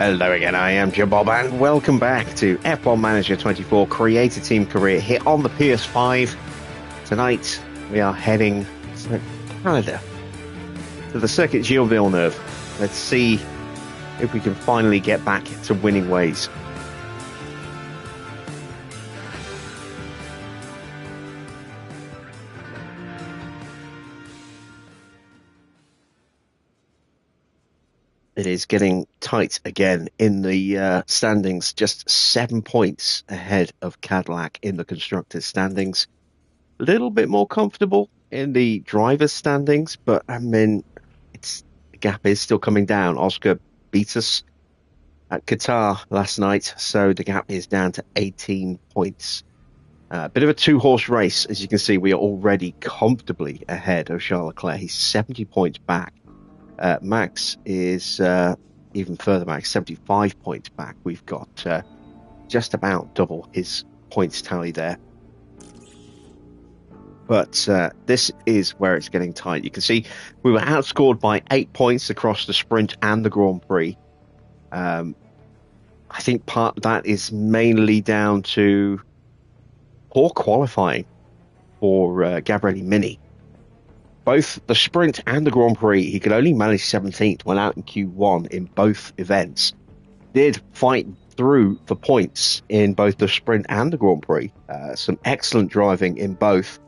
Hello again, I am Bob, and welcome back to F1 Manager 24 Creator Team Career here on the PS5. Tonight we are heading to Canada, to the Circuit Gilles Villeneuve. Let's see if we can finally get back to winning ways. It is getting tight again in the standings, just 7 points ahead of Cadillac in the constructors' standings. A little bit more comfortable in the drivers' standings, but I mean, the gap is still coming down. Oscar beat us at Qatar last night, so the gap is down to 18 points. Bit of a two-horse race. As you can see, we are already comfortably ahead of Charles Leclerc. He's 70 points back. Max is even further back, 75 points back. We've got just about double his points tally there. But this is where it's getting tight. You can see we were outscored by 8 points across the sprint and the Grand Prix. I think part of that is mainly down to poor qualifying for Gabriele Mini. Both the sprint and the Grand Prix, he could only manage 17th, went out in Q1 in both events. Did fight through for points in both the sprint and the Grand Prix. Some excellent driving in both.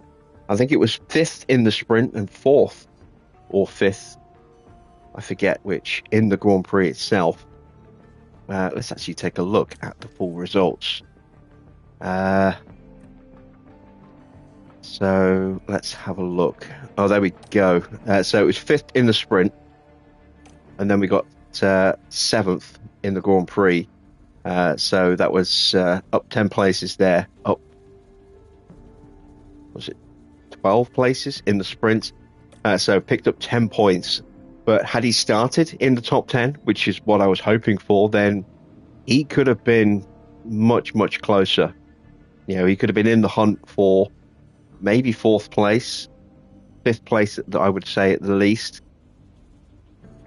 I think it was 5th in the sprint and 4th or 5th, I forget which, in the Grand Prix itself. Let's actually take a look at the full results. So let's have a look. Oh, there we go. So it was 5th in the sprint, and then we got 7th in the Grand Prix. So that was up 10 places there. Up, was it 12 places in the sprint? So picked up 10 points. But had he started in the top 10, which is what I was hoping for, then he could have been much, much closer. You know, he could have been in the hunt for maybe 4th place, 5th place, I would say at the least,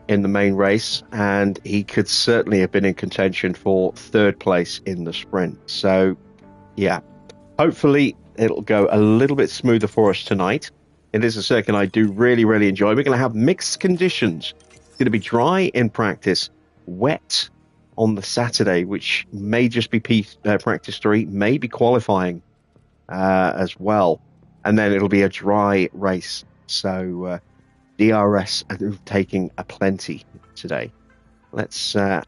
in the main race, and he could certainly have been in contention for 3rd place in the sprint. So, yeah, hopefully it'll go a little bit smoother for us tonight. It is a circuit I do really, really enjoy. We're going to have mixed conditions. It's going to be dry in practice, wet on the Saturday, which may just be practice 3, maybe qualifying as well. And then it'll be a dry race. So DRS are taking a plenty today. Let's get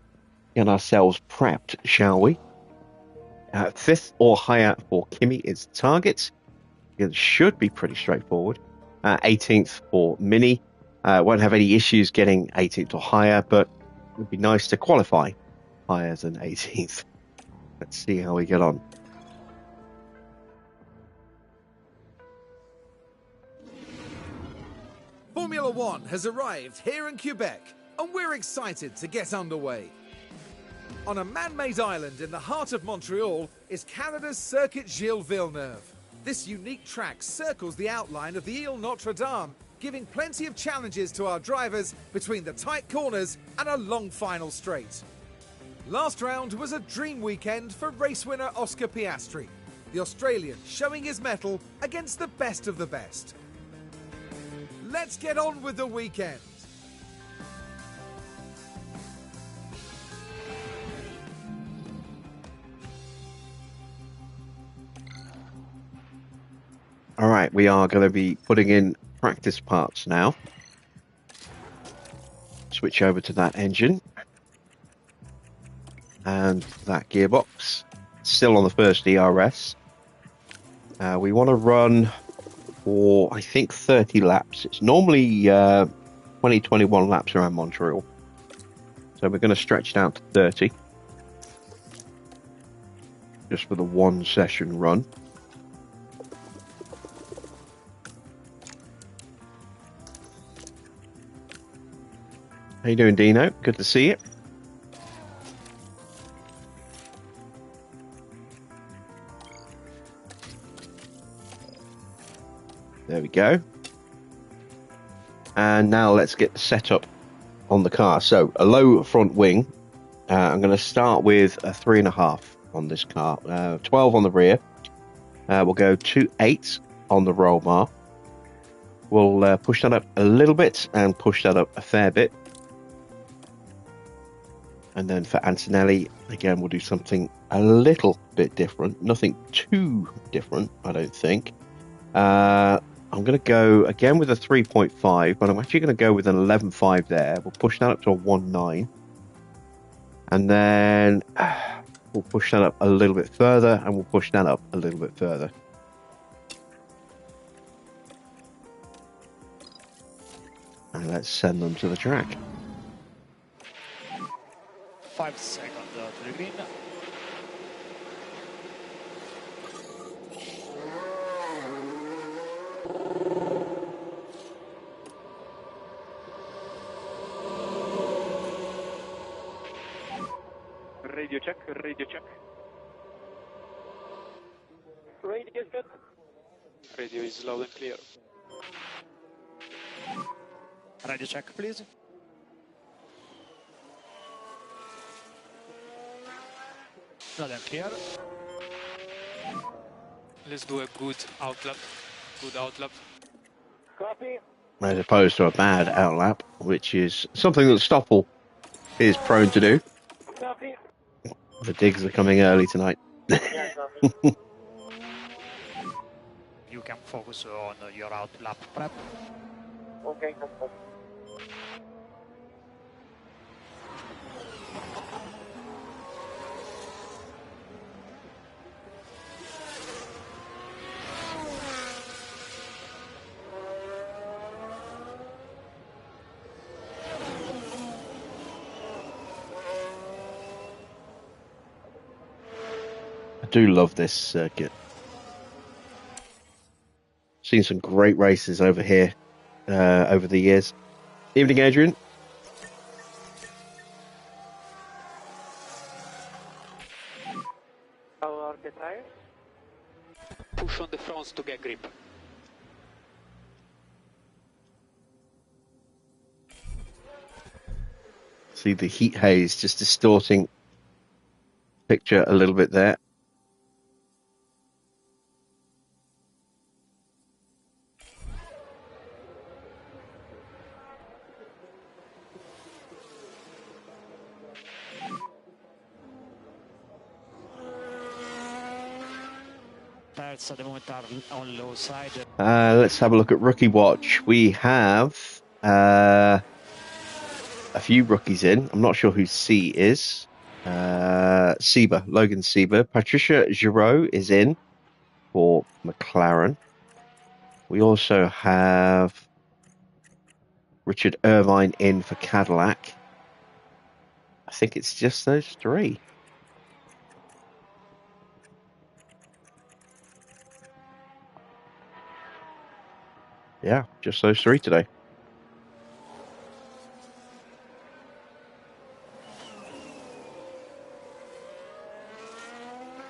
ourselves prepped, shall we? 5th or higher for Kimi is the target. It should be pretty straightforward. 18th for Mini. Won't have any issues getting 18th or higher, but it would be nice to qualify higher than 18th. Let's see how we get on. Formula One has arrived here in Quebec, and we're excited to get underway. On a man-made island in the heart of Montreal is Canada's Circuit Gilles Villeneuve. This unique track circles the outline of the Ile Notre Dame, giving plenty of challenges to our drivers between the tight corners and a long final straight. Last round was a dream weekend for race winner Oscar Piastri, the Australian showing his mettle against the best of the best. Let's get on with the weekend. All right, we are going to be putting in practice parts now. Switch over to that engine. And that gearbox. Still on the first DRS. We want to run for, I think, 30 laps. It's normally 21 laps around Montreal. So we're going to stretch it out to 30. Just for the one session run. How you doing, Dino? Good to see you. There we go. And now let's get the setup on the car. So a low front wing, I'm going to start with a 3.5 on this car, 12 on the rear. We'll go 2.8 on the roll bar. We'll push that up a little bit and push that up a fair bit. And then for Antonelli, again, we'll do something a little bit different. Nothing too different, I don't think. I'm going to go again with a 3.5, but I'm actually going to go with an 11.5 there. We'll push that up to a 1.9. And then we'll push that up a little bit further, and we'll push that up a little bit further. And let's send them to the track. 5 seconds to the green. Radio check, radio check. Radio check. Radio is loud and clear. Radio check, please. Loud and clear. Let's do a good outlap. Good outlap. Copy. As opposed to a bad outlap, which is something that Stoffel is prone to do. Copy. The digs are coming early tonight. Yeah, copy. You can focus on your outlap prep. Okay, copy. I do love this circuit. Seen some great races over here over the years. Evening, Adrian. How are the tires? Push on the fronts to get grip. See the heat haze just distorting picture a little bit there. Tires at the moment are on low side. Let's have a look at Rookie Watch. We have a few rookies in. I'm not sure who C is. Sieber, Logan Sieber. Patricia Giroux is in for McLaren. We also have Richard Irvine in for Cadillac. I think it's just those three. Yeah, just those three today.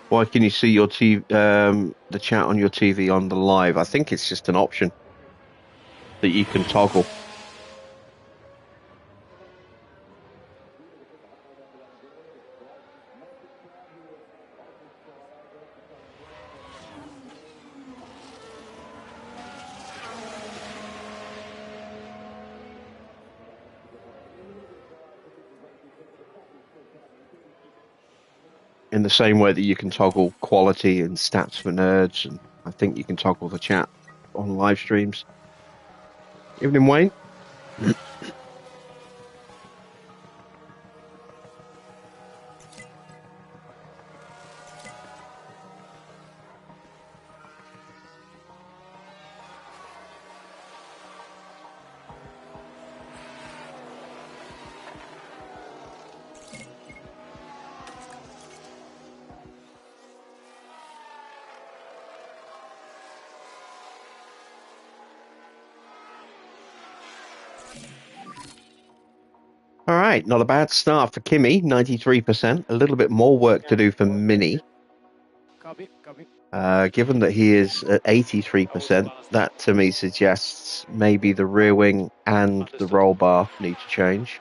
Why can you see your the chat on your TV on the live? I think it's just an option that you can toggle. In the same way that you can toggle quality and stats for nerds, and I think you can toggle the chat on live streams. Evening, Wayne. All right, not a bad start for Kimi, 93%. A little bit more work to do for Mini. Copy, copy. Given that he is at 83%, that to me suggests maybe the rear wing and the roll bar need to change.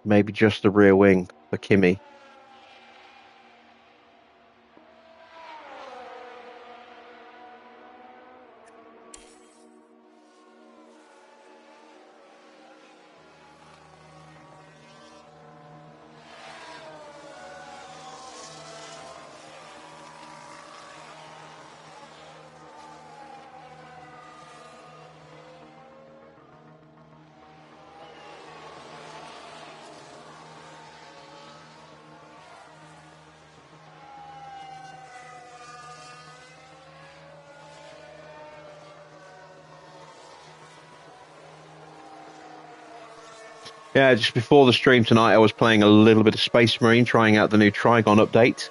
maybe just the rear wing for Kimi. Yeah, just before the stream tonight, I was playing a little bit of Space Marine, trying out the new Trigon update.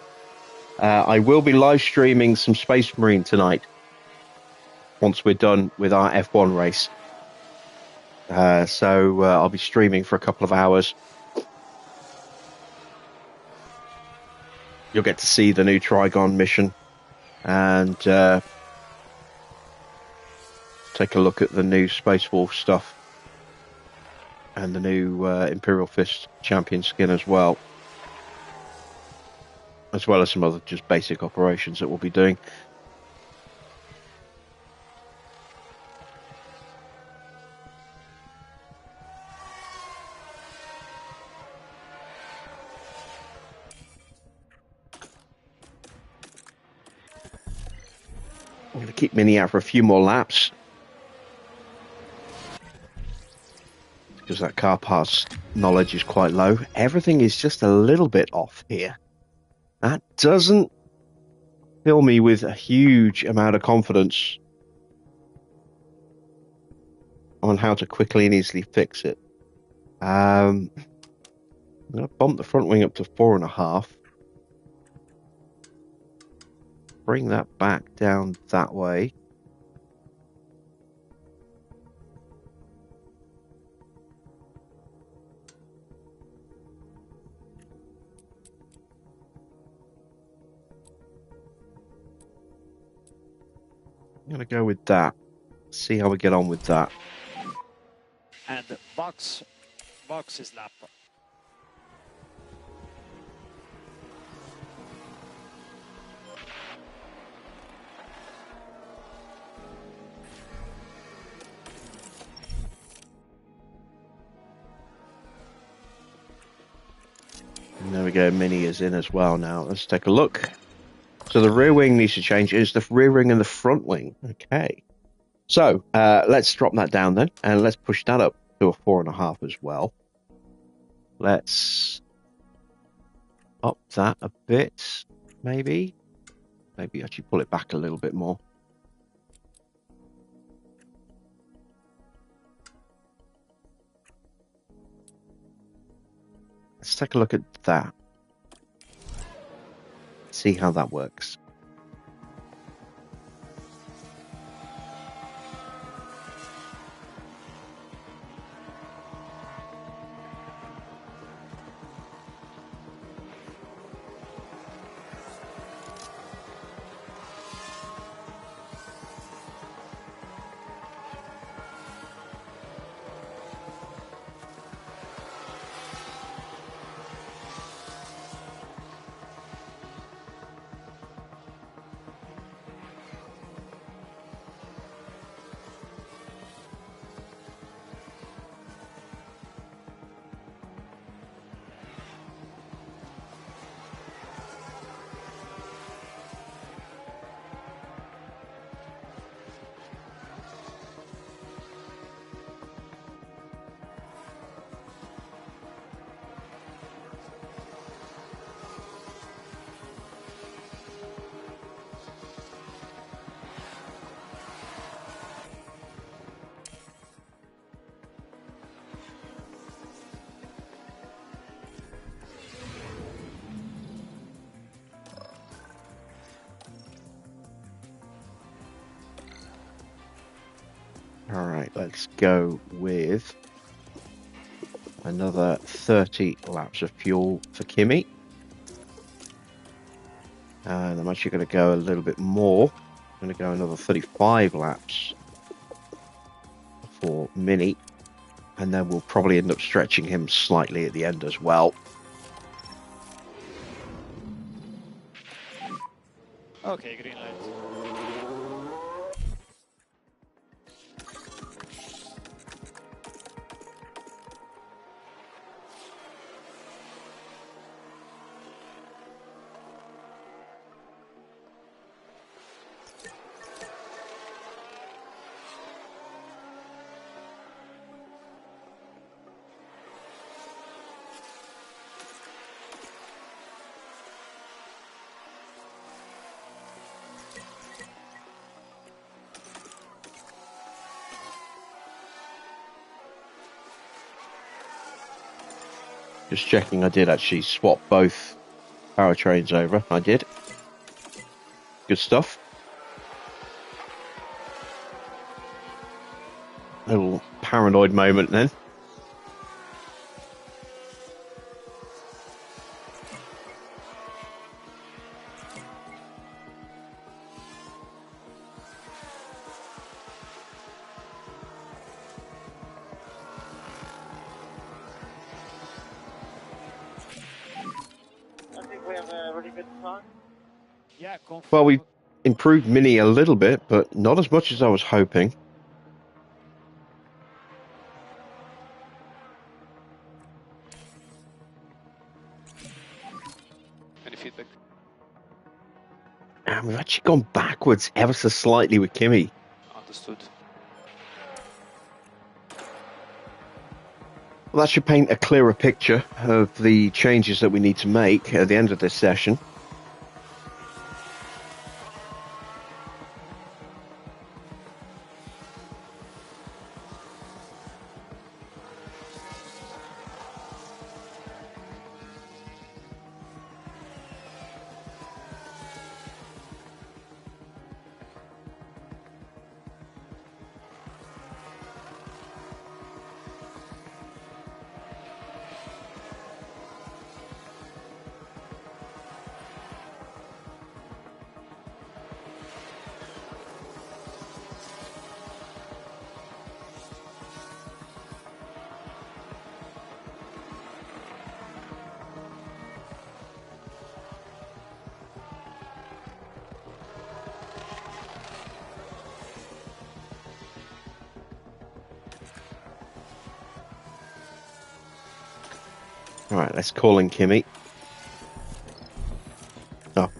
I will be live streaming some Space Marine tonight, once we're done with our F1 race. So I'll be streaming for a couple of hours. You'll get to see the new Trigon mission and take a look at the new Space Wolf stuff and the new Imperial Fist champion skin as well as some other just basic operations that we'll be doing. I'm going to keep Mini out for a few more laps because that car parts knowledge is quite low. Everything is just a little bit off here. That doesn't fill me with a huge amount of confidence on how to quickly and easily fix it. I'm going to bump the front wing up to 4.5. Bring that back down that way. I'm going to go with that. See how we get on with that. And box is lap. And there we go, Mini is in as well now. Let's take a look. So the rear wing needs to change. It's the rear wing and the front wing. Okay. So let's drop that down then, and let's push that up to a 4.5 as well. Let's up that a bit, maybe. Maybe actually pull it back a little bit more. Let's take a look at that. See how that works. All right, let's go with another 30 laps of fuel for Kimi. And I'm actually going to go a little bit more. I'm going to go another 35 laps for Mini. And then we'll probably end up stretching him slightly at the end as well. Okay, green light. Just checking, I did actually swap both powertrains over. I did. Good stuff. Little paranoid moment then. I think we have a really good time. Yeah, Well, we improved Mini a little bit, but not as much as I was hoping. Any feedback? And we've actually gone backwards ever so slightly with Kimi. Understood. Well, that should paint a clearer picture of the changes that we need to make at the end of this session. All right, let's call in Kimi. Oh,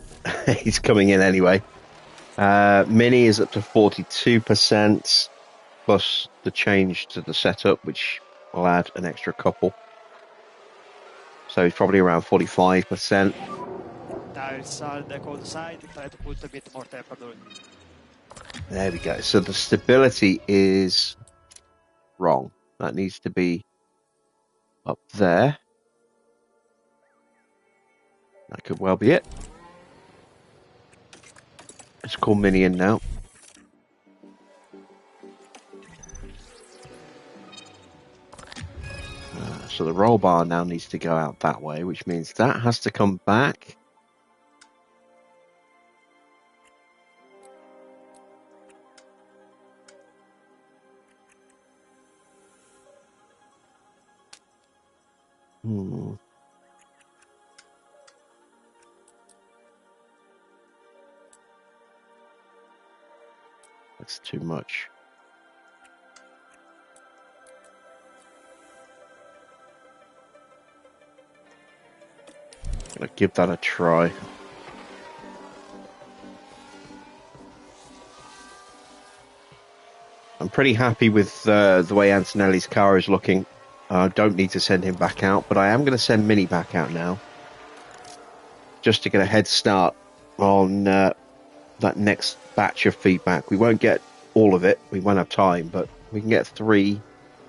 he's coming in anyway. Mini is up to 42%, plus the change to the setup, which will add an extra couple. So he's probably around 45%. tires are the cold side, try to put a bit more temperature. There we go. So the stability is wrong. That needs to be up there. That could well be it. Let's call Mini in now. So the roll bar now needs to go out that way, which means that has to come back. That's too much. Gonna give that a try. I'm pretty happy with the way Antonelli's car is looking. I don't need to send him back out, but I am going to send Mini back out now, just to get a head start on that next batch of feedback. We won't get all of it. We won't have time, but we can get 3,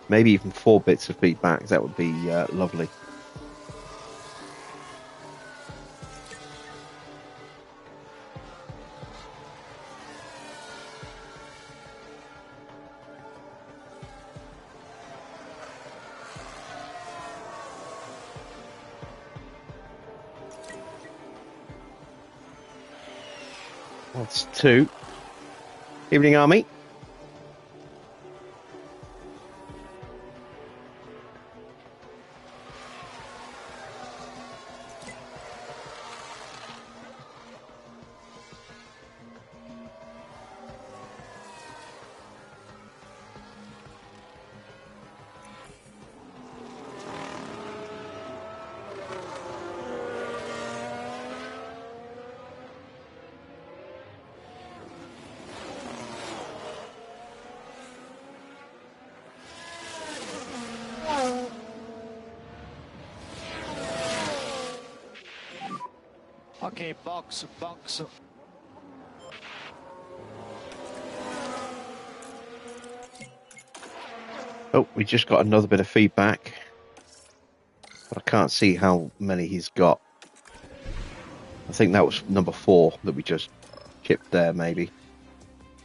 maybe even 4 bits of feedback. That would be lovely. That's 2. Evening, Army. Okay, box. Oh, we just got another bit of feedback. But I can't see how many he's got. I think that was number 4 that we just chipped there, maybe.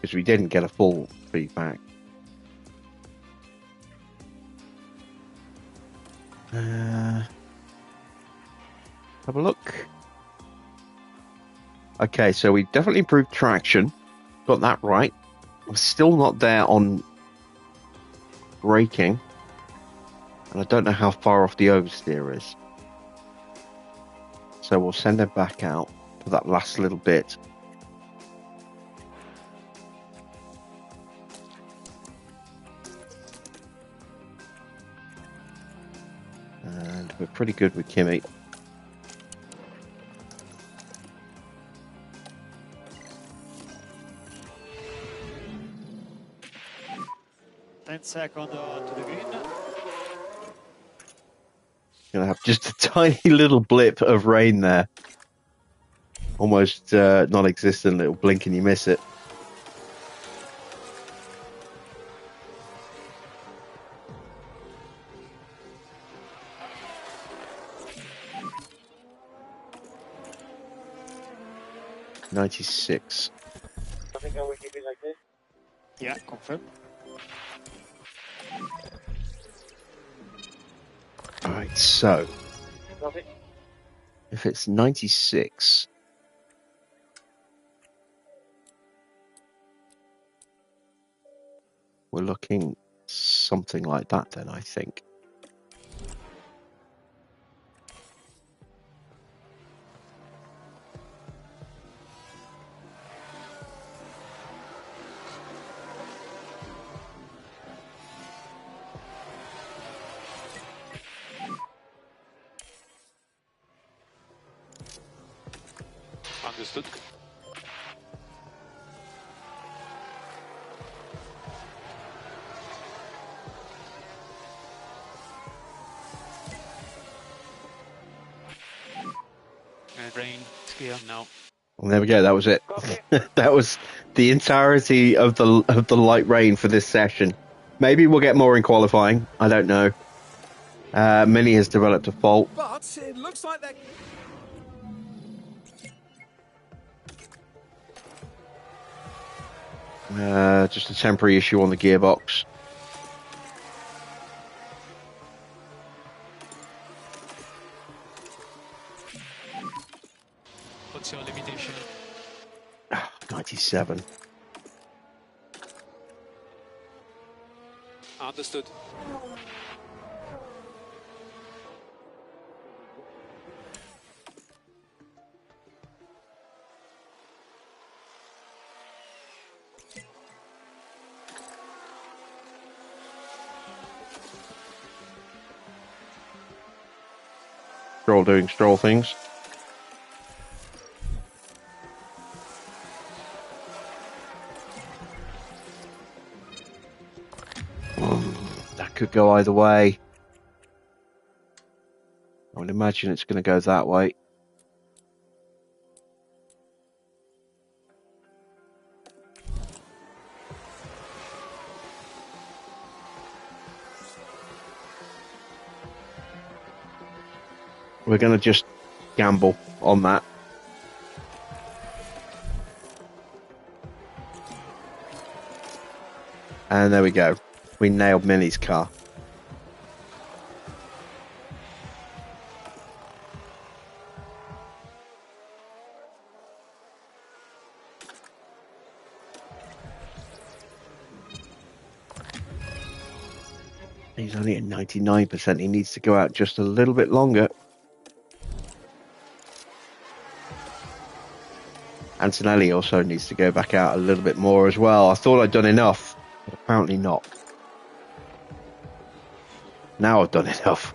Because we didn't get a full feedback. Have a look. Okay, so we definitely improved traction. Got that right. We're still not there on braking. And I don't know how far off the oversteer is. So we'll send it back out for that last little bit. And we're pretty good with Kimmy. Second to the green. Gonna have just a tiny little blip of rain there. Almost non-existent little blink and you miss it. .96. I think I will keep it like this. Yeah, confirm. Alright, so Copy. if it's 96, we're looking something like that then, I think. Understood. Rain, it's clear now. Well, there we go. That was it. That was the entirety of the light rain for this session. Maybe we'll get more in qualifying. I don't know. Mini has developed a fault. But it looks like that. Just a temporary issue on the gearbox. What's your limitation? 97. Understood. Stroll doing stroll things. That could go either way. I would imagine it's going to go that way. We're going to just gamble on that. And there we go. We nailed Millie's car. He's only at 99%. He needs to go out just a little bit longer. Antonelli also needs to go back out a little bit more as well. I thought I'd done enough, but apparently not. Now I've done enough.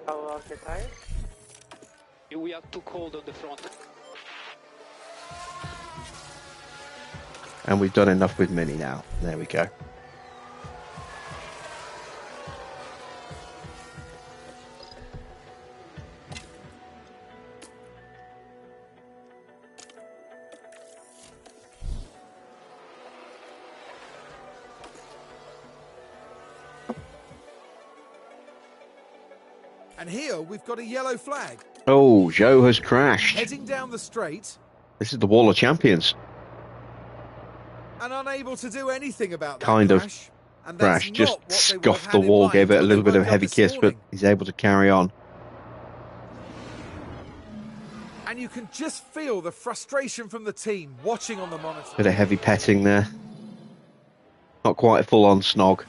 How long the tires? We are too cold on the front. And we've done enough with Mini now. There we go. And here we've got a yellow flag. Oh, Joe has crashed. Heading down the straight. This is the Wall of Champions. And unable to do anything about that Kind of crash. And that's crash. Just not what they would scuffed have the had in wall, mind gave it a when little they bit of woke a heavy up this kiss, but morning. he's able to carry on. And you can just feel the frustration from the team watching on the monitor. Bit of heavy petting there. Not quite a full-on snog.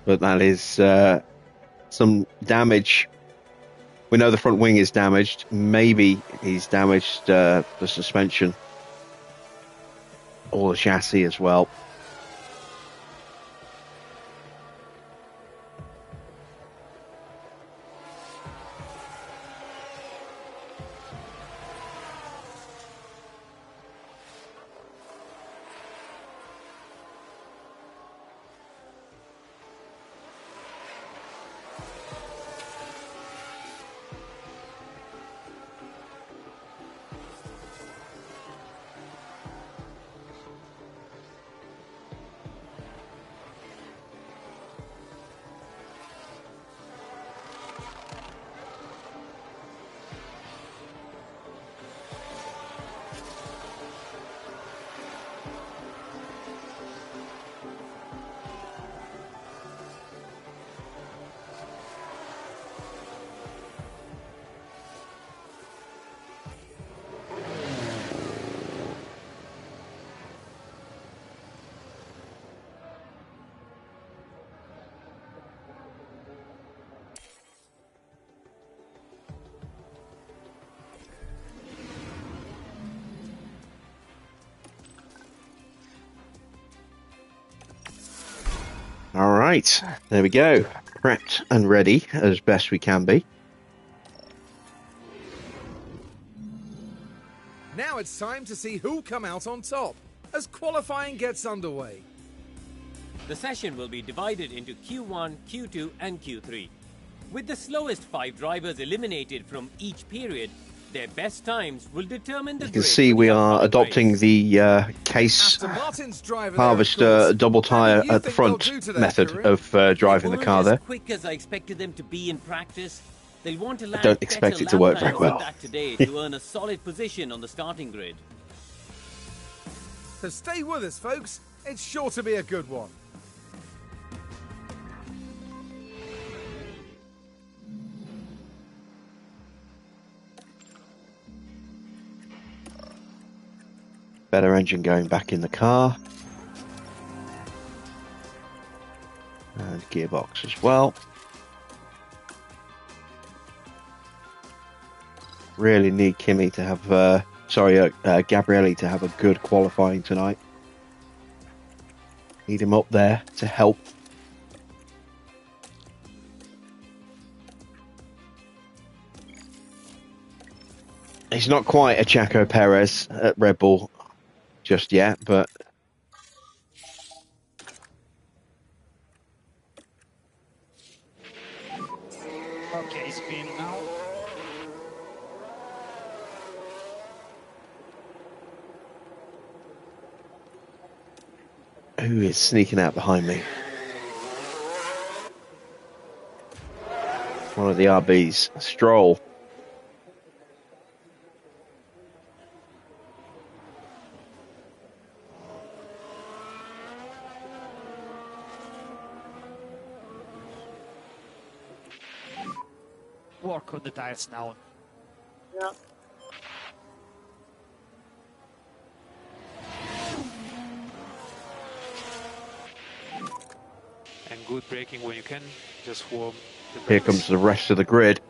But that is some damage. We know the front wing is damaged. Maybe he's damaged the suspension. Or the chassis as well. All right, there we go. Prepped and ready as best we can be. Now it's time to see who'll come out on top as qualifying gets underway. The session will be divided into Q1, Q2 and Q3. With the slowest 5 drivers eliminated from each period, their best times will determine the You can grid see for we the are upcoming adopting race. the case Aston Martin's driver harvester there, of course. double How tyre do you at the think they'll front do today, method Kieran? of driving They the weren't car as there. quick as I expected them to be in practice. They'll want to land don't expect better it to work lap very times than well. that today to earn a solid position on the starting grid. So stay with us, folks. It's sure to be a good one. Better engine going back in the car. And gearbox as well. Really need Kimi to have, Gabrielli to have a good qualifying tonight. Need him up there to help. He's not quite a Checo Perez at Red Bull just yet, but Okay, spin now. who is sneaking out behind me? One of the RBs, Stroll. Work on the tires now. Yeah. And good braking when you can. Just warm the brakes. Here comes the rest of the grid.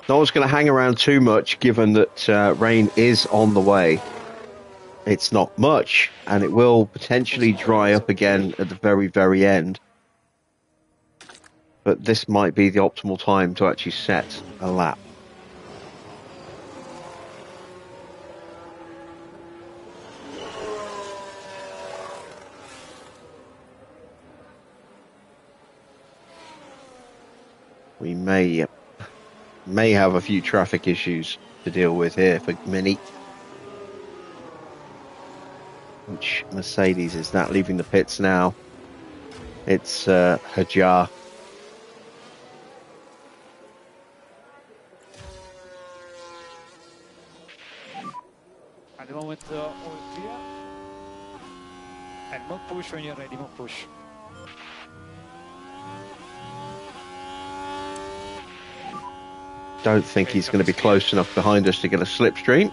No one's going to hang around too much, given that rain is on the way. It's not much, and it will potentially dry up again at the very, very end. But this might be the optimal time to actually set a lap. We may have a few traffic issues to deal with here for Mini. Which Mercedes is that leaving the pits now? It's Hajar. At the moment, all clear. And move push when you're ready, move push. Don't think he's going to be close enough behind us to get a slipstream.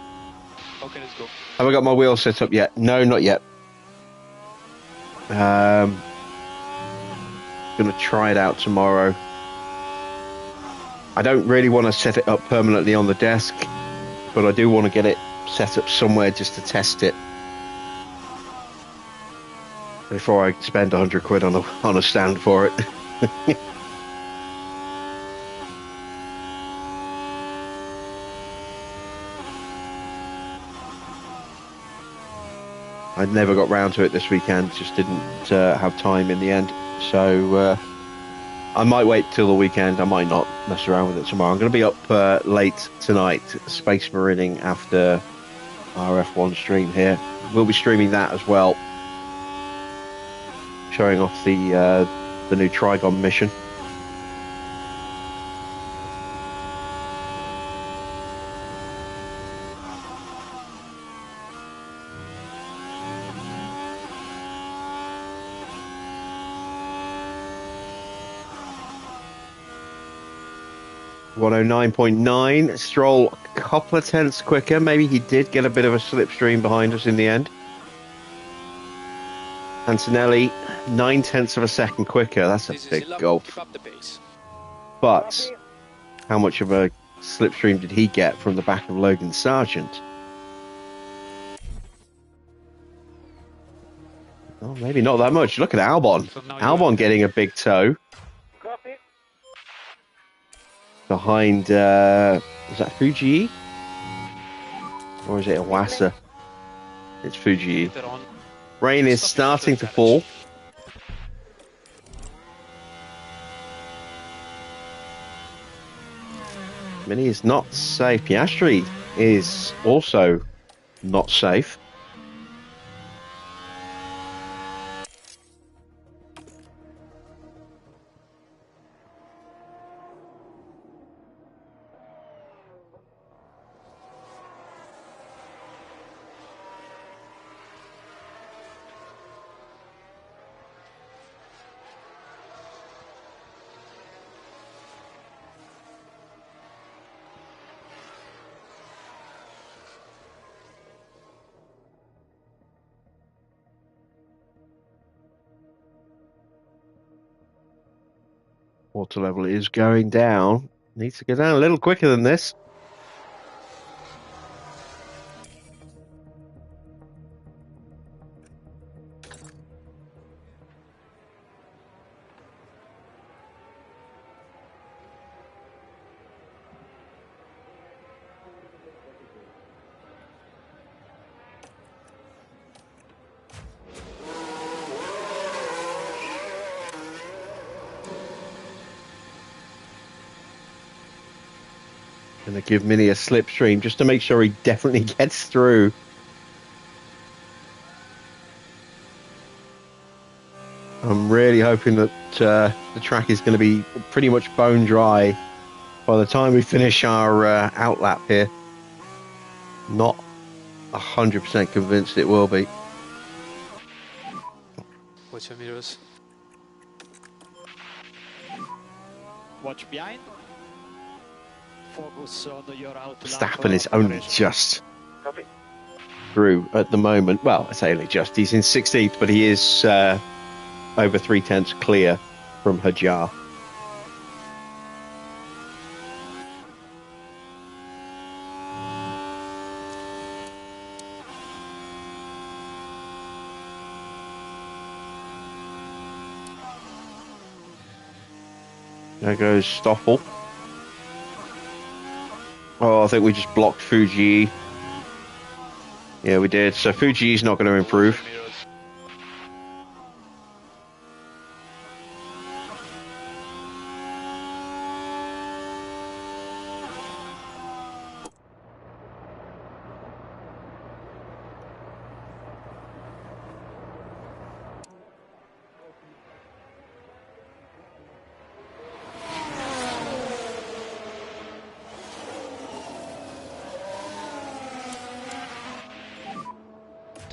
Okay, let's go. Have I got my wheel set up yet? No, not yet. Going to try it out tomorrow. I don't really want to set it up permanently on the desk, but I do want to get it set up somewhere just to test it before I spend 100 quid on a stand for it. I never got round to it this weekend, just didn't have time in the end. So I might wait till the weekend. I might not mess around with it tomorrow. I'm going to be up late tonight, Space Marining after our F1 stream here. We'll be streaming that as well, showing off the new Trigon mission. .109.9. Stroll a couple of tenths quicker. Maybe he did get a bit of a slipstream behind us in the end. Antonelli 9/10 of a second quicker. That's a big gulp. But how much of a slipstream did he get from the back of Logan Sargent? Oh, maybe not that much. Look at Albon. Albon getting a big toe. Behind, is that Fuji? Or is it Iwasa? It's Fuji. Rain is starting to fall. Mini is not safe. Piastri is also not safe. Water level is going down. Needs to go down a little quicker than this. Going to give Mini a slipstream just to make sure he definitely gets through. I'm really hoping that the track is going to be pretty much bone dry by the time we finish our outlap here. Not 100% convinced it will be. Watch your mirrors. Watch behind. Focus on your outlap. Verstappen is only just through at the moment. Well, I say only just. He's in 16th, but he is over 3/10 clear from Hajar. There goes Stoffel. Oh, I think we just blocked Fuji. Yeah, we did. So Fuji's not going to improve.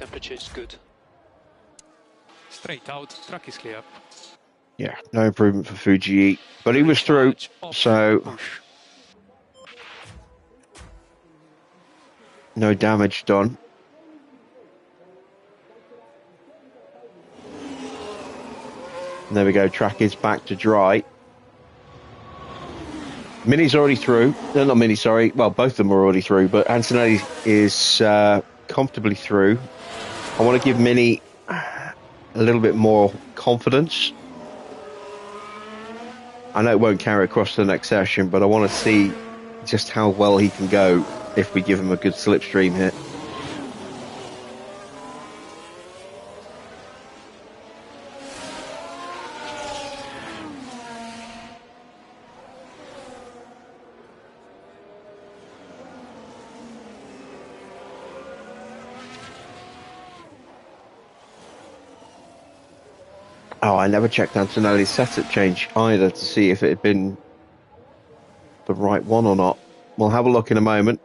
temperature is good. Straight out, track is clear. Yeah, no improvement for Fuji, but he was through, so no damage done. And there we go, track is back to dry. Mini's already through. No, not Mini, sorry. Well, both of them are already through, but Antonelli is comfortably through. I want to give Mini a little bit more confidence. I know it won't carry across to the next session, but I want to see just how well he can go if we give him a good slipstream hit. Oh, I never checked Antonelli's setup change either to see if it had been the right one or not. We'll have a look in a moment.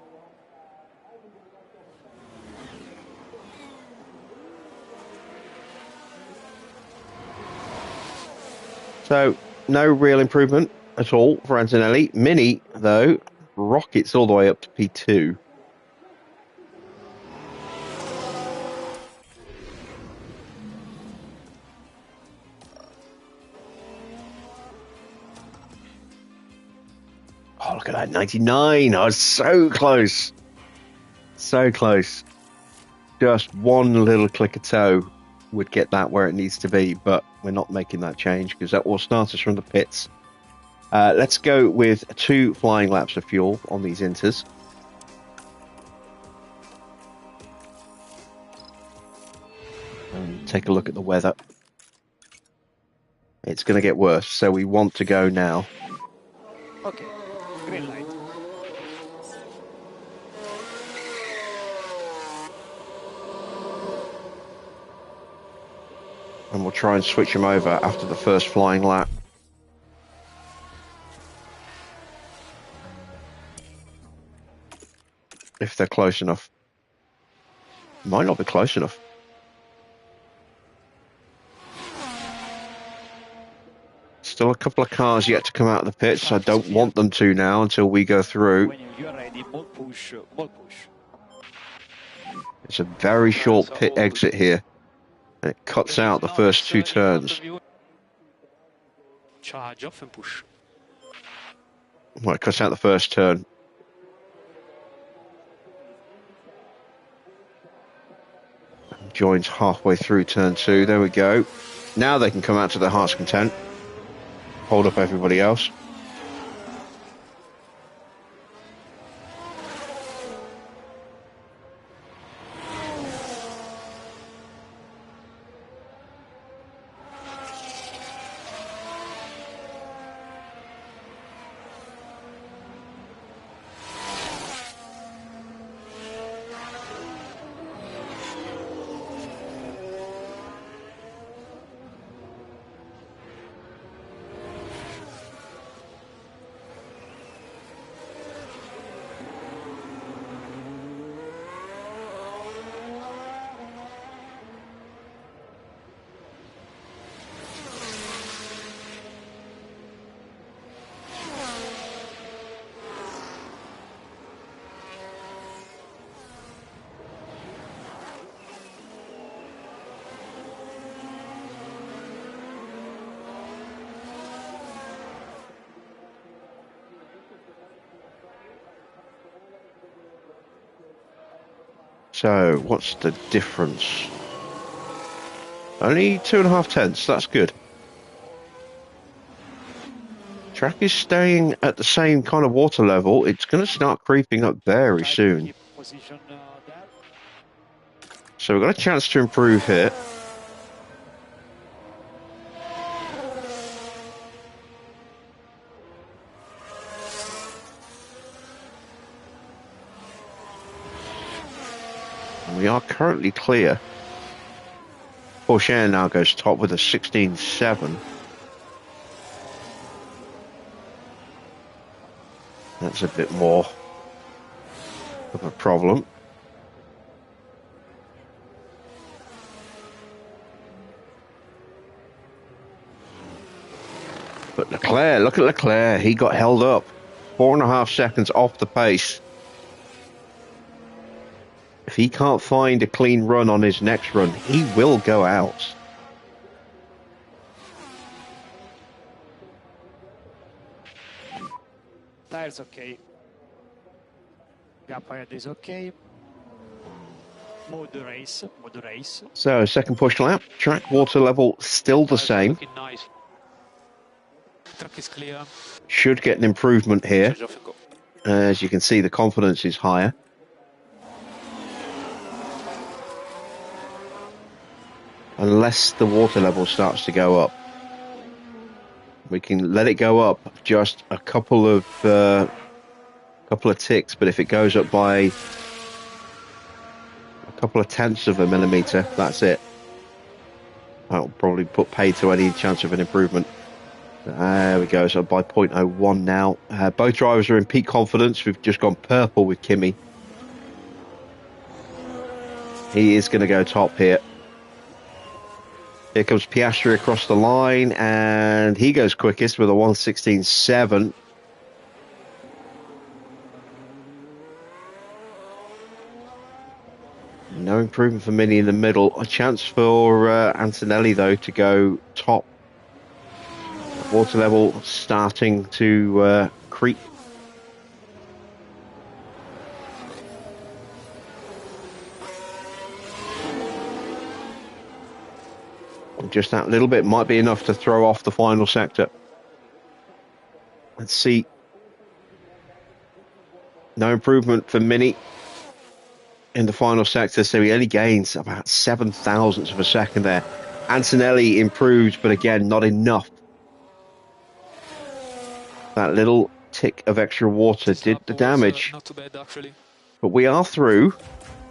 So, no real improvement at all for Antonelli. Mini, though, rockets all the way up to P2. Oh, look at that, 99. I was so close. So close. Just one little click of toe would get that where it needs to be, but we're not making that change because that will start us from the pits. Let's go with 2 flying laps of fuel on these inters. And take a look at the weather. It's going to get worse, so we want to go now. Okay, green light. And we'll try and switch them over after the first flying lap. If they're close enough. Might not be close enough. Still a couple of cars yet to come out of the pits. I don't want them to now until we go through. When you're ready, more push, more push. It's a very short pit exit here. And it cuts out the first 2 turns. Charge off and push. Well, it cuts out the first turn. Joins halfway through turn 2. There we go. Now they can come out to their heart's content. Hold up everybody else. So, what's the difference? Only 2.5 tenths, that's good. Track is staying at the same kind of water level. It's going to start creeping up very soon. So we've got a chance to improve here. We are currently clear. Porsche now goes top with a 16.7. That's a bit more of a problem. But Leclerc, look at Leclerc. He got held up. 4.5 seconds off the pace. If he can't find a clean run on his next run, he will go out. Tires okay. Gap ahead is okay. Mode race. So, second push lap. Track water level still the same. Nice. Track is clear. Should get an improvement here. As you can see, the confidence is higher. Unless the water level starts to go up. We can let it go up just a couple of ticks, but if it goes up by a couple of tenths of a millimeter, that's it. That'll probably put pay to any chance of an improvement. There we go, so by 0.01 now. Both drivers are in peak confidence. We've just gone purple with Kimi. He is going to go top here. Here comes Piastri across the line, and he goes quickest with a 1:16.7. No improvement for Mini in the middle. A chance for Antonelli, though, to go top. Water level starting to creep. Just that little bit might be enough to throw off the final sector. Let's see. No improvement for Mini in the final sector, so he only gains about 7 thousandths of a second there. Antonelli improved, but again, not enough. That little tick of extra water did the damage. Not too bad, actually. But we are through,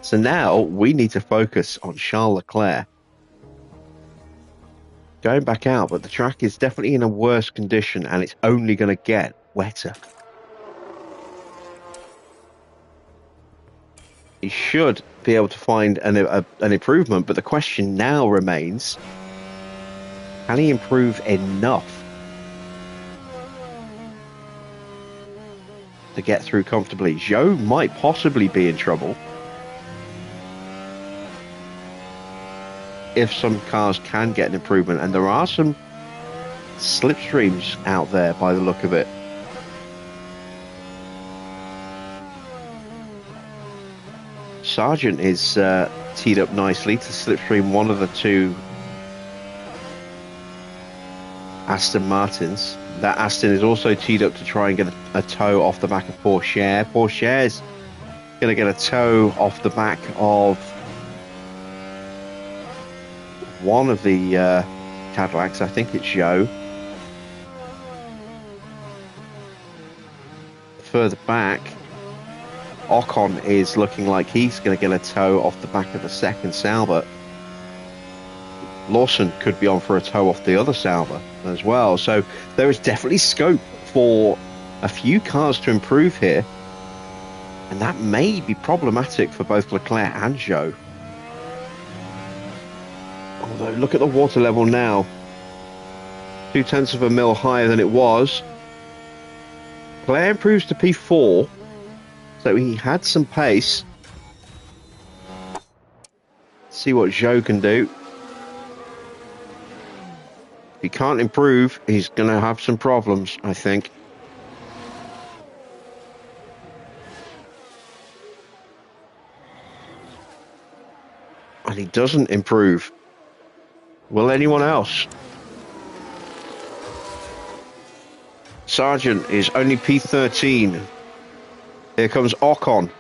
so now we need to focus on Charles Leclerc. Going back out, but the track is definitely in a worse condition, and it's only going to get wetter. He should be able to find an improvement, but the question now remains, can he improve enough to get through comfortably? Zhou might possibly be in trouble if some cars can get an improvement, and there are some slipstreams out there by the look of it. Sargent is teed up nicely to slipstream one of the two Aston Martins. That Aston is also teed up to try and get a tow off the back of Porsche. Porsche's going to get a tow off the back of one of the Cadillacs. I think it's Zhou. Further back, Ocon is looking like he's going to get a tow off the back of the second Sauber. Lawson could be on for a tow off the other Sauber as well. So there is definitely scope for a few cars to improve here. And that may be problematic for both Leclerc and Zhou. Although, look at the water level now. 0.2 of a mil higher than it was. Leclerc improves to P4. So he had some pace. See what Zhou can do. If he can't improve, he's going to have some problems, I think. And he doesn't improve. Will anyone else? Sargent is only P13. Here comes Ocon.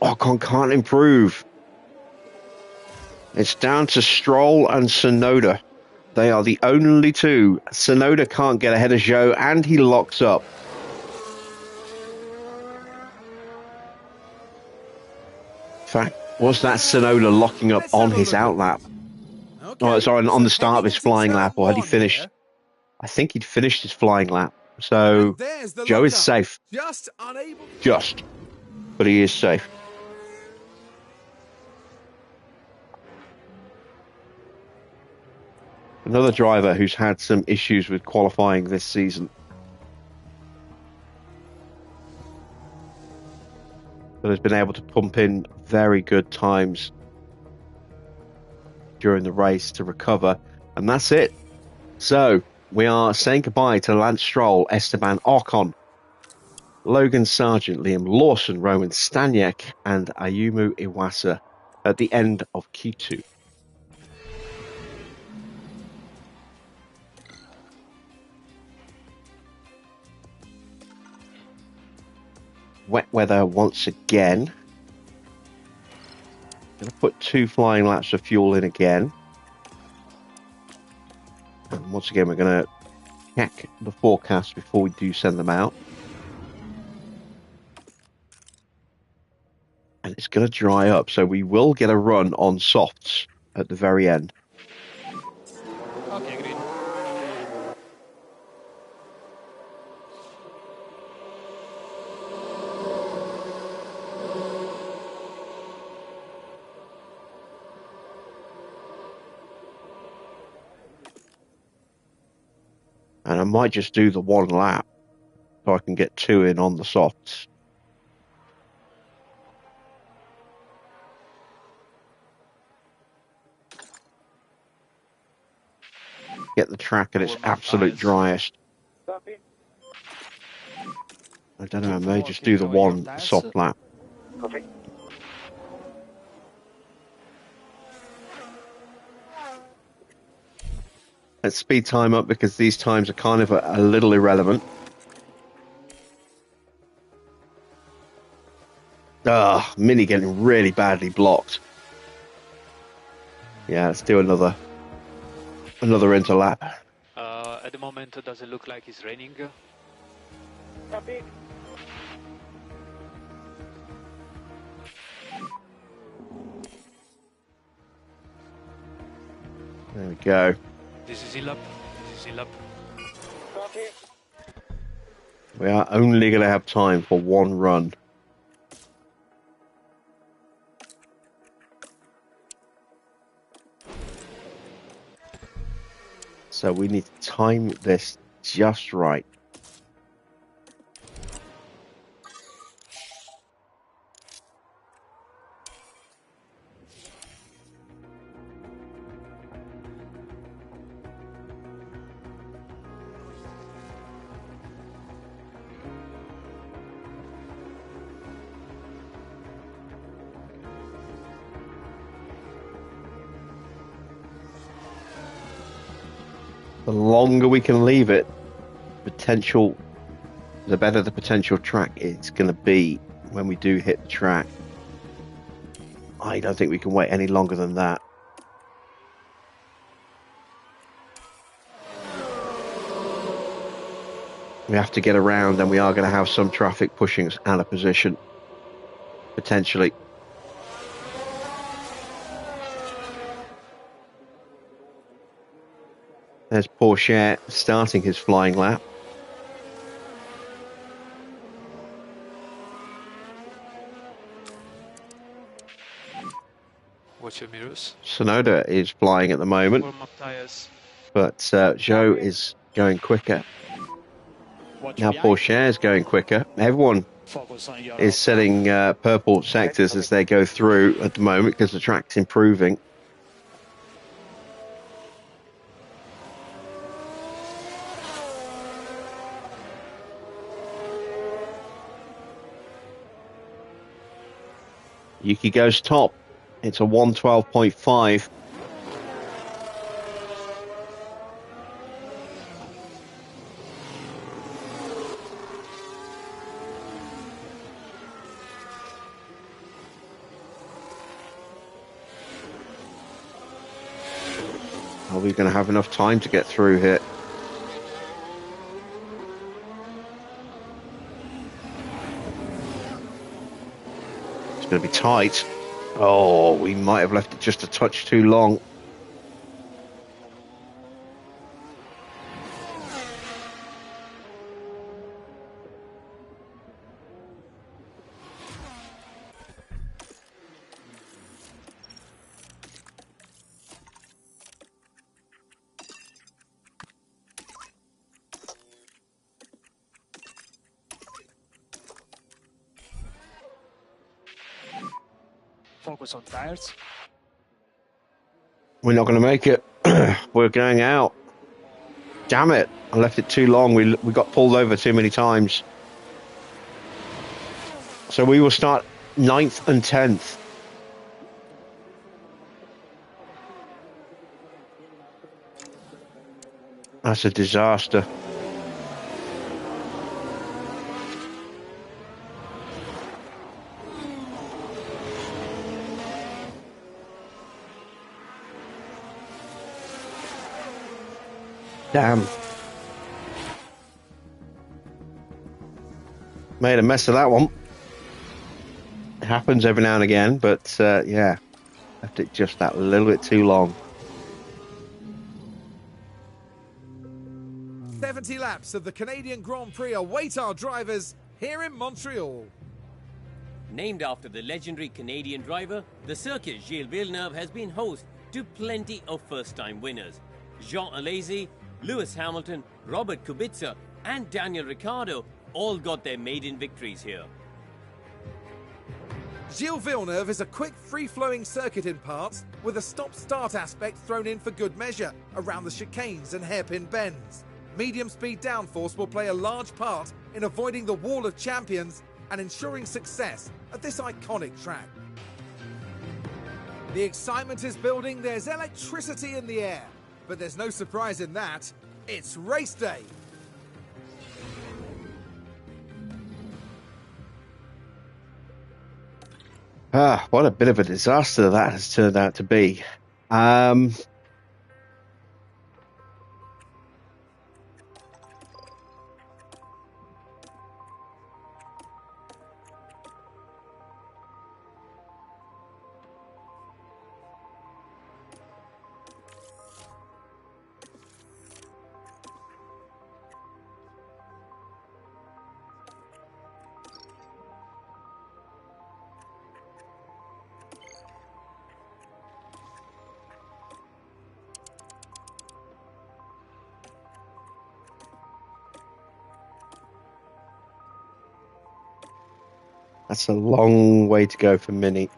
Ocon can't improve. It's down to Stroll and Tsunoda. They are the only two. Tsunoda can't get ahead of Zhou, and he locks up. In fact, was that Tsunoda locking up on his outlap? Okay, Oh, sorry, on the start of his heading flying into lap, turn or had he one finished? here. I think he'd finished his flying lap. So And there's the Zhou is lockup. safe. Just unable. But he is safe. Another driver who's had some issues with qualifying this season. But has been able to pump in very good times during the race to recover. And that's it. So we are saying goodbye to Lance Stroll, Esteban Ocon, Logan Sargent, Liam Lawson, Roman Staniek, and Ayumu Iwasa at the end of Q2. Wet weather once again. Going to put 2 flying laps of fuel in again. And once again, we're going to check the forecast before we do send them out. And it's going to dry up, so we will get a run on softs at the very end. Okay, green. And I might just do the 1 lap so I can get 2 in on the softs. Get the track at its absolute driest. I don't know, I may just do the 1 soft lap. Copy. Let's speed time up because these times are kind of a little irrelevant. Mini getting really badly blocked. Yeah, let's do another interlap. At the moment, it doesn't look like it's raining. Copy. There we go. This is E-lap. This is E-lap. Copy. We are only going to have time for 1 run. So we need to time this just right. The longer we can leave it, the better the potential track is going to be when we do hit the track. I don't think we can wait any longer than that. We have to get around, and we are going to have some traffic pushing us out of position, potentially. There's Porsche starting his flying lap. Watch your mirrors. Sonoda is flying at the moment, Warm up tires. but Zhou is going quicker. Now Porsche is going quicker. Everyone is setting purple sectors as they go through at the moment because the track's improving. Yuki goes top. It's a 112.5. Are we going to have enough time to get through here? It's going to be tight. Oh, we might have left it just a touch too long. focus on tires. We're not going to make it. We're going out. Damn it. I left it too long. We got pulled over too many times. So we will start 9th and 10th. That's a disaster. Damn. Made a mess of that one. It happens every now and again, but yeah, left it just that little bit too long. 70 laps of the Canadian Grand Prix await our drivers here in Montreal. Named after the legendary Canadian driver, the circuit Gilles Villeneuve has been host to plenty of first-time winners. Jean Alesi, Lewis Hamilton, Robert Kubica, and Daniel Ricciardo all got their maiden victories here. Gilles Villeneuve is a quick, free-flowing circuit in parts, with a stop-start aspect thrown in for good measure around the chicanes and hairpin bends. Medium-speed downforce will play a large part in avoiding the wall of champions and ensuring success at this iconic track. The excitement is building, there's electricity in the air, but there's no surprise in that. It's race day. What a bit of a disaster that has turned out to be. That's a long way to go for Mini.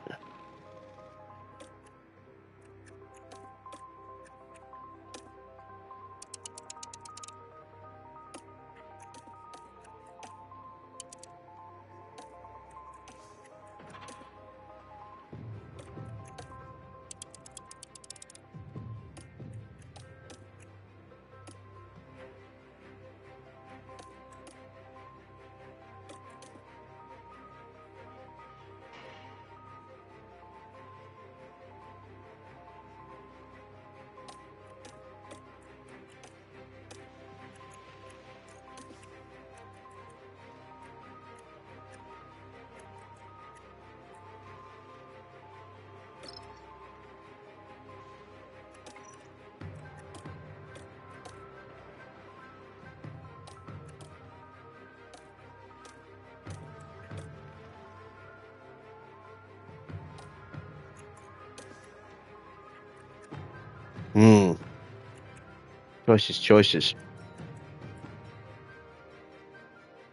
Choices.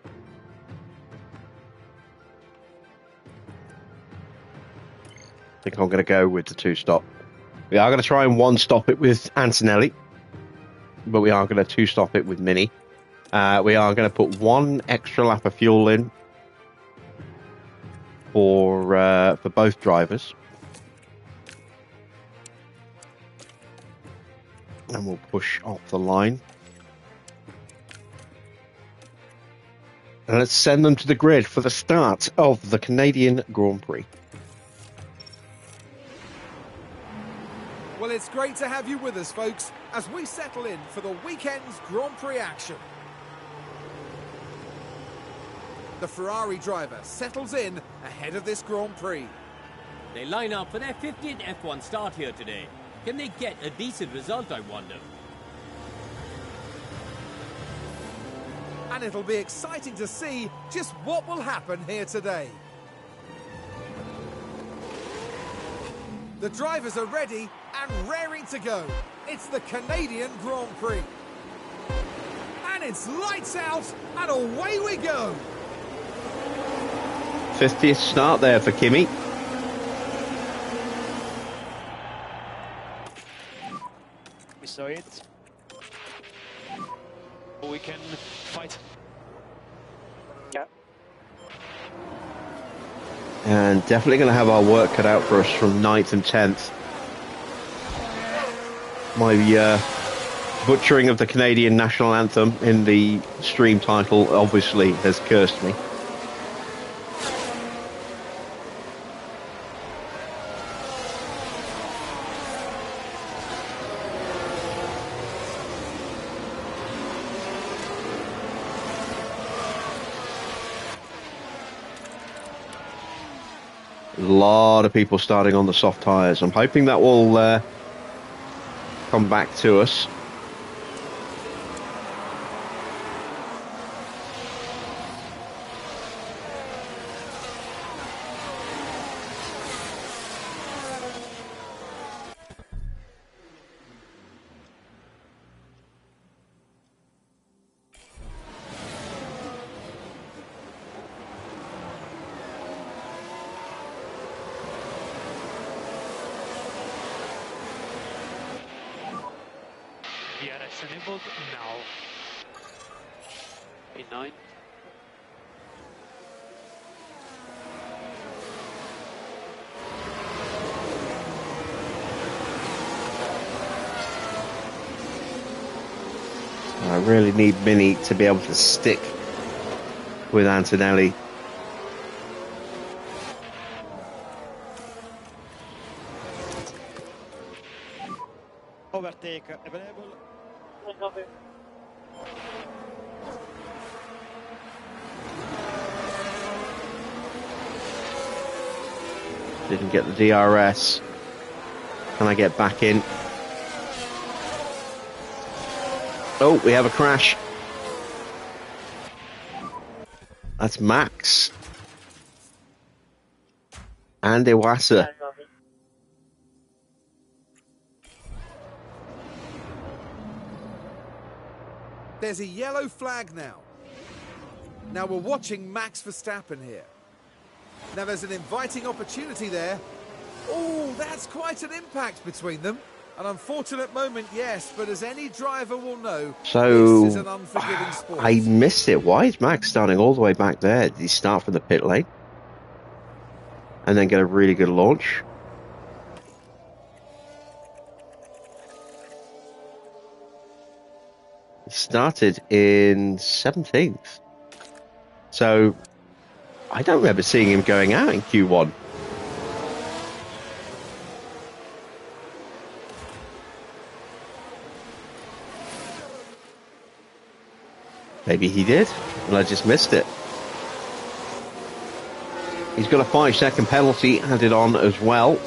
I think I'm going to go with the 2-stop. We are going to try and 1-stop it with Antonelli, but we are going to 2-stop it with Mini. We are going to put 1 extra lap of fuel in for both drivers. And we'll push off the line. And let's send them to the grid for the start of the Canadian Grand Prix. Well, it's great to have you with us, folks, as we settle in for the weekend's Grand Prix action. The Ferrari driver settles in ahead of this Grand Prix. They line up for their 50th F1 start here today. Can they get a decent result, I wonder? And it'll be exciting to see just what will happen here today. The drivers are ready and raring to go. It's the Canadian Grand Prix. And it's lights out and away we go. 50th start there for Kimi. saw it. We can fight. Yeah. And definitely going to have our work cut out for us from 9th and 10th. My butchering of the Canadian national anthem in the stream title obviously has cursed me. A lot of people starting on the soft tyres. I'm hoping that will come back to us. DRS enabled now. P9. I really need Mini to be able to stick with Antonelli. Overtake available. Didn't get the DRS. Can I get back in? Oh, we have a crash. That's Max. And Iwasa. There's a yellow flag now. Now we're watching Max Verstappen here. Now there's an inviting opportunity there. Oh, that's quite an impact between them. An unfortunate moment, yes, but as any driver will know, So this is an unforgiving sport. I missed it. Why is Max starting all the way back there? Did he start from the pit lane? And then get a really good launch? He started in 17th. So I don't remember seeing him going out in Q1. Maybe he did, and I just missed it. He's got a 5-second penalty added on as well.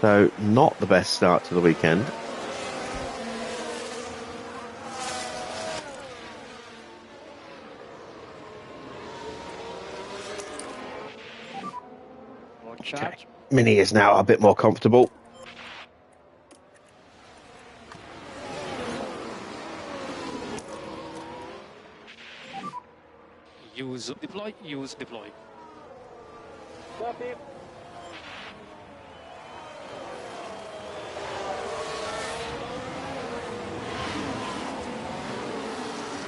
So not the best start to the weekend. Okay. Mini is now a bit more comfortable. Use deploy, use deploy. Copy.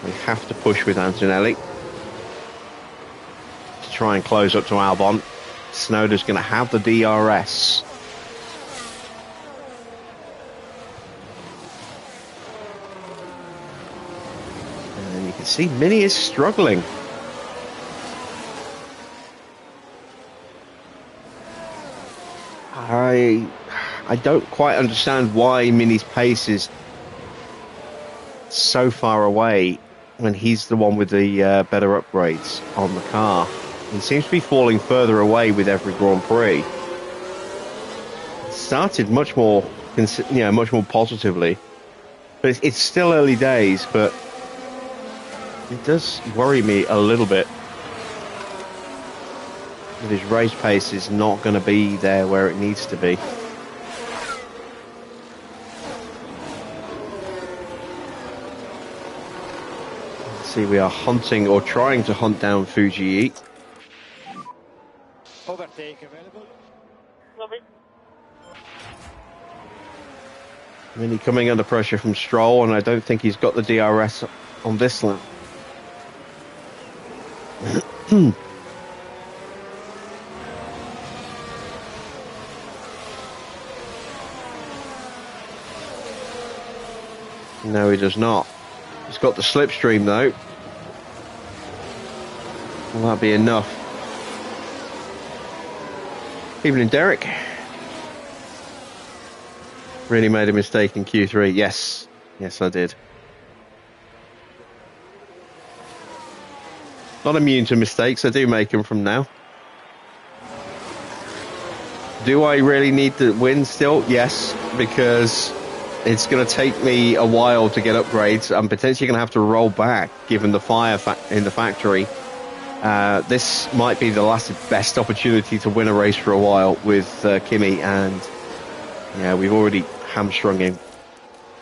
We have to push with Antonelli to try and close up to Albon. Snowder's going to have the DRS. And you can see Mini is struggling. I don't quite understand why Mini's pace is so far away when he's the one with the better upgrades on the car. He seems to be falling further away with every Grand Prix. It started much more, much more positively, but it's still early days. But it does worry me a little bit that his race pace is not going to be there where it needs to be. See, we are hunting or trying to hunt down Fuji. Overtake available. Copy. Really coming under pressure from Stroll, and I don't think he's got the DRS on this lap. No, he does not. He's got the slipstream, though. Will that be enough? Evening, Derek. Really made a mistake in Q3. Yes. Yes, I did. Not immune to mistakes. I do make them from now. Do I really need to win still? Yes, because it's going to take me a while to get upgrades. I'm potentially going to have to roll back, given the fire in the factory. This might be the last best opportunity to win a race for a while with Kimi, and yeah, we've already hamstrung him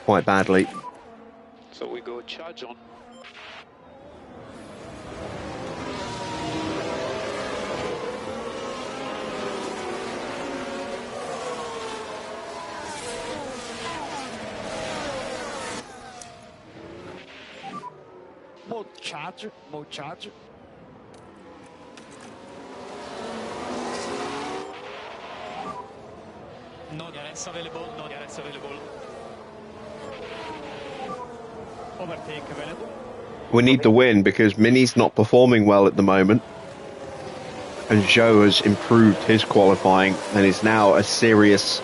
quite badly. So we go charge on. Mode charge. No DRS available, no DRS available. Overtake available. We need the win because Mini's not performing well at the moment, and Zhou has improved his qualifying and is now a serious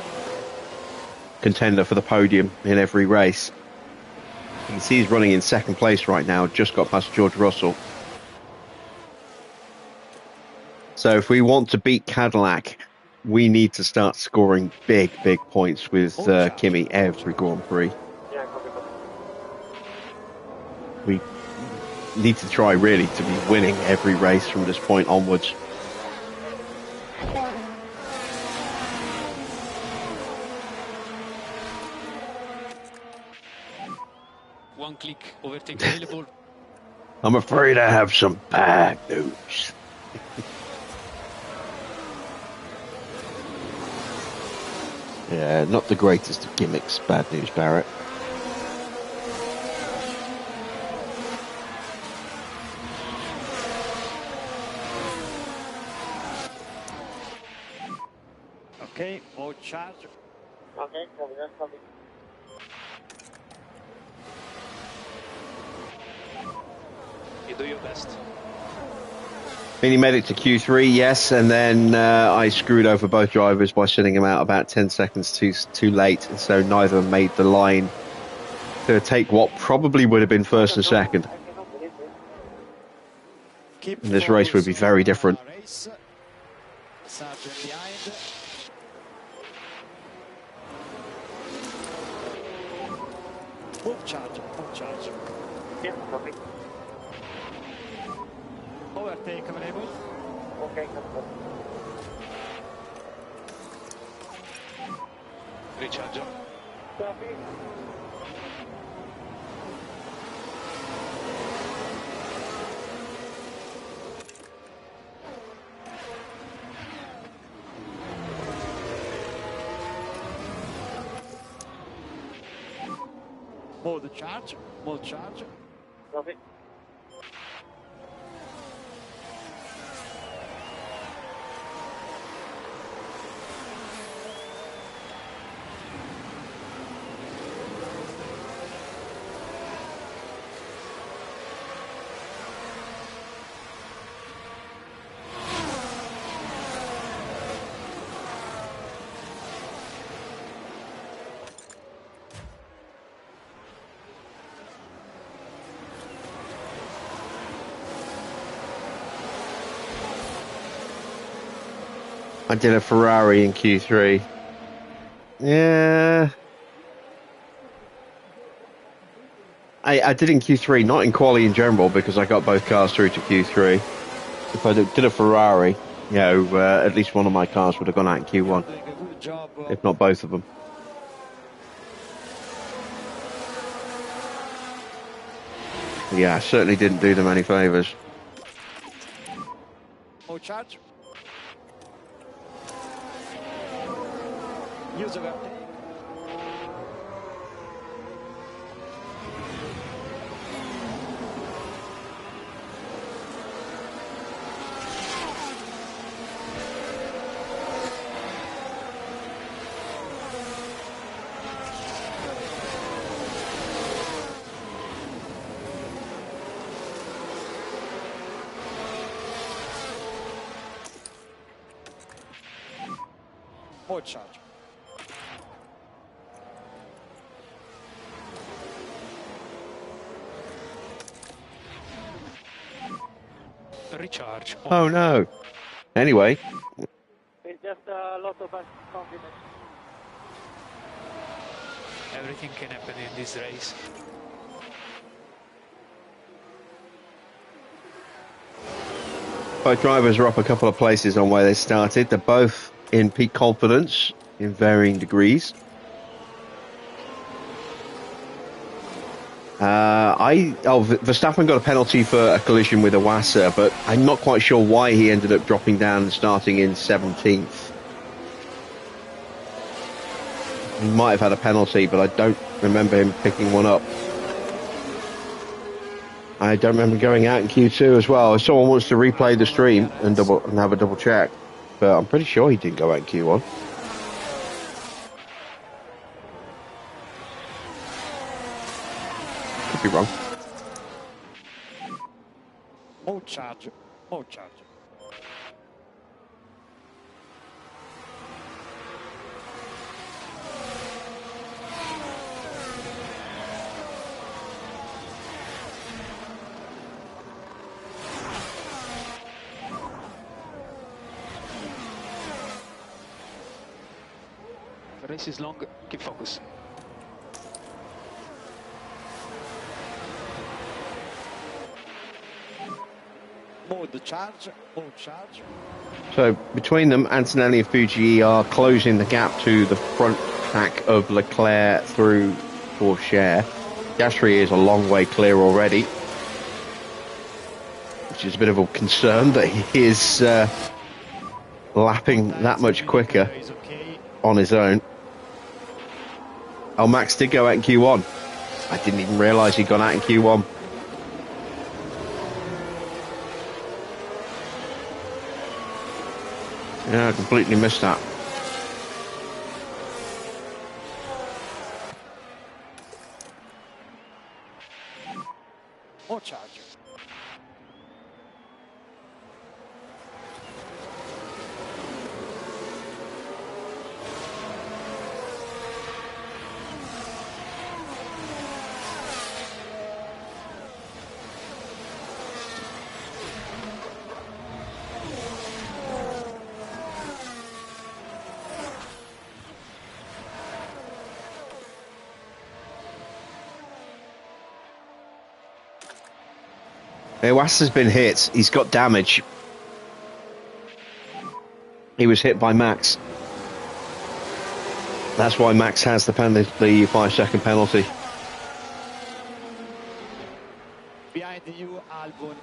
contender for the podium in every race. You can see he's running in second place right now, just got past George Russell. So if we want to beat Cadillac, we need to start scoring big points with Kimi every Grand Prix. We need to try really to be winning every race from this point onwards. One click, overtake available. I'm afraid I have some bad news. Yeah, not the greatest of gimmicks, bad news, Barrett. Okay, mode charge. Okay, copy. You do your best. Mini made it to Q3, yes, and then I screwed over both drivers by sending them out about 10 seconds too late, and so neither of them made the line to take what probably would have been first and second. And this race would be very different. Sargent behind. Move charge. Yeah, copy. Overtake available. Okay, copy. Recharge on. Copy. Mode charge. Copy. I did a Ferrari in Q3. Yeah. I did in Q3, not in quali in general, because I got both cars through to Q3. If I did a Ferrari, you know, at least one of my cars would have gone out in Q1, if not both of them. Yeah, I certainly didn't do them any favours. Mode charge. Use overtake. All charge. Recharge. Oh no. Anyway. It's just a lot of confidence. Everything can happen in this race. Both drivers are up a couple of places on where they started. They're both in peak confidence in varying degrees. Verstappen got a penalty for a collision with Iwasa, but I'm not quite sure why he ended up dropping down and starting in 17th. He might have had a penalty, but I don't remember him picking one up. I don't remember going out in Q2 as well. If someone wants to replay the stream and have a double check, but I'm pretty sure he didn't go out in Q1. Could be wrong. All charge. All charge. The race is long. Keep focus. Mode charge. Mode charge. So between them, Antonelli and Fuji are closing the gap to the front pack of Leclerc through Porsche. Gasly is a long way clear already, which is a bit of a concern that he is lapping that much quicker on his own. Oh, Max did go out in Q1. I didn't even realise he'd gone out in Q1. Yeah, I completely missed that. All charge. Iwasa's been hit. He's got damage. He was hit by Max. That's why Max has the 5-second penalty. Behind you, Albon.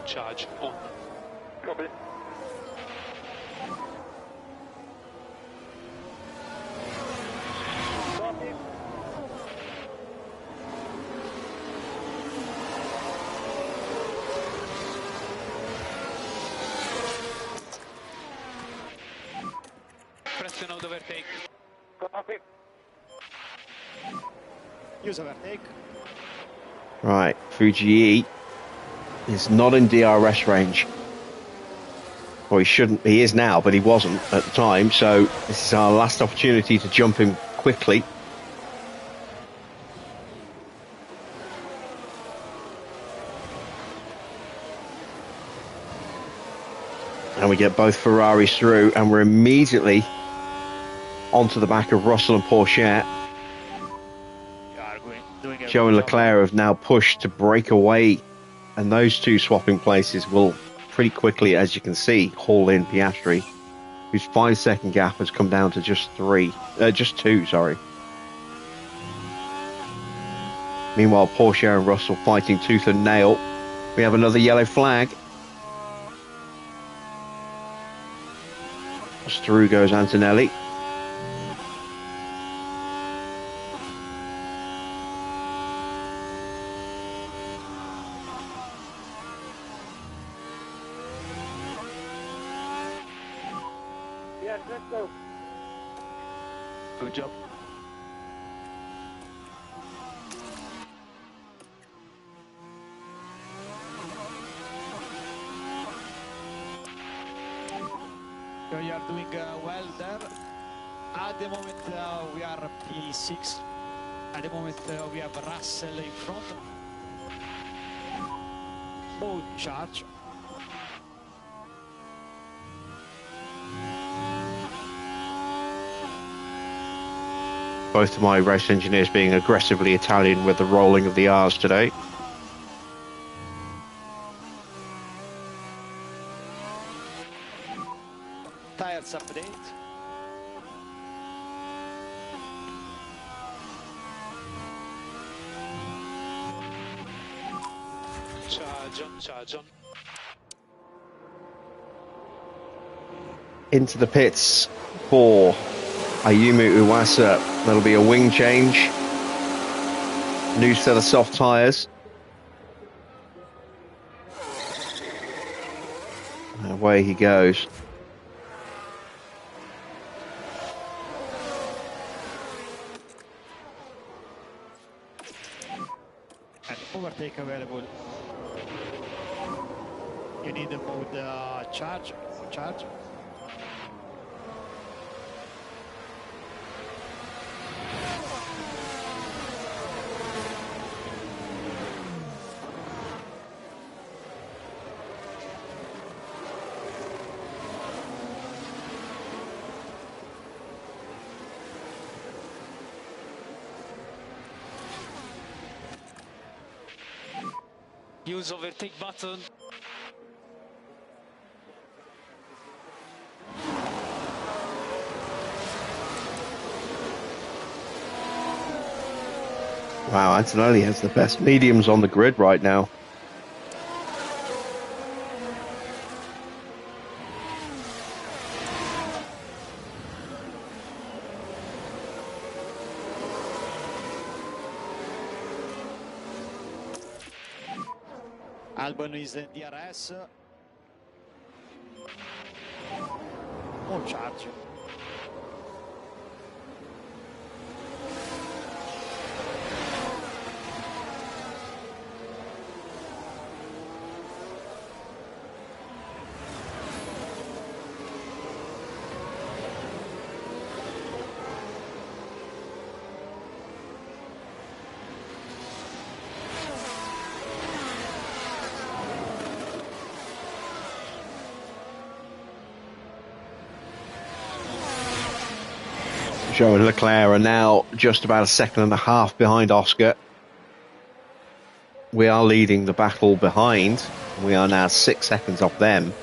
Charge on. Copy. Press the node overtake. Copy. Use overtake. Right, Fuji is not in DRS range. Well, he shouldn't. He is now, but he wasn't at the time. So this is our last opportunity to jump him quickly. And we get both Ferraris through, and we're immediately onto the back of Russell and Porsche. Joe and Leclerc have now pushed to break away, and those two swapping places will pretty quickly, as you can see, haul in Piastri, whose 5-second gap has come down to just two, sorry. Meanwhile, Porsche and Russell fighting tooth and nail. We have another yellow flag. Through goes Antonelli. Yes, let's go. Good job. are doing well there. At the moment we are P6. At the moment we have Russell in front. Mode charge. Both of my race engineers being aggressively Italian with the rolling of the R's today. Tires update. Charge on. Into the pits for Ayumu Uwasa. That'll be a wing change. New set of soft tyres. And away he goes. And overtake available. You need a mode charge. Use overtake button. Wow, Antonelli has the best mediums on the grid right now. Albon is in DRS. More charge. Joe and Leclerc are now just about a second and a half behind Oscar. We are leading the battle behind. We are now 6 seconds off them.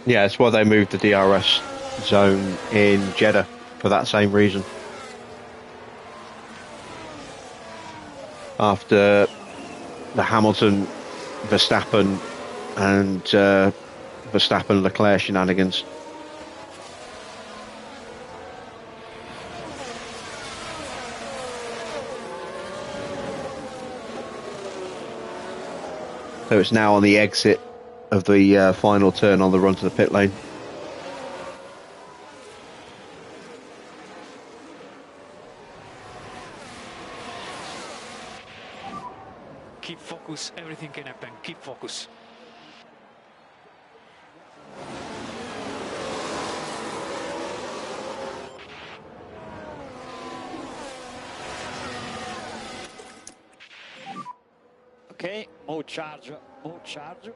Yeah, that's why they moved the DRS zone in Jeddah, for that same reason. After the Hamilton, Verstappen and Verstappen-Leclerc shenanigans. So it's now on the exit of the final turn on the run to the pit lane. Keep focus, everything can happen, keep focus. Okay, mode charge, mode charge.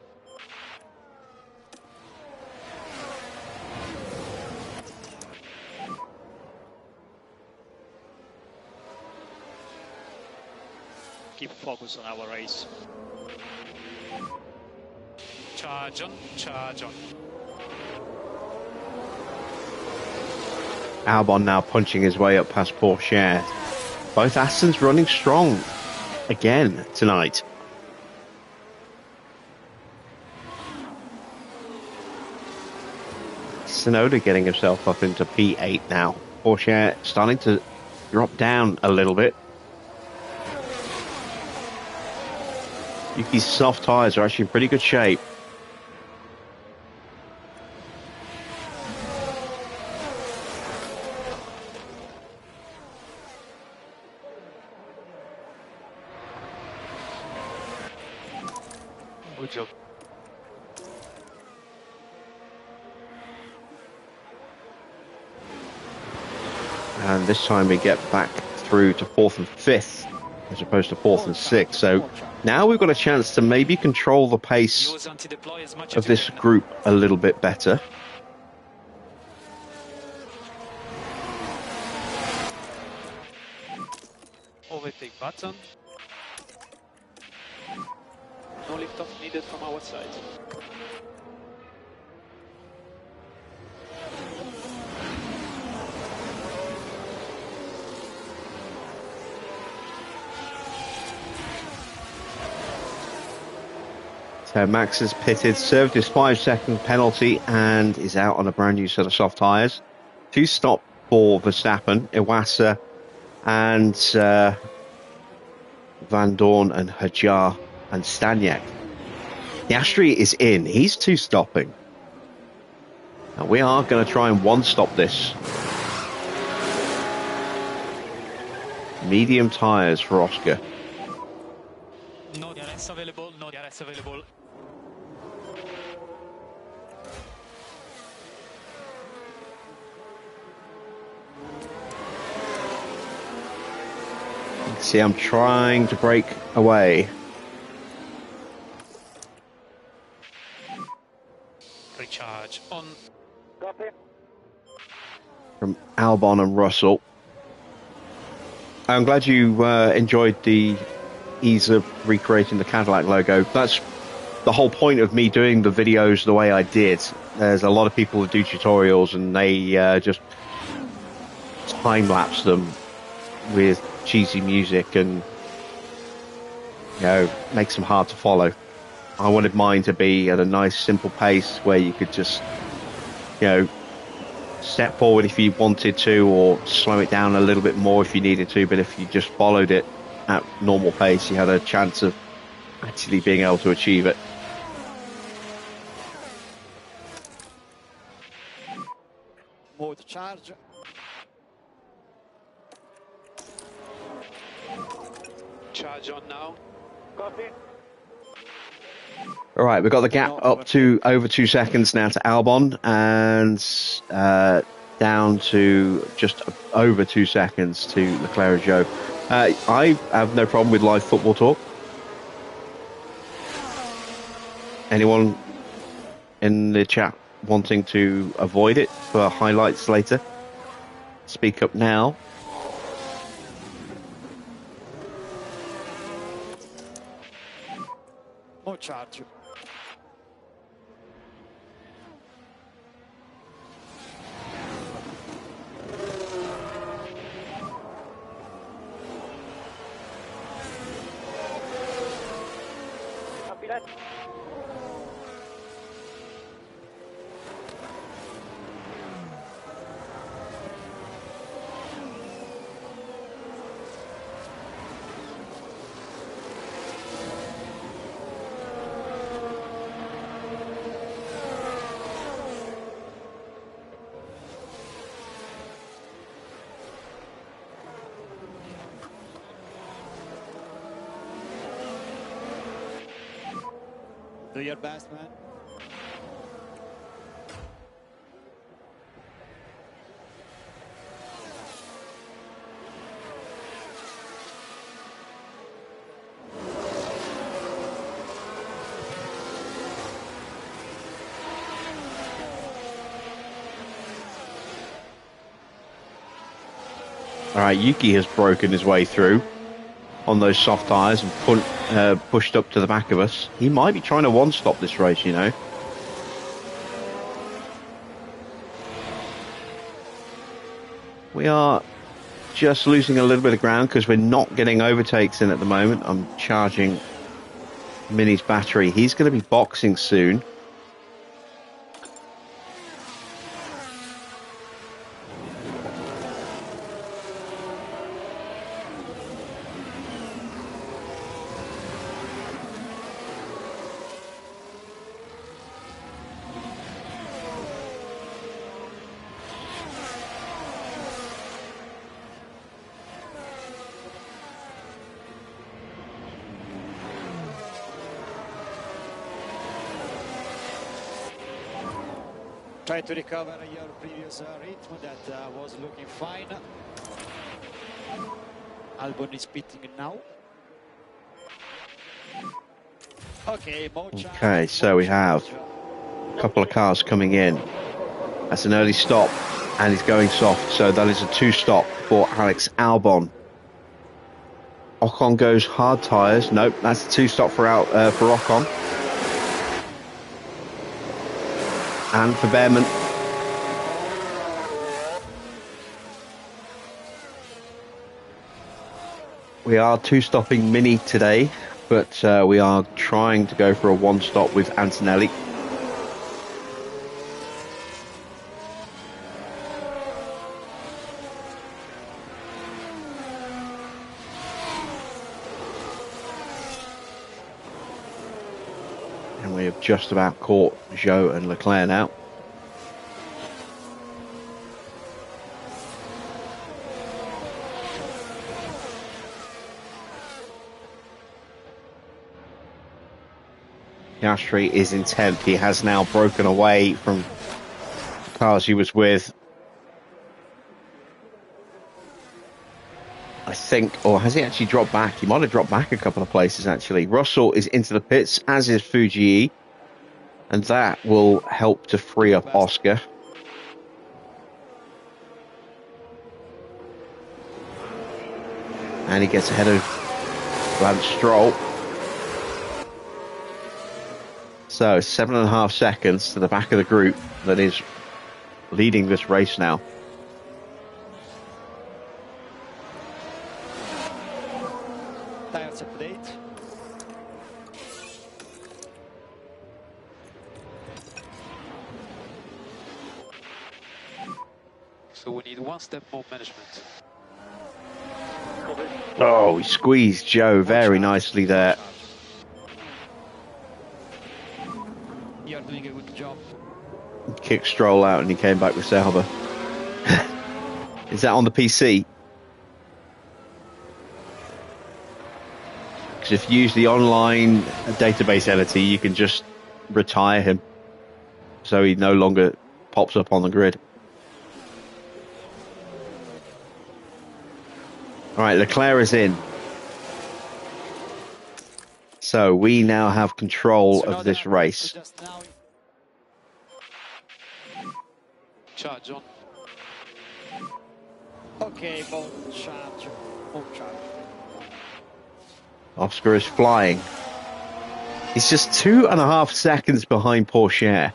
Keep focus on our race. Charge on, charge on. Albon now punching his way up past Porsche. Both Astons running strong. again tonight. Tsunoda getting himself up into P8 now. Porsche starting to drop down a little bit. Yuki's soft tyres are actually in pretty good shape. Good job. And this time we get back through to 4th and 5th as opposed to 4th and 6th. So now we've got a chance to maybe control the pace of this group a little bit better. Overtake button. No lift off needed from our side. So Max has pitted, served his 5-second penalty, and is out on a brand new set of soft tyres. 2 stop for Verstappen, Iwasa, and Van Dorn and Hajar and Staniak. Piastri is in. He's 2 stopping. And we are going to try and 1-stop this. Medium tyres for Oscar. No DRS available, no DRS available. See, I'm trying to break away. Recharge on. Copy. From Albon and Russell. I'm glad you enjoyed the ease of recreating the Cadillac logo. That's the whole point of me doing the videos the way I did. There's a lot of people that do tutorials and they just time-lapse them with cheesy music and, you know, makes them hard to follow. I wanted mine to be at a nice simple pace where you could just, you know, step forward if you wanted to or slow it down a little bit more if you needed to, but if you just followed it at normal pace you had a chance of actually being able to achieve it. Mode charge. Charge on now. Copy. All right, we've got the gap up to over 2 seconds now to Albon and down to just over 2 seconds to Leclerc and Joe. I have no problem with live football talk. Anyone in the chat wanting to avoid it for highlights later? Speak up now. No charge. Copy that. Do your best, man. All right, Yuki has broken his way through on those soft tyres and pushed up to the back of us. He might be trying to 1-stop this race, you know. We are just losing a little bit of ground because we're not getting overtakes in at the moment. I'm charging Mini's battery. He's going to be boxing soon. Try to recover your previous rhythm that was looking fine. Albon is pitting now. Okay, so we have a couple of cars coming in. That's an early stop, and he's going soft, so that is a 2-stop for Alex Albon. Ocon goes hard tyres. Nope, that's a 2-stop for Ocon. And for Behrman. We are 2-stopping Mini today, but we are trying to go for a 1-stop with Antonelli. And we have just about caught Zhou and Leclerc now. Piastri is in 10th. He has now broken away from the cars he was with. I think, or has he actually dropped back? He might have dropped back a couple of places, actually. Russell is into the pits, as is Fujii. And that will help to free up Oscar. And he gets ahead of Lance Stroll. So 7.5 seconds to the back of the group that is leading this race now. Tires update. So we need one step more management. Oh, he squeezed Joe very nicely there. You're doing a good job. Kicked Stroll out and he came back with Sauber. Is that on the PC? Because if you use the online database editor, you can just retire him. So he no longer pops up on the grid. Alright, Leclerc is in. So we now have control of this race. Charge on. Okay, both charge. Oscar is flying. He's just 2.5 seconds behind Pourchaire.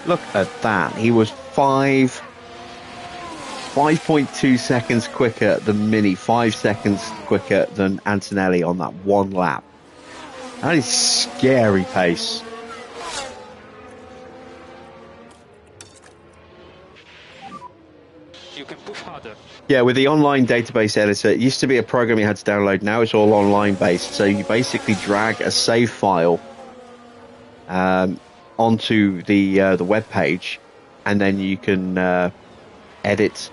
Look at that. He was 5.2 seconds quicker than Mini, 5 seconds quicker than Antonelli on that one lap. That is scary pace. You can push harder. Yeah, with the online database editor, it used to be a program you had to download. Now it's all online based. So you basically drag a save file onto the web page, and then you can edit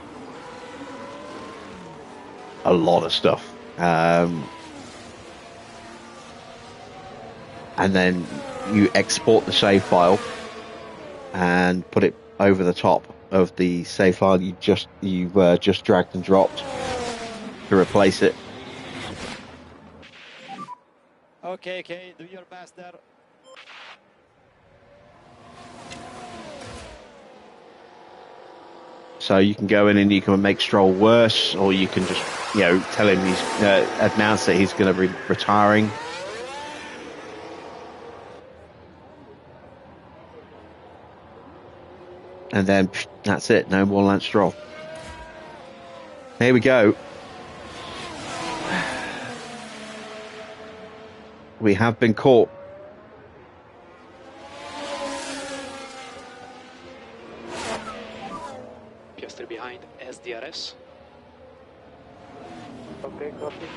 a lot of stuff. And then you export the save file and put it over the top of the save file you just dragged and dropped to replace it. Okay, do your best there. So you can go in and you can make Stroll worse, or you can just, tell him announce that he's going to be retiring. And then that's it. No more Lance Stroll. Here we go. We have been caught. Piastri behind SDRS. Okay, copy.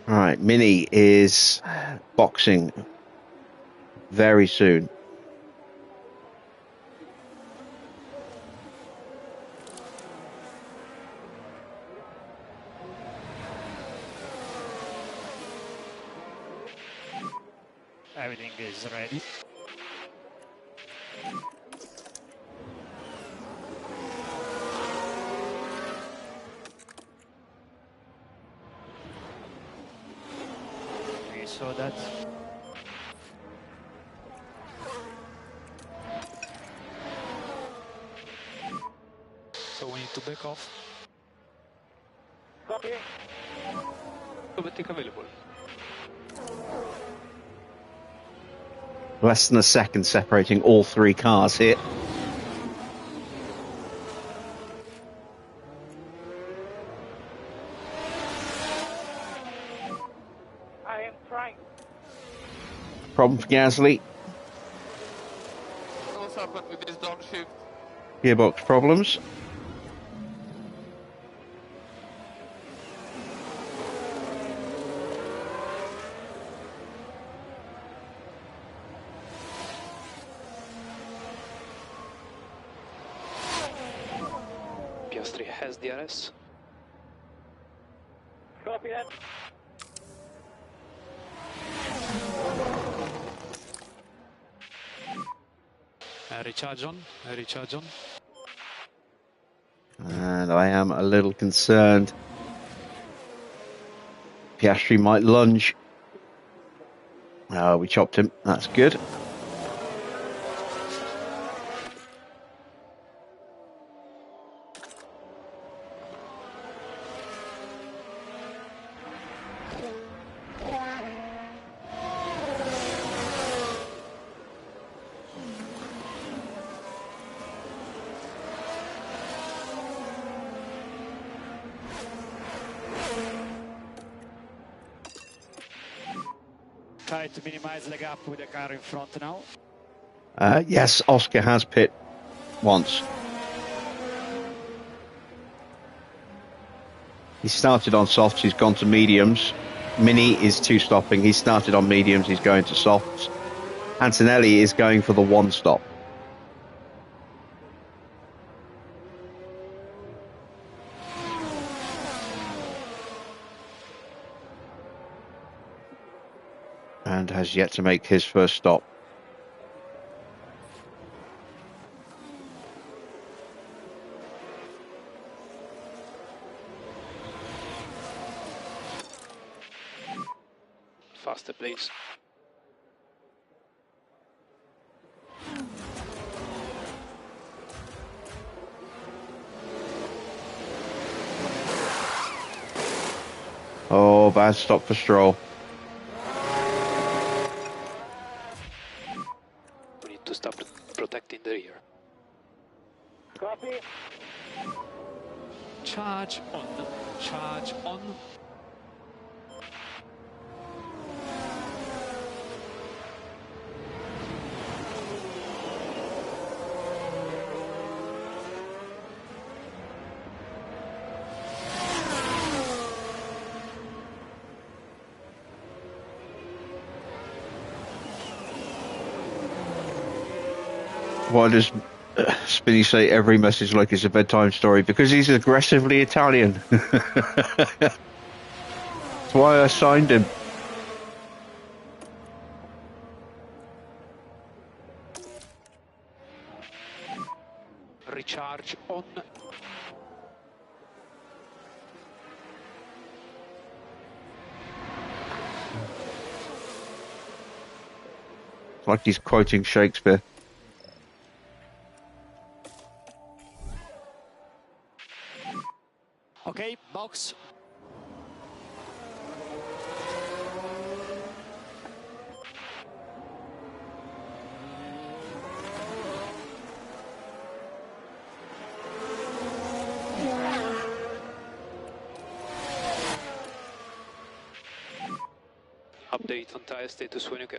All right, Mini is boxing very soon. Everything is ready. We saw that. So we need to back off. Copy. Overtake available. Less than a second separating all three cars here. I am trying. Problem for Gasly. What's happened with this downshift? Gearbox problems. Piastri has DRS. Copy that. Recharge on. Recharge on. And I am a little concerned. Piastri might lunge. Oh, we chopped him. That's good. Try to minimize the gap with the car in front now. Yes, Oscar has pit once. He started on softs, he's gone to mediums. Mini is two stopping, he started on mediums, he's going to softs. Antonelli is going for the one stop. And has yet to make his first stop. Faster, please. Oh, bad stop for Stroll. We need to stop protecting the rear. Copy. Charge on. Charge on. Why does Spinny say every message like it's a bedtime story? Because he's aggressively Italian. That's why I signed him. recharge on. It's like he's quoting Shakespeare. Okay, box. Update on tire status when you can.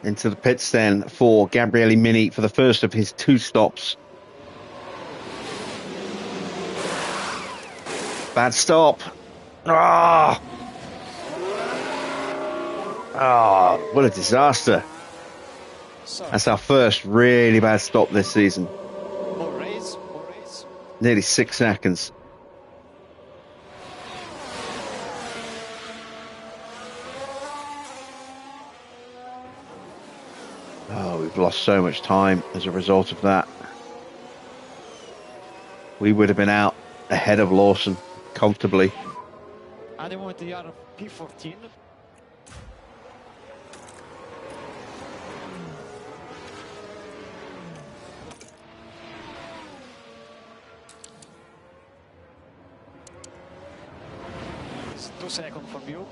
Into the pits then for Gabriele Mini for the first of his 2 stops. Bad stop. Ah! Ah, what a disaster. That's our first really bad stop this season. More race. Nearly 6 seconds. Oh, we've lost so much time as a result of that. We would have been out ahead of Lawson comfortably. At the moment, they are P14. It's 2 seconds from you.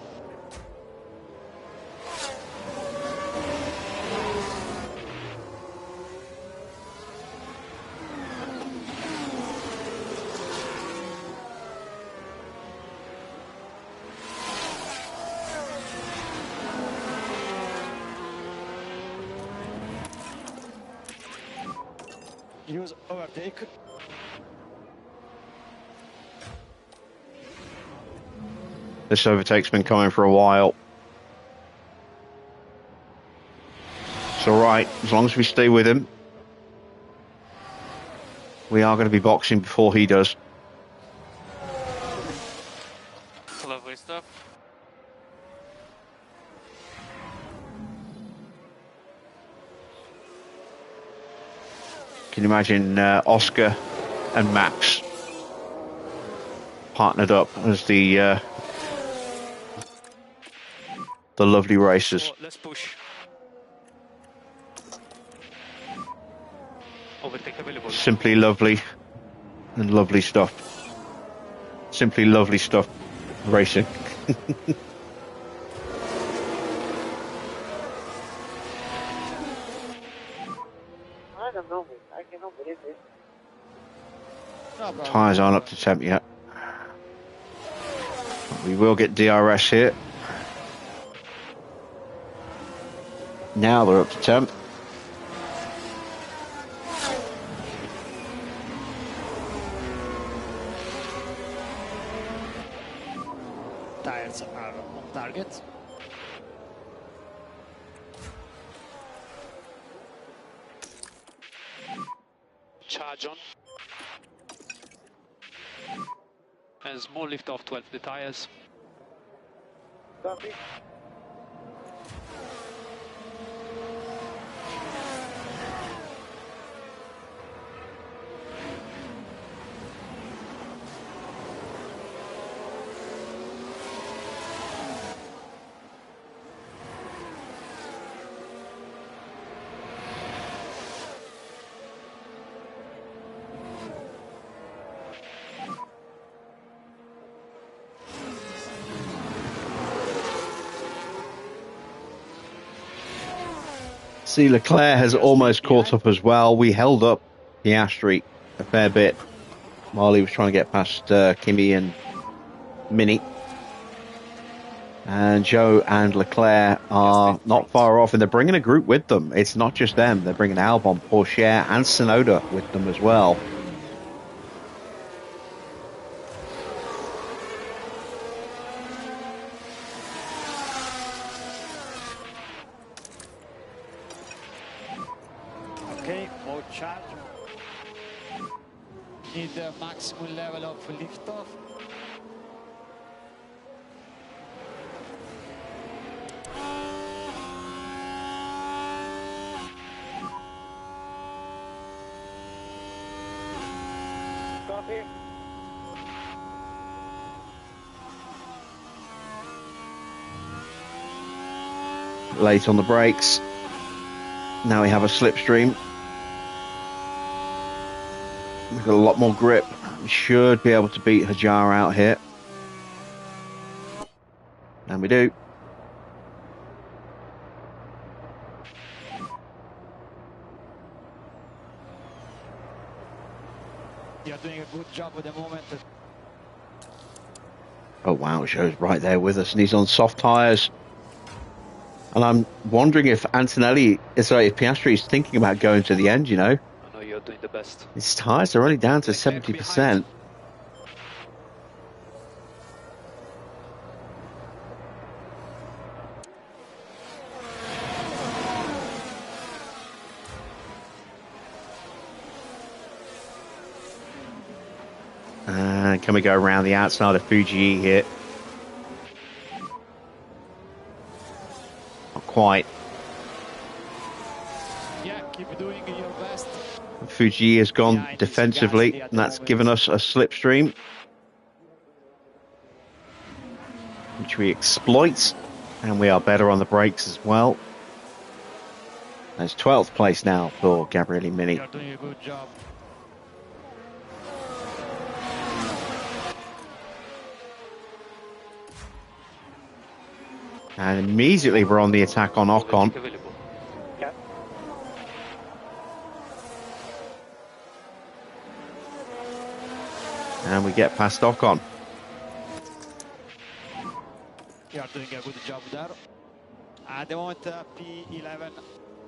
Use overtake. This overtake's been coming for a while. It's all right, as long as we stay with him. We are going to be boxing before he does. Lovely stuff. Can you imagine Oscar and Max partnered up as the lovely racers? Oh, let's push. Overtake available. Simply lovely and lovely stuff. Simply lovely stuff racing. I don't know, I cannot believe this. Tyres aren't up to temp yet. We will get DRS here. Now they're up to temp. Tires are on target. Charge on. And small lift off 12 the tires. Copy. See, Leclerc has almost caught up as well. We held up Piastri a fair bit while he was trying to get past Kimi and Mini. And Zhou and Leclerc are not far off, and they're bringing a group with them. It's not just them. They're bringing Albon, Pourchaire, and Tsunoda with them as well. Okay, more charge. Need the maximum level of liftoff. Copy. Late on the brakes. Now we have a slipstream. We've got a lot more grip. We should be able to beat Hajar out here. And we do. You're doing a good job at the moment. Oh wow, Joe's right there with us, and he's on soft tyres. And I'm wondering if Piastri is thinking about going to the end, you know. I know you're doing the best. His tyres are only down to 70%. And can we go around the outside of Fuji here? Not quite. Yeah, keep doing your best. Fuji has gone defensively, and that's given us a slipstream, which we exploit, and we are better on the brakes as well. There's 12th place now for Gabriele Mini. You're doing a good job. And immediately we're on the attack on Ocon. Yeah. And we get past Ocon. You're doing a good job there. At the moment, P11.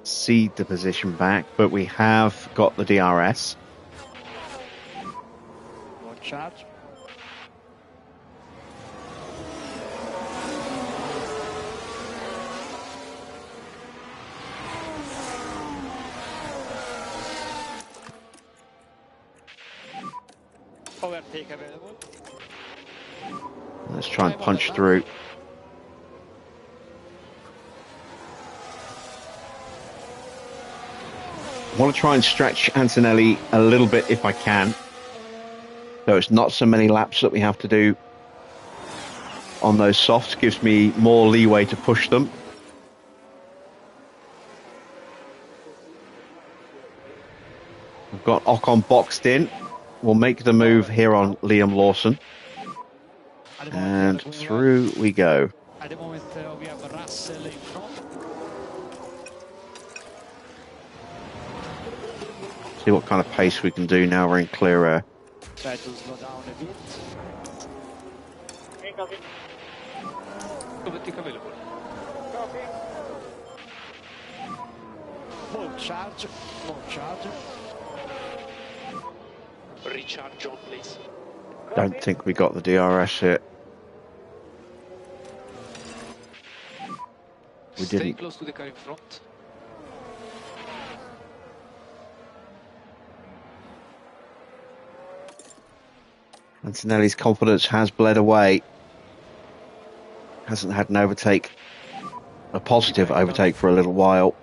Cede the position back, but we have got the DRS. More charge. Overtake available. Let's try and punch through. I want to try and stretch Antonelli a little bit if I can. So it's not so many laps that we have to do on those softs. Gives me more leeway to push them. We've got Ocon boxed in. We'll make the move here on Liam Lawson. And through we go. At the moment, we have Russell in front. See what kind of pace we can do now we're in clear air. Try to slow down a bit. Okay, copy. Overtake available. Copy. More charge. More charge. Recharge, John, please. Don't think we got the DRS hit. We Stay didn't. close to the car in front. Antonelli's confidence has bled away. Hasn't had an overtake, a positive overtake for a little while.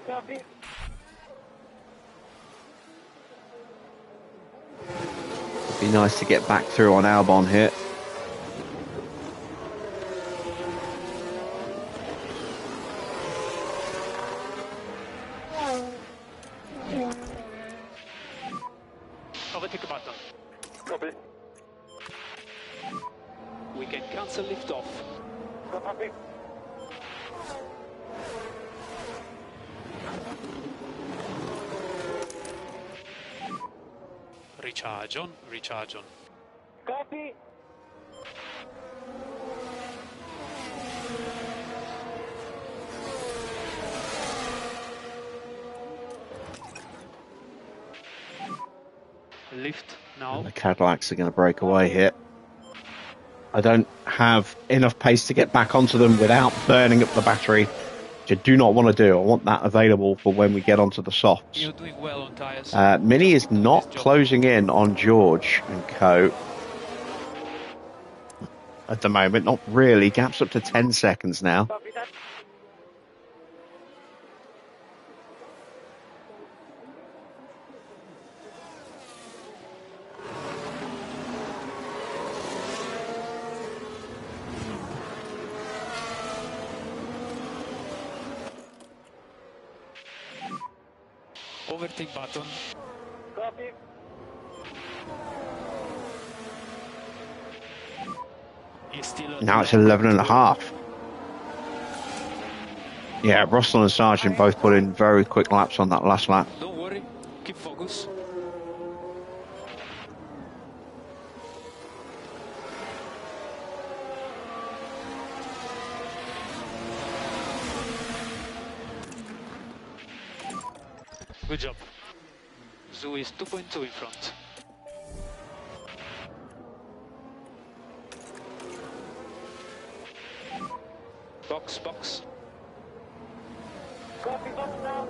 Copy. It'd be nice to get back through on Albon here. Overtake button. Copy. We can cancel liftoff. Copy. recharge on, recharge on. Copy. Lift now. And the Cadillacs are going to break away here. I don't have enough pace to get back onto them without burning up the battery, which I do not want to do. I want that available for when we get onto the softs. You're doing well on tires. Mini is not closing in on George and co. At the moment, not really. Gaps up to 10 seconds now. Copy that. Overtake button. Copy. He's still Now it's 11 and a half. Yeah, Russell and Sargent both put in very quick laps on that last lap. Don't worry, keep focus. Good job. Zoo is 2.2 in front. Box, box. Copy, box now.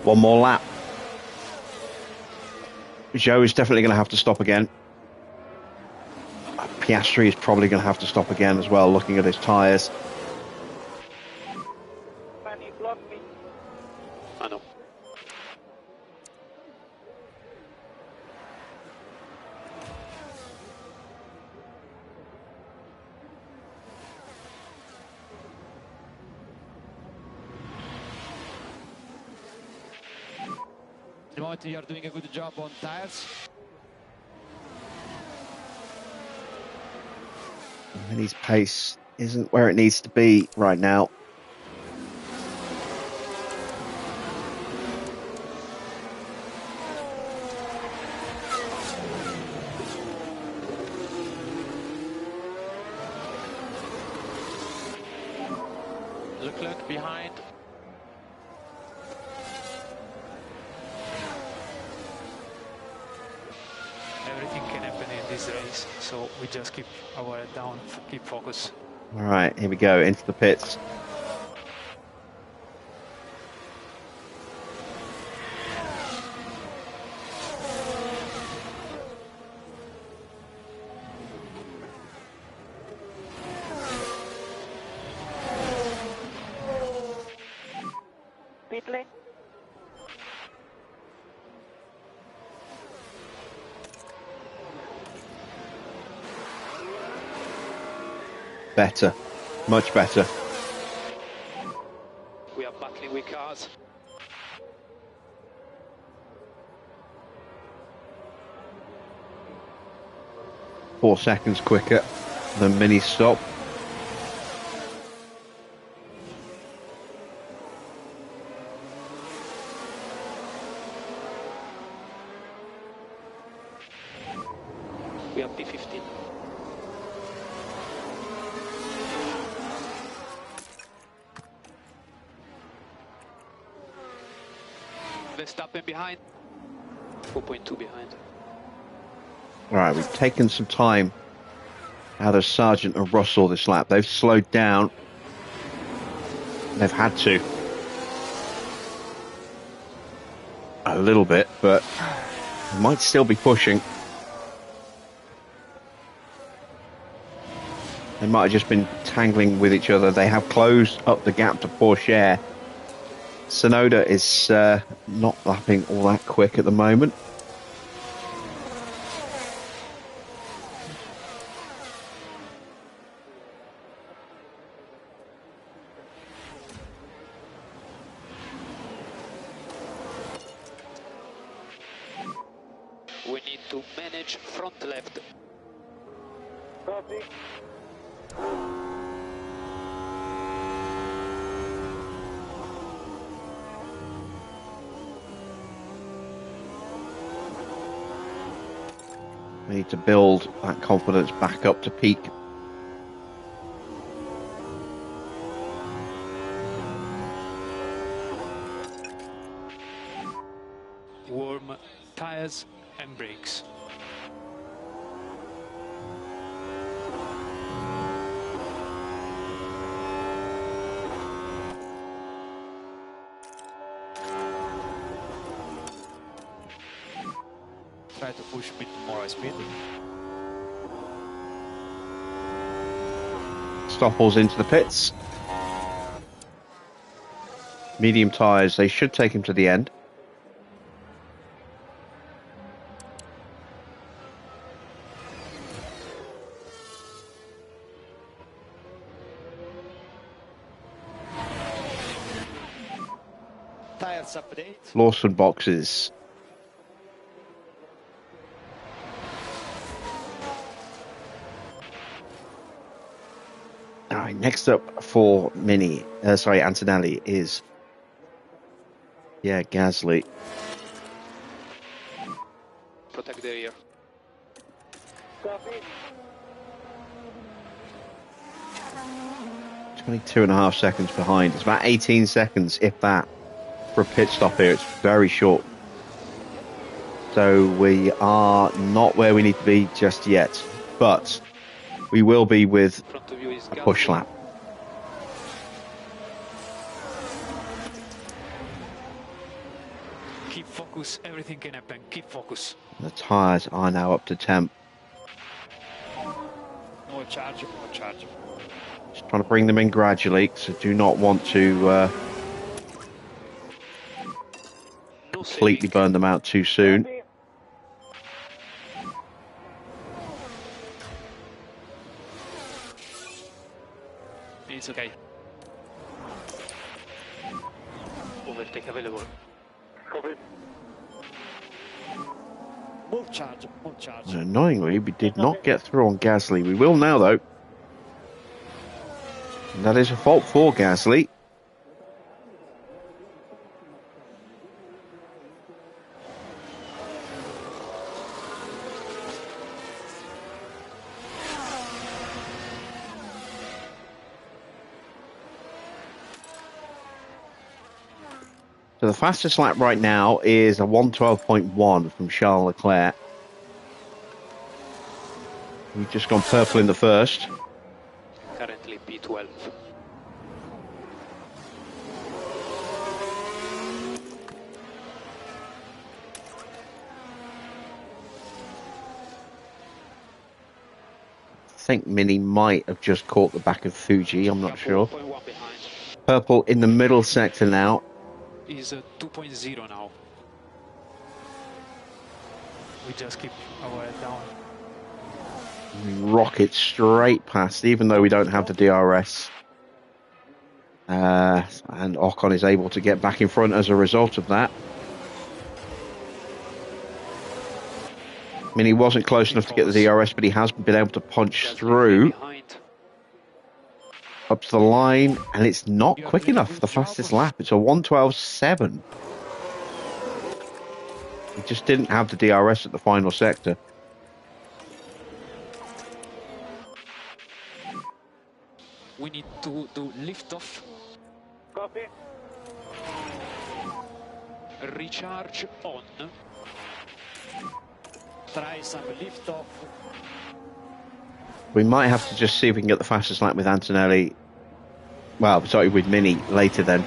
One more lap. Joe is definitely going to have to stop again. Piastri is probably going to have to stop again as well, looking at his tyres. Man, you blocked me. I know. At the moment you are doing a good job on tires. Mini's pace isn't where it needs to be right now. Leclerc behind. Everything can happen in this race, so we just keep our head down, keep focus. All right, here we go, into the pits. Pit lane. Better, much better. We are battling with cars. Four seconds quicker than Mini stop. We are P15. Verstappen behind. 4.2 behind. All right, we've taken some time out of Sargent and Russell this lap. They've slowed down. They've had to. A little bit, but might still be pushing. They might have just been tangling with each other. They have closed up the gap to Porsche. Sonoda is not lapping all that quick at the moment. We need to manage front left. Copy. We need to build that confidence back up to peak. Warm tires and brakes. Try to push a bit more speed. Stoppels into the pits. Medium tyres, they should take him to the end. Tires update. Lawson boxes. All right, next up for Antonelli is, Gasly. Protect the rear. Copy. 22.5 seconds behind. It's about 18 seconds, if that, for a pit stop here. It's very short. So we are not where we need to be just yet. But we will be with a push lap. Keep focus, everything can happen, keep focus. The tyres are now up to temp. No charge, no charge. Just trying to bring them in gradually, so do not want to completely burn them out too soon. It's okay. Overtake available. Copy. Move charge, move charge. And annoyingly, we did not get through on Gasly. We will now, though. And that is a fault for Gasly. So the fastest lap right now is a 1:12.1 from Charles Leclerc. We've just gone purple in the first. Currently P12. I think Mini might have just caught the back of Fuji, I'm not sure. 4.1 behind. Purple in the middle sector now. Is 2.0 now. We just keep our head down. We rocket straight past, even though we don't have the DRS. And Ocon is able to get back in front as a result of that. I mean, he wasn't close enough to get the DRS, but he has been able to punch through up to the line, and it's not quick enough. The fastest lap, it's a 1:12.7. He just didn't have the DRS at the final sector. We need to do lift off, Copy. recharge on. Try some lift off. We might have to just see if we can get the fastest lap with Antonelli. Well, sorry, with Mini later then.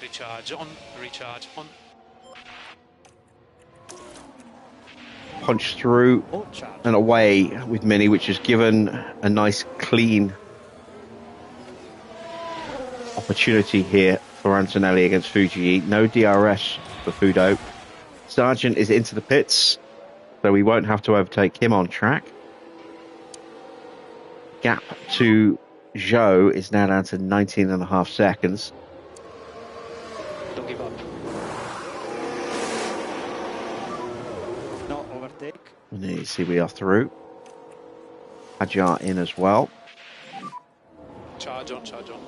Recharge on, recharge on. Punch through and away with Mini, which has given a nice clean opportunity here for Antonelli against Fuji. No DRS for Fudo. Sargent is into the pits, so we won't have to overtake him on track. Gap to Zhou is now down to 19.5 seconds. Don't give up. No overtake. And there you see we are through. Hajar in as well. Charge on, charge on.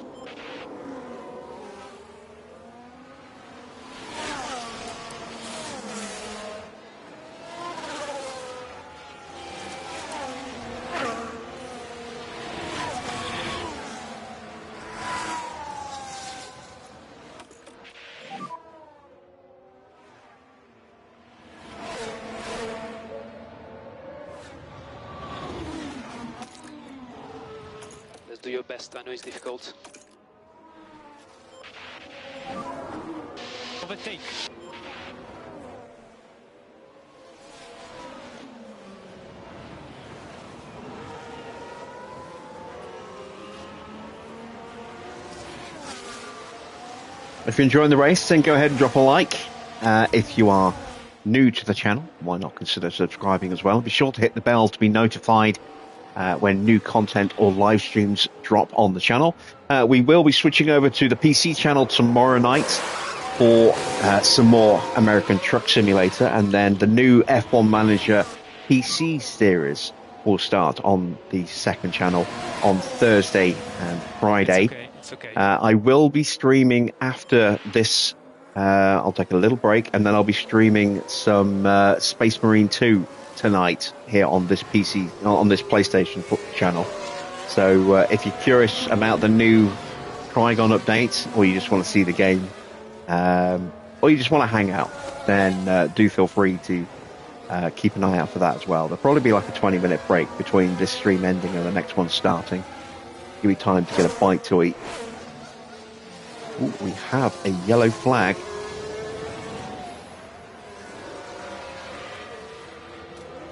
best. I know it's difficult. Overtake. If you're enjoying the race, then go ahead and drop a like. If you are new to the channel, why not consider subscribing as well? Be sure to hit the bell to be notified when new content or live streams drop on the channel. We will be switching over to the PC channel tomorrow night for some more American Truck Simulator, and then the new F1 Manager PC series will start on the second channel on Thursday and Friday. It's okay. I will be streaming after this. I'll take a little break, and then I'll be streaming some Space Marine 2 tonight here on this PC, on this PlayStation channel. So if you're curious about the new Trigon update, or you just want to see the game, or you just want to hang out, then do feel free to keep an eye out for that as well. There'll probably be like a 20-minute break between this stream ending and the next one starting. Give me time to get a bite to eat. Ooh, we have a yellow flag.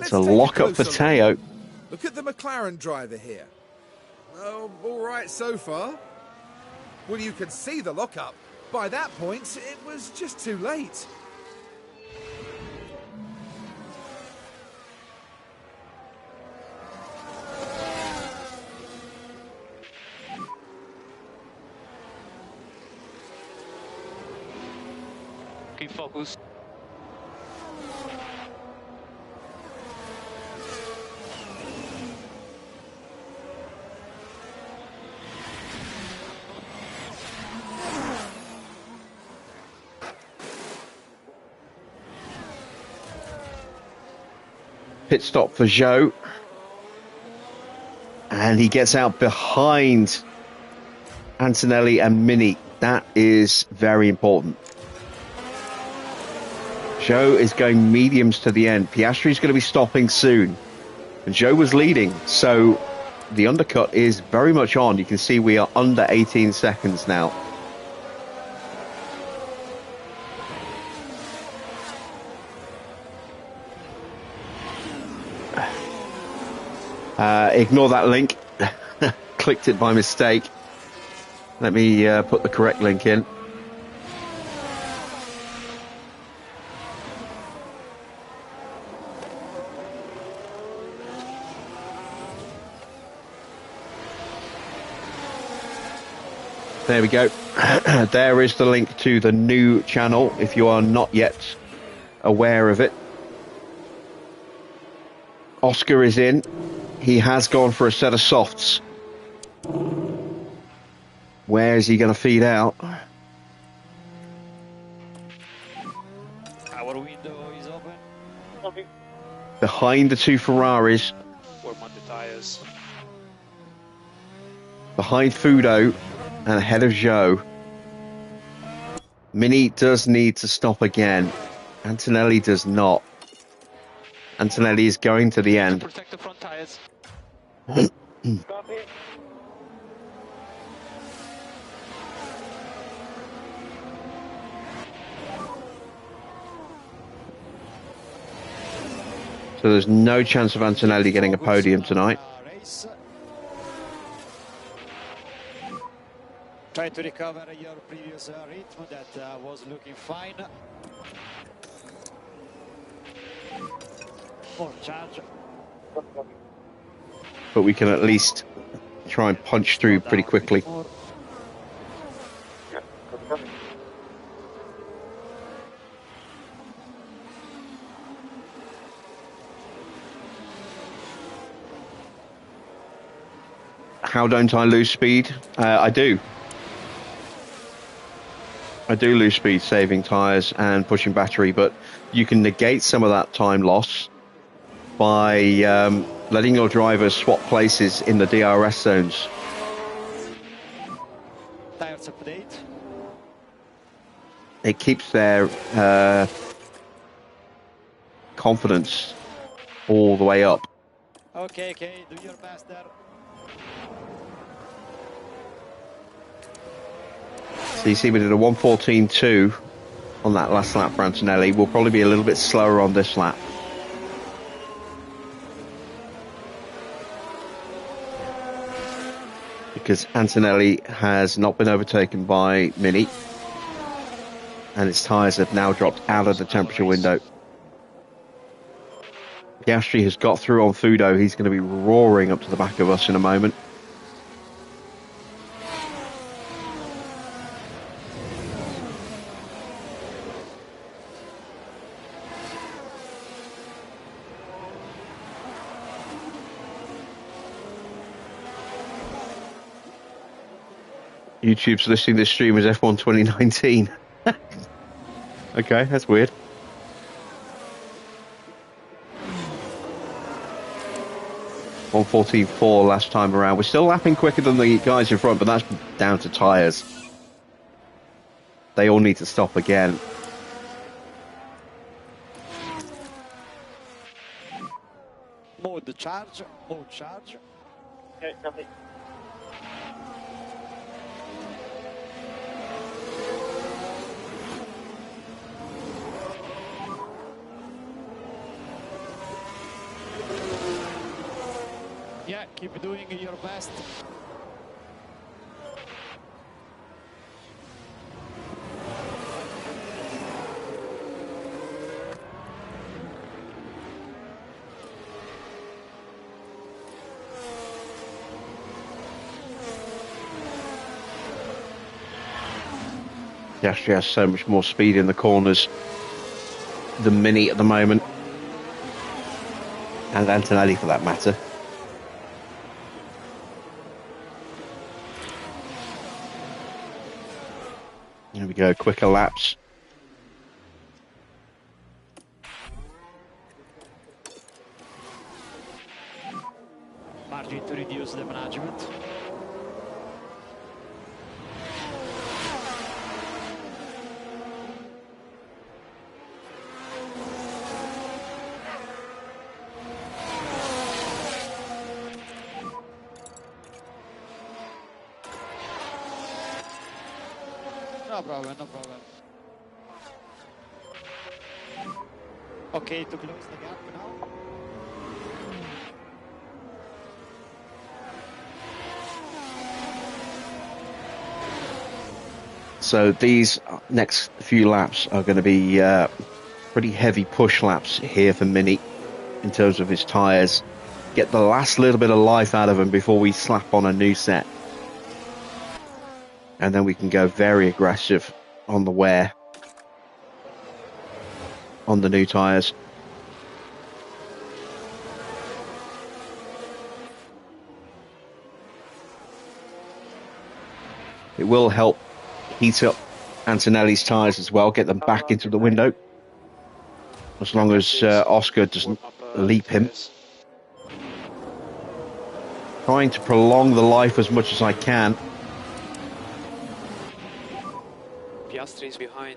It's a lock-up for Teo. Look at the McLaren driver here. Oh, all right so far. Well, you can see the lock-up. By that point, it was just too late. Keep focus. Pit stop for Joe. And he gets out behind Antonelli and Mini. That is very important. Joe is going mediums to the end. Piastri's going to be stopping soon. And Joe was leading, so the undercut is very much on. You can see we are under 18 seconds now. Ignore that link. Clicked it by mistake. Let me put the correct link in. There we go. There is the link to the new channel if you are not yet aware of it. Oscar is in. He has gone for a set of softs. Where is he going to feed out? Our window is open. Okay. Behind the two Ferraris. Warm on the tires. Behind Fudo. And ahead of Joe. Mini does need to stop again. Antonelli does not. Antonelli is going to the end. Protect the front tires. Copy. So there's no chance of Antonelli getting a podium tonight. Try to recover your previous rhythm that was looking fine. More charge. But we can at least try and punch through pretty quickly. How don't I lose speed? I do. I do lose speed saving tyres and pushing battery, but you can negate some of that time loss by letting your drivers swap places in the DRS zones. Tires update. It keeps their confidence all the way up. Okay, do your best there. So you see we did a 1:14.2 on that last lap for Antonelli. We'll probably be a little bit slower on this lap. Because Antonelli has not been overtaken by Mini. And its tyres have now dropped out of the temperature window. Piastri has got through on Fudo. He's going to be roaring up to the back of us in a moment. YouTube's listing this stream as F1 2019. Okay, that's weird. .1:14.4 last time around. We're still lapping quicker than the guys in front, but that's down to tyres. They all need to stop again. Mode charge. Okay, copy. Yeah, keep doing your best. Piastri has so much more speed in the corners than Mini at the moment. And Antonelli for that matter. Here we go, quicker laps. Margin to reduce the management. No problem. Okay, to close the gap now. So these next few laps are going to be pretty heavy push laps here for Mini in terms of his tyres. Get the last little bit of life out of them before we slap on a new set. And then we can go very aggressive on the wear on the new tyres. It will help heat up Antonelli's tyres as well, get them back into the window. As long as Oscar doesn't leap him. Trying to prolong the life as much as I can. Piastri is behind.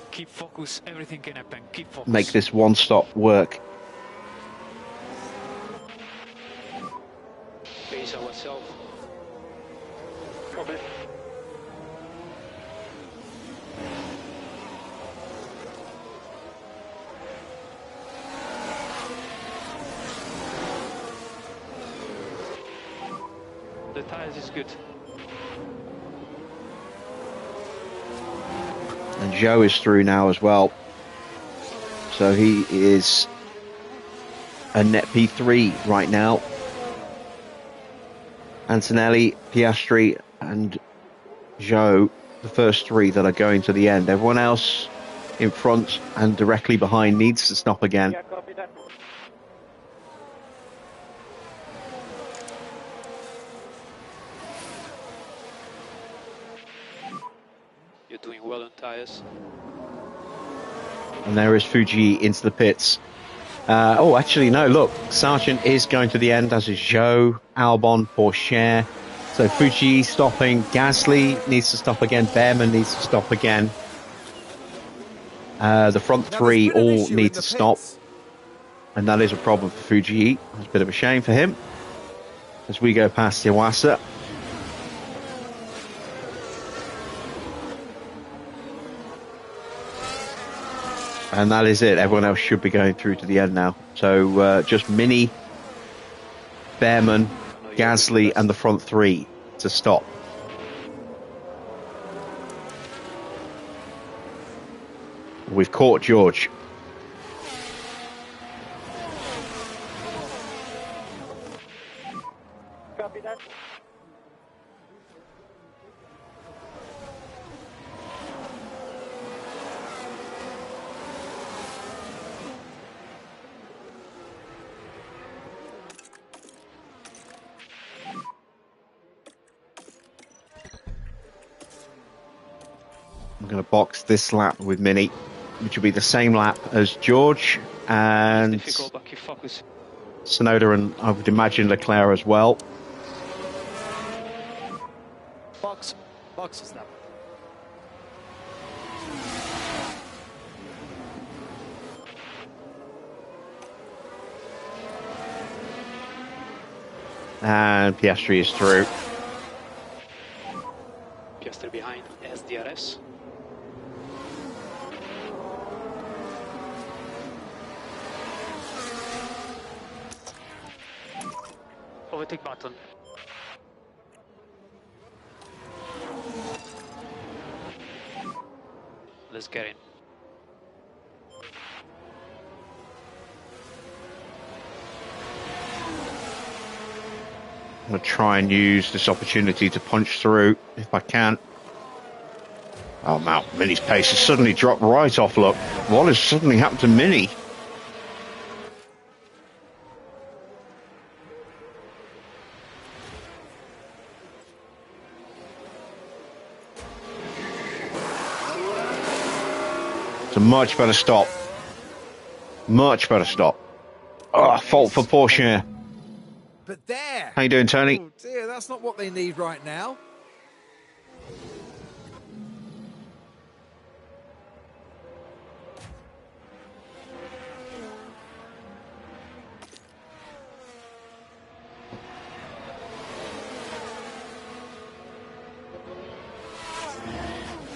Keep focus, everything can happen. Keep focus. Make this one stop work. Pace ourselves. Copy. The tires is good. And Joe is through now as well. So he is a net P3 right now. Antonelli, Piastri and Joe, the first three that are going to the end. Everyone else in front and directly behind needs to stop again. Yeah, copy that. You're doing well on tires. And there is Fuji into the pits. Oh, actually, no, look. Sargent is going to the end, as is Joe, Albon, Pourchaire. So Fuji stopping. Gasly needs to stop again. Behrman needs to stop again. The front three all need to stop. And that is a problem for Fuji. It's a bit of a shame for him. as we go past Iwasa. And that is it. Everyone else should be going through to the end now. So just Mini, Behrman, Gasly, and the front three to stop. We've caught George. Copy that. I'm going to box this lap with Mini, which will be the same lap as George and Tsunoda, and I would imagine Leclerc as well. Box is lap. And Piastri is through. Piastri behind SDRS. Overtake button. Let's get in. I'm going to try and use this opportunity to punch through if I can. Oh, wow. Mini's pace has suddenly dropped right off, look. What has suddenly happened to Mini? It's a much better stop. Much better stop. Oh, fault for Porsche. But there. How you doing, Tony? Oh dear, that's not what they need right now.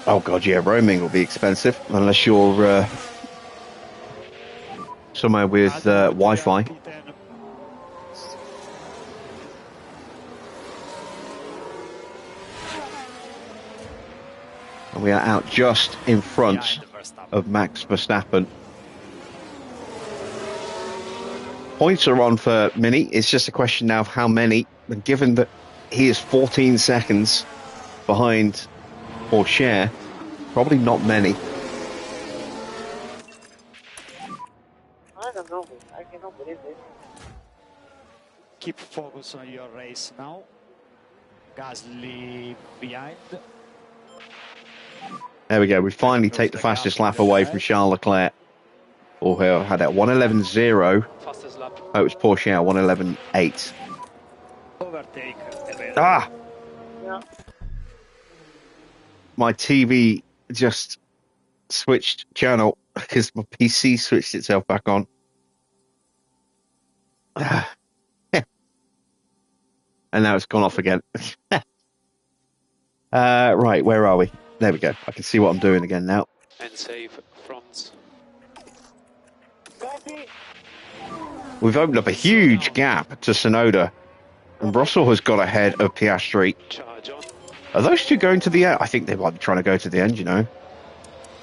Oh god, yeah, roaming will be expensive unless you're somewhere with Wi-Fi. And we are out just in front of Max Verstappen. Points are on for Mini. It's just a question now of how many. And given that he is 14 seconds behind Porsche, probably not many. I don't know. I cannot believe this. Keep focus on your race now. Gasly behind. There we go. We finally take the fastest lap away from Charles Leclerc. Or who had that 1:11.0. Fastest lap. Oh, it was Porsche 1:11.8. Overtake. Ah! Yeah. My TV just switched channel because my PC switched itself back on. And now it's gone off again. Right, where are we? There we go. I can see what I'm doing again now. And save front. Copy. We've opened up a huge gap to Tsunoda. And Russell has got ahead of Piastri. Charge on. Are those two going to the end? I think they might be trying to go to the end, you know.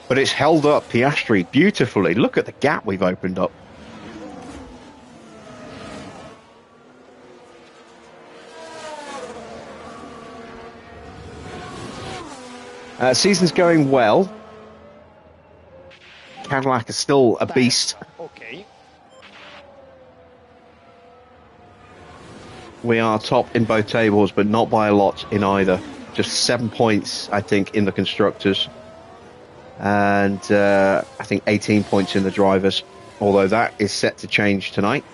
But it's held up Piastri beautifully. Look at the gap we've opened up. Season's going well. Cadillac is still a beast. Okay. We are top in both tables, but not by a lot in either. Just 7 points, I think, in the constructors. And I think 18 points in the drivers. Although that is set to change tonight.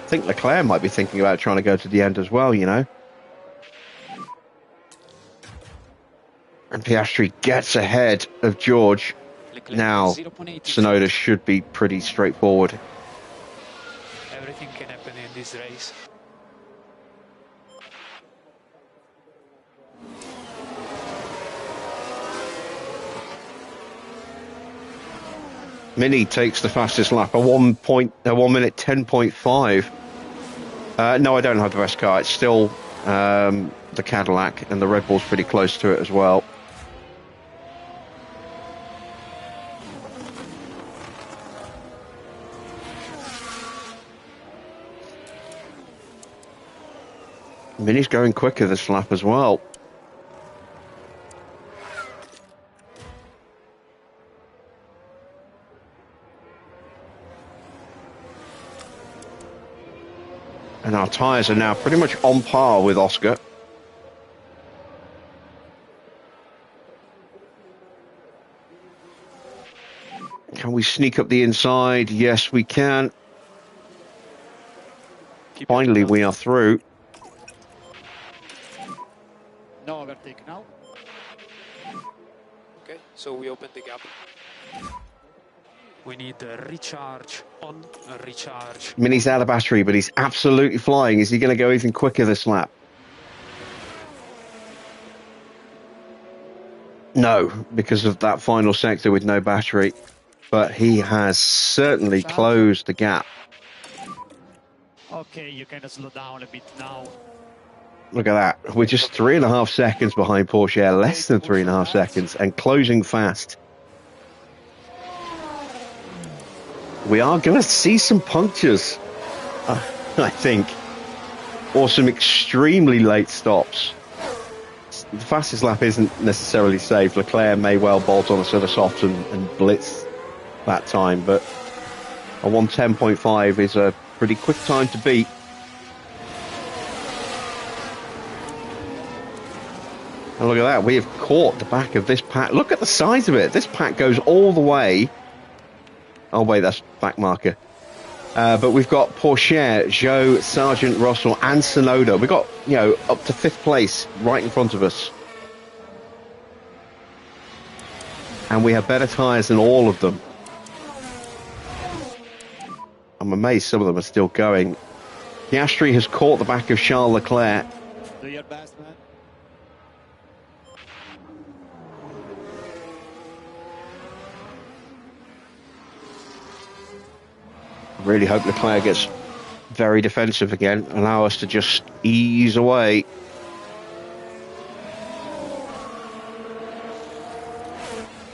I think Leclerc might be thinking about trying to go to the end as well, you know. And Piastri gets ahead of George. Now, Tsunoda should be pretty straightforward. everything can happen in this race. Mini takes the fastest lap, a 1 minute 10.5. No, I don't have the best car. It's still the Cadillac, and the Red Bull's pretty close to it as well. Mini's going quicker this lap as well. And our tyres are now pretty much on par with Oscar. Can we sneak up the inside? Yes, we can. Finally, we are through. No overtake now. Okay, so we open the gap. We need a recharge on a recharge. Mini's out of battery, but he's absolutely flying. Is he going to go even quicker this lap? No, because of that final sector with no battery. But he has certainly closed the gap. Okay, you can slow down a bit now. Look at that. We're just 3.5 seconds behind Porsche, less than 3.5 seconds, and closing fast. We are going to see some punctures, I think, or some extremely late stops. The fastest lap isn't necessarily safe. Leclerc may well bolt on a set of softs and blitz that time, but a 1:10.5 is a pretty quick time to beat. And look at that. We have caught the back of this pack. Look at the size of it. This pack goes all the way. Oh, wait, that's back marker. But we've got Porsche, Zhou, Sargent, Russell, and Tsunoda. We've got, up to 5th place right in front of us. And we have better tyres than all of them. I'm amazed some of them are still going. Piastri has caught the back of Charles Leclerc. Do your best, man. Really hope Leclerc gets very defensive again, allow us to just ease away.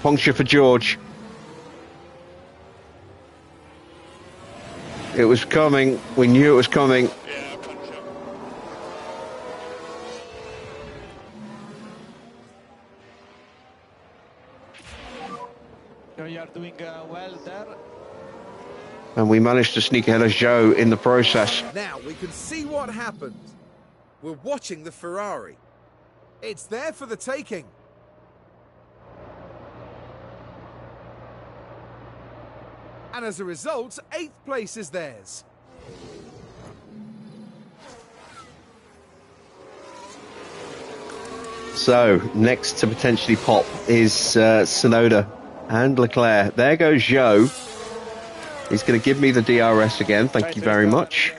Puncture for George. It was coming. We knew it was coming. Yeah, puncture. So you are doing well there. And we managed to sneak ahead of Zhou in the process. Now we can see what happened. We're watching the Ferrari. It's there for the taking. And as a result, 8th place is theirs. So, next to potentially pop is Tsunoda and Leclerc. There goes Zhou. He's going to give me the DRS again. Thank you very much.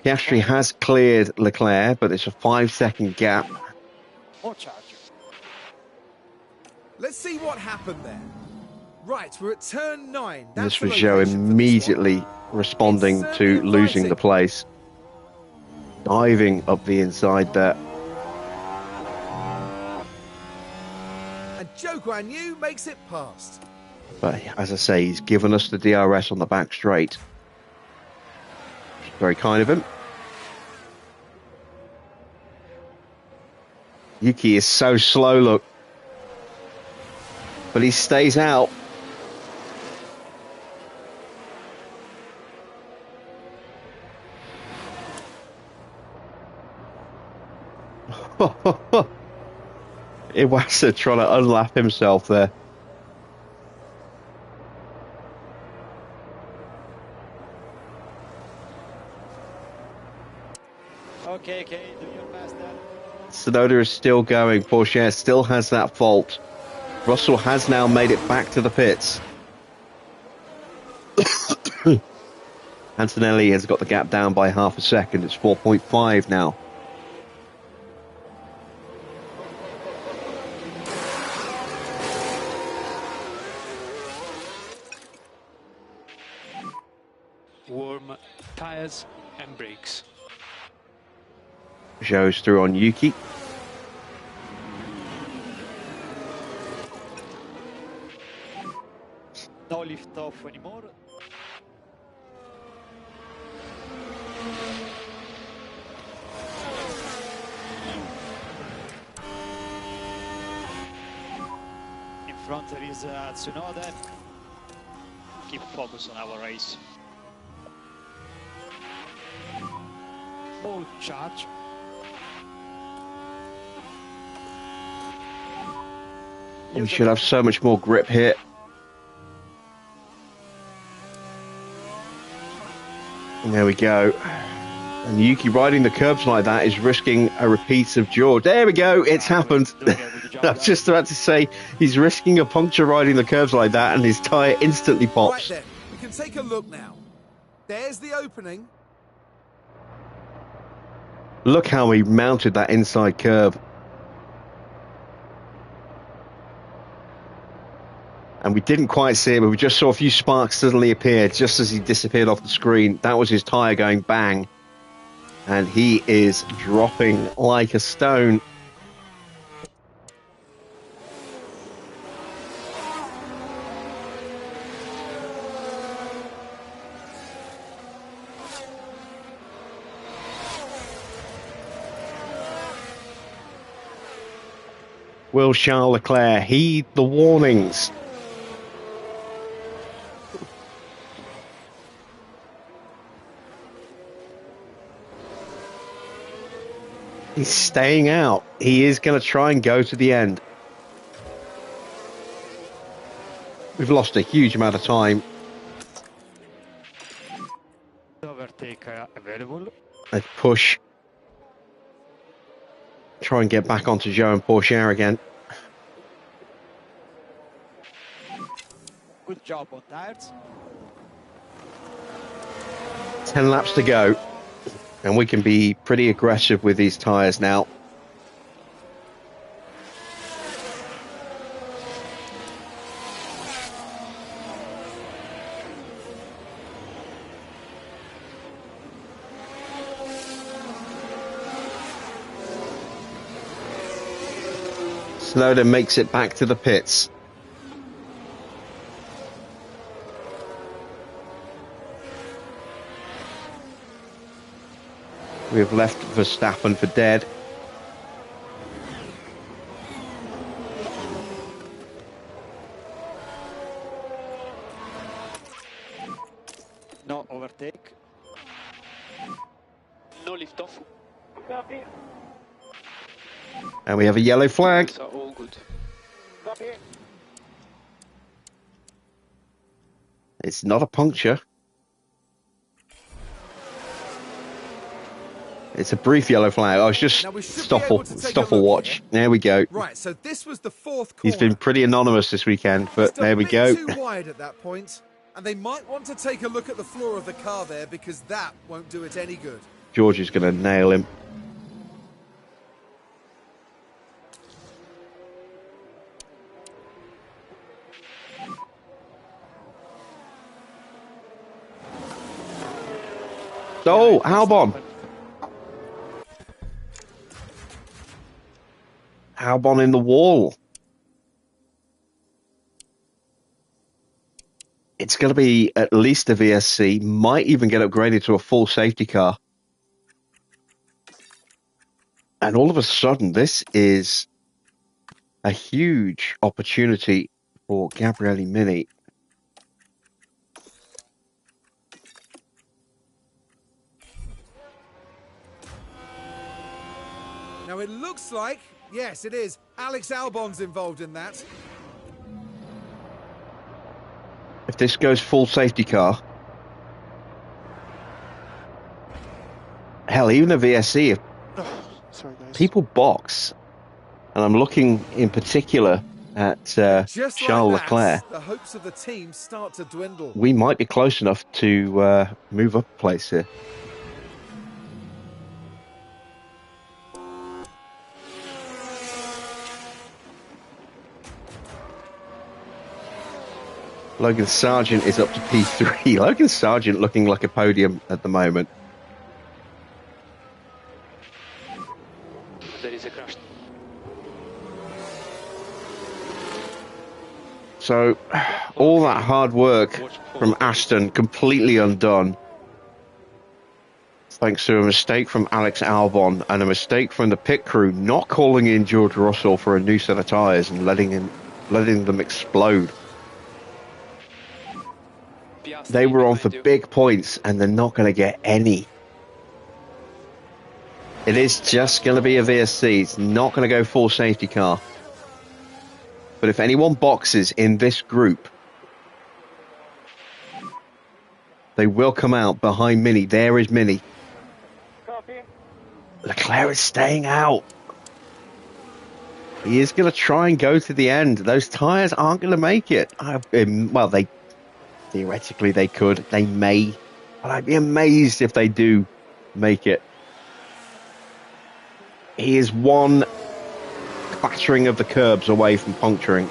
Piastri has cleared Leclerc, but it's a 5-second gap. Let's see what happened there. Right, we're at turn 9. This was Zhou immediately responding to losing the place. Diving up the inside there. And Zhou Guan Yu makes it past. But as I say, he's given us the DRS on the back straight. Very kind of him. Yuki is so slow, look. But he stays out. Iwasa trying to unlap himself there. Okay, do your best there. Tsunoda is still going. Porsche still has that fault. Russell has now made it back to the pits. Antonelli has got the gap down by half a second. It's 4.5 now. Warm tires and brakes. Zhou's through on Yuki. No lift off anymore. In front there is Tsunoda. Keep focus on our race. Full charge. We should have so much more grip here. And there we go. And Yuki riding the curbs like that is risking a repeat of George. There we go. It's happened. I was just about to say he's risking a puncture riding the curbs like that, and his tyre instantly pops. Right then, we can take a look now. There's the opening. Look how he mounted that inside curb. And we didn't quite see it, but we just saw a few sparks suddenly appear just as he disappeared off the screen. That was his tyre going bang. And he is dropping like a stone. Will Charles Leclerc heed the warnings? He's staying out. He is going to try and go to the end. We've lost a huge amount of time. Overtake available. Let's push. Try and get back onto Zhou and Pourchaire again. Good job on tires. 10 laps to go. And we can be pretty aggressive with these tyres now. Snowden makes it back to the pits. We have left Verstappen for dead. No overtake. No lift off. Copy. And we have a yellow flag. So all good. Copy. It's not a puncture. It's a brief yellow flag. Oh, it's just Stoffel watch. There we go. Right, so this was the fourth corner. He's been pretty anonymous this weekend, but there we go. Too wide at that point, and they might want to take a look at the floor of the car there because that won't do it any good. George is going to nail him. Oh, Albon. Albon in the wall. It's going to be at least a VSC, might even get upgraded to a full safety car. And all of a sudden, this is a huge opportunity for Gabriele Mini. Now it looks like, yes it is, Alex Albon's involved in that. If this goes full safety car, hell, even a VSC, if Sorry, guys. people box, and I'm looking in particular at Just Charles like Leclerc, that, the hopes of the team start to dwindle. we might be close enough to move up a place here. Logan Sargent is up to P3. Logan Sargent looking like a podium at the moment. There is a crash. So, all that hard work from Aston completely undone. Thanks to a mistake from Alex Albon and a mistake from the pit crew not calling in George Russell for a new set of tyres and letting them explode. They were on for big points and they're not going to get any. It is just going to be a VSC. It's not going to go full safety car. But if anyone boxes in this group, they will come out behind Mini. There is Mini. Copy. Leclerc is staying out. He is going to try and go to the end. Those tyres aren't going to make it. Well, theoretically they could. They may. But I'd be amazed if they do make it. He is one clattering of the curbs away from puncturing.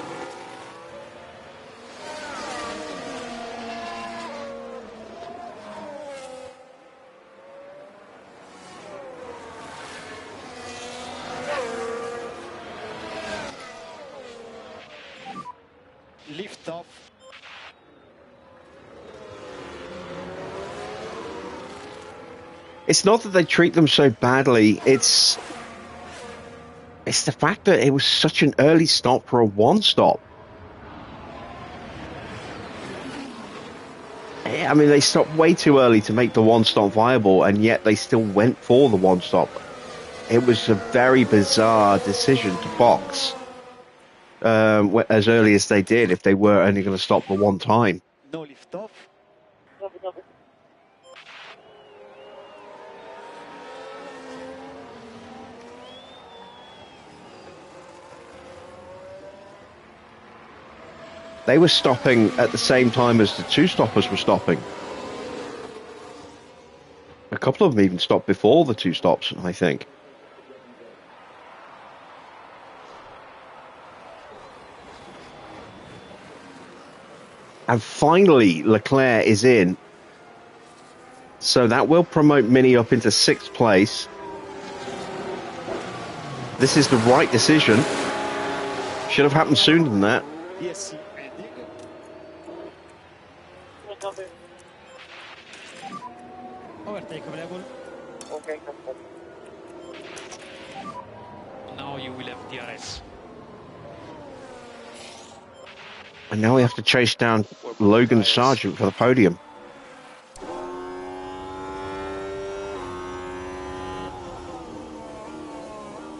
Lift off. It's not that they treat them so badly. It's the fact that it was such an early stop for a one-stop. I mean, they stopped way too early to make the one-stop viable, and yet they still went for the one-stop. It was a very bizarre decision to box as early as they did if they were only going to stop the one time. No lift off. Copy, copy. They were stopping at the same time as the two-stoppers were stopping. A couple of them even stopped before the two stops, I think. And finally, Leclerc is in. So that will promote Mini up into 6th place. This is the right decision. Should have happened sooner than that. Yes. Copy. Overtake available. Okay, copy. Now you will have DRS. And now we have to chase down Logan Sargent for the podium.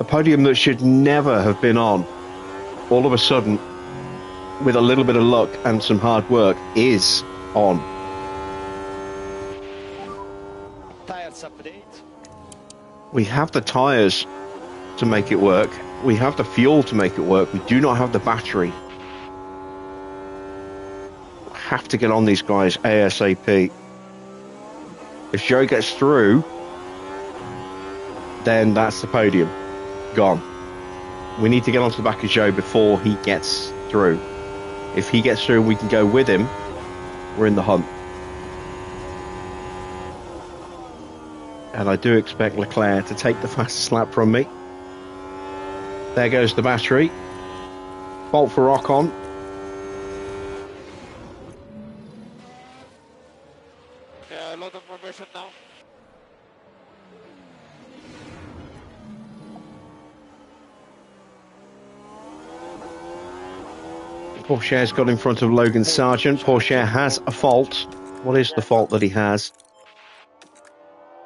A podium that should never have been on. All of a sudden, with a little bit of luck and some hard work, is on. Tires update. We have the tyres to make it work. We have the fuel to make it work. We do not have the battery. Have to get on these guys ASAP. If Joe gets through, then that's the podium. Gone. We need to get onto the back of Joe before he gets through. If he gets through and we can go with him, we're in the hunt. And I do expect Leclerc to take the fastest lap from me. There goes the battery. Bolt for Ocon. Yeah, a lot of formation now. Pourchaire's got in front of Logan Sargent. Pourchaire has a fault. What is the fault that he has?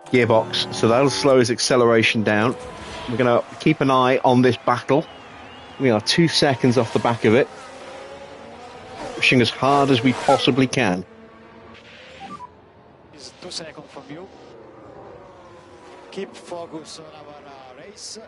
Gearbox. So that'll slow his acceleration down. We're going to keep an eye on this battle. We are 2 seconds off the back of it. Pushing as hard as we possibly can. Is 2 seconds from you. Keep focus on our race.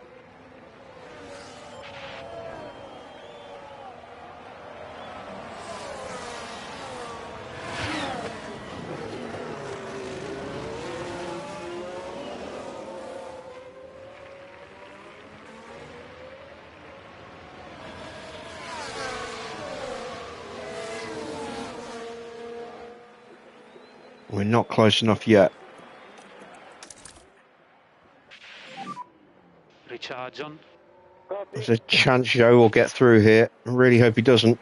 We're not close enough yet. Recharge on. There's a chance Joe will get through here. I really hope he doesn't.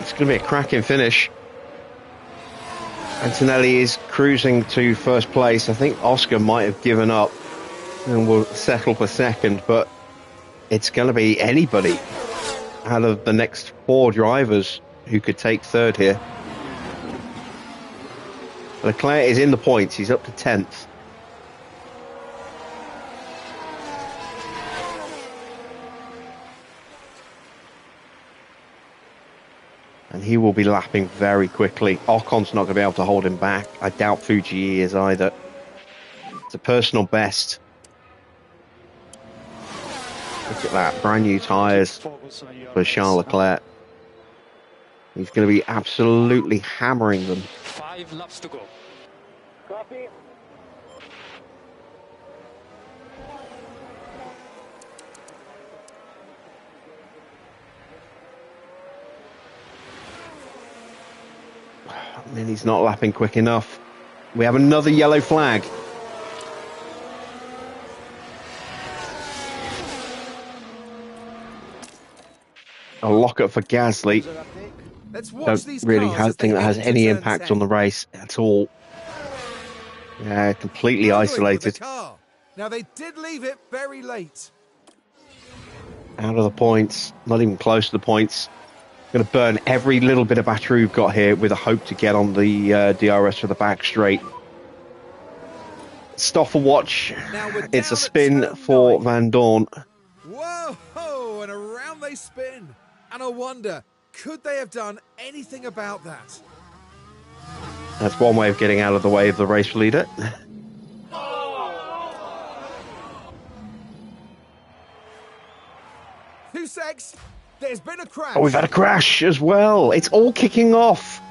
It's going to be a cracking finish. Antonelli is cruising to first place. I think Oscar might have given up and will settle for second, but it's going to be anybody out of the next 4 drivers who could take third here. Leclerc is in the points. He's up to 10th. And he will be lapping very quickly. Ocon's not going to be able to hold him back. I doubt Fuji is either. It's a personal best. Look at that. Brand new tyres for Charles Leclerc. He's going to be absolutely hammering them. 5 laps to go. Copy. I mean, he's not lapping quick enough. We have another yellow flag. A lockup for Gasly. Don't really think that has any impact on the race at all. Yeah, completely isolated. Now they did leave it very late. Out of the points, not even close to the points. Going to burn every little bit of battery we've got here with a hope to get on the DRS for the back straight. Stoffer watch. It's a spin for Van Dorn. Whoa, and around they spin. And I wonder, could they have done anything about that? That's one way of getting out of the way of the race leader. Two secs. There's been a crash. Oh, we've had a crash as well. It's all kicking off.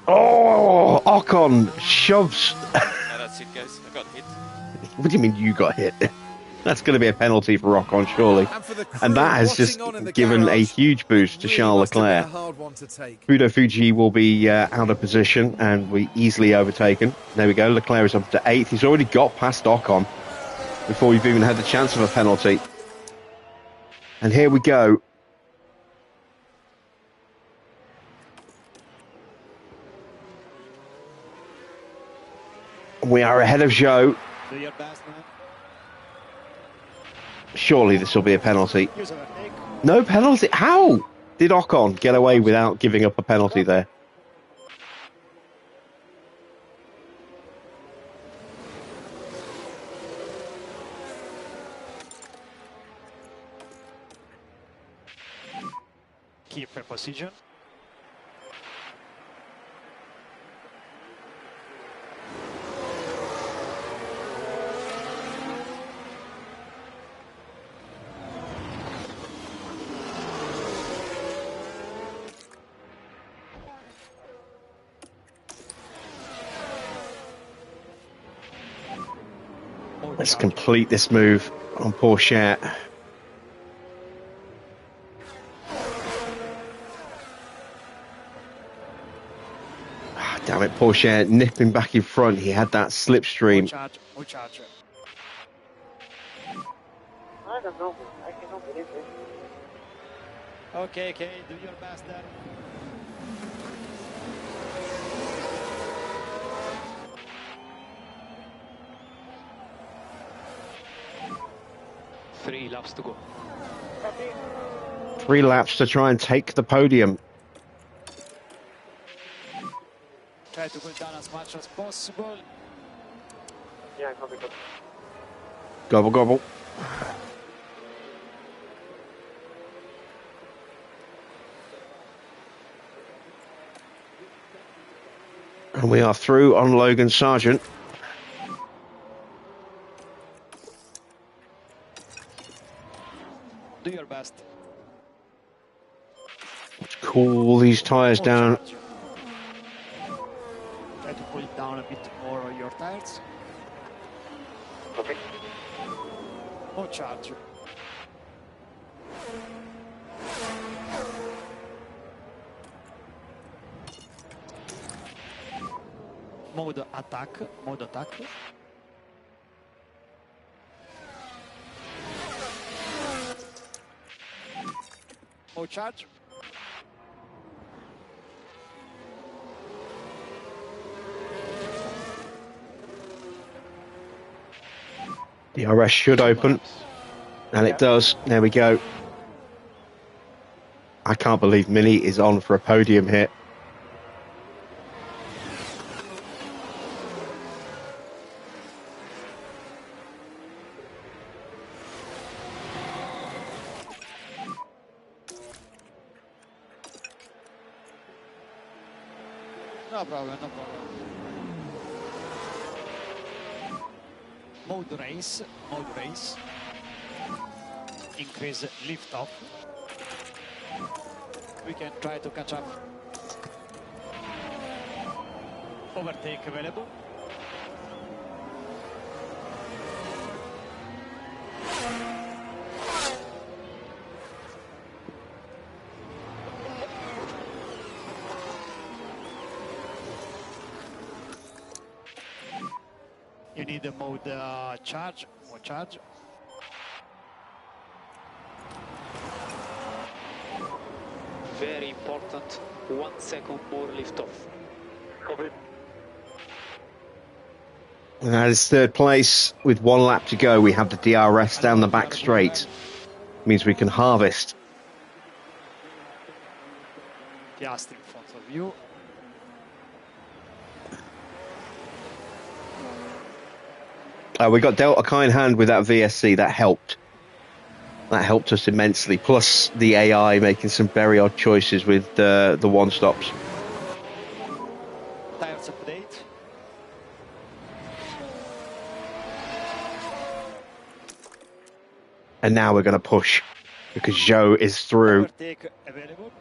Oh, Ocon shoves. That's it, guys. I got hit. What do you mean you got hit? That's going to be a penalty for Ocon, surely. And that has just given a huge boost to Charles Leclerc. Fudo Fuji will be out of position and we easily overtaken. There we go. Leclerc is up to 8th. He's already got past Ocon before we've even had the chance of a penalty. And here we go. We are ahead of Zhou. Surely this will be a penalty. No penalty? How did Ocon get away without giving up a penalty there? Keep a position. Let's complete this move on Porsche. Damn it, Porsche nipping back in front. He had that slipstream. I don't know. I cannot believe it. Okay, do your best there. Three laps to go. 3 laps to try and take the podium. Try to go down as much as possible. Yeah, copy. Gobble, gobble. And we are through on Logan Sargent. Do your best. Let's cool these tyres down. Charge. Try to pull it down a bit more on your tires. Okay. More charge. Mode attack. Mode attack. More charge. The DRS should open. And it does. There we go. I can't believe Mini is on for a podium here. No problem, no problem. Mode race, mode race. Increase lift off. We can try to catch up. Overtake available. You need a mode charge, more charge. Very important, 1 second more lift off. Copy. And that is third place with 1 lap to go. We have the DRS down the back straight. Means we can harvest. Piastri in front of you. We got dealt a kind hand with that VSC. That helped. That helped us immensely. Plus the AI making some very odd choices with the one stops. Tires update. And now we're going to push because Joe is through. Overtake available.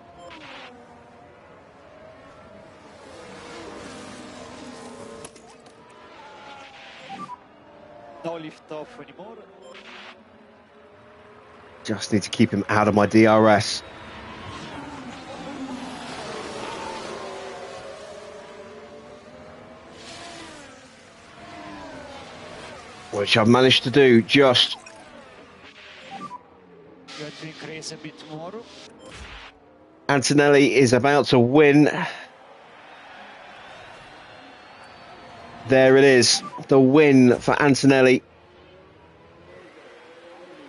No lift off anymore. Just need to keep him out of my DRS. Which I've managed to do just. You have to increase a bit more. Antonelli is about to win. There it is. The win for Antonelli.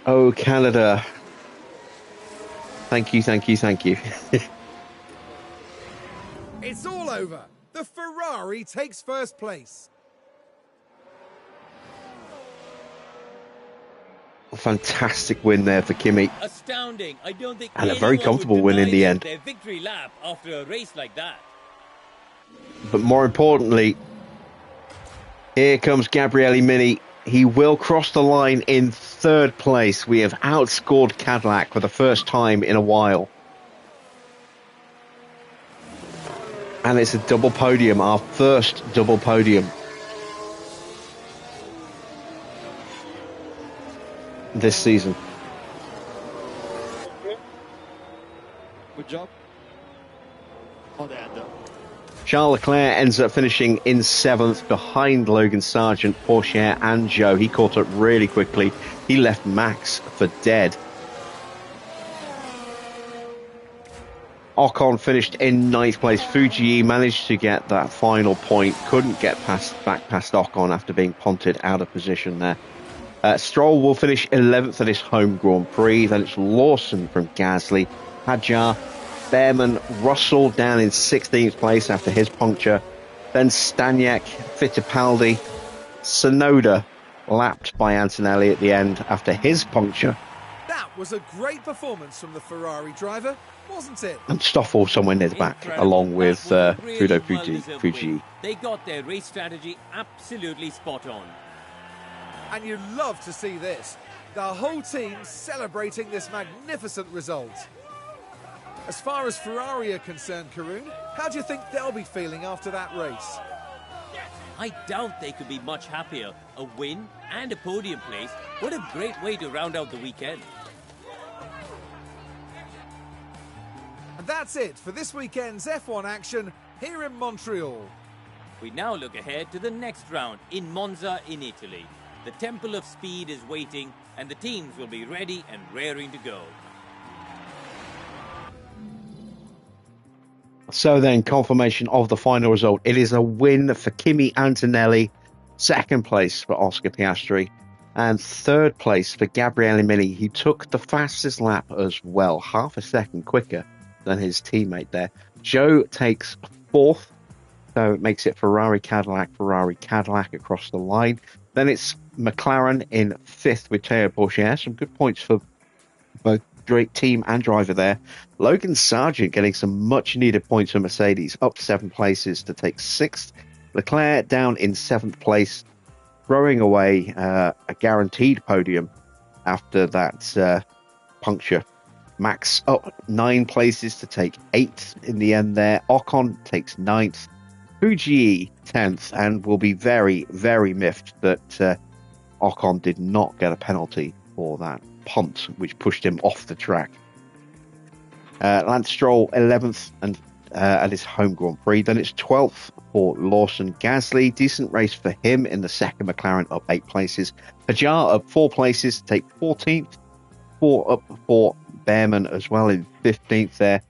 Oh, Canada. Thank you, thank you, thank you. It's all over. The Ferrari takes first place. A fantastic win there for Kimi. Astounding. I don't think And a very anyone comfortable would win in deny the them end. their victory lap after a race like that. But more importantly, here comes Gabriele Mini. He will cross the line in third place. We have outscored Cadillac for the first time in a while. And it's a double podium, our first double podium this season. Good job. On the end. Charles Leclerc ends up finishing in 7th behind Logan Sargent, Pourchaire and Joe. He caught up really quickly. He left Max for dead. Ocon finished in 9th place. Fuji managed to get that final point. Couldn't get back past Ocon after being punted out of position there. Stroll will finish 11th at his home Grand Prix. Then it's Lawson from Gasly. Hadjar, Behrman, Russell down in 16th place after his puncture. Then Staniak, Fittipaldi, Tsunoda lapped by Antonelli at the end after his puncture. That was a great performance from the Ferrari driver, wasn't it? And Stoffel somewhere near the back, Incredible. along with That was a really Fudo well-deserved Fuji. win. They got their race strategy absolutely spot on. And you love to see this. The whole team celebrating this magnificent result. As far as Ferrari are concerned, Karun, how do you think they'll be feeling after that race? I doubt they could be much happier. A win and a podium place. What a great way to round out the weekend. And that's it for this weekend's F1 action here in Montreal. We now look ahead to the next round in Monza in Italy. The Temple of Speed is waiting and the teams will be ready and raring to go. So then, confirmation of the final result. It is a win for Kimi Antonelli, second place for Oscar Piastri, and third place for Gabriele Mini. He took the fastest lap as well, half a second quicker than his teammate there. Joe takes fourth, so it makes it Ferrari, Cadillac across the line. Then it's McLaren in fifth with Théo Pourchaire. Some good points for both team and driver there. Logan Sargent getting some much needed points for Mercedes, up 7 places to take sixth. Leclerc down in 7th place, throwing away a guaranteed podium after that puncture. Max up 9 places to take 8th in the end there. Ocon takes 9th. Fuji 10th, and will be very, very miffed that Ocon did not get a penalty for that punt, which pushed him off the track. Lance Stroll 11th and at his home Grand Prix. Then it's 12th for Lawson Gasly. Decent race for him in the second McLaren, up 8 places. Hajar up 4 places to take 14th. 4 up for Behrman as well in 15th there.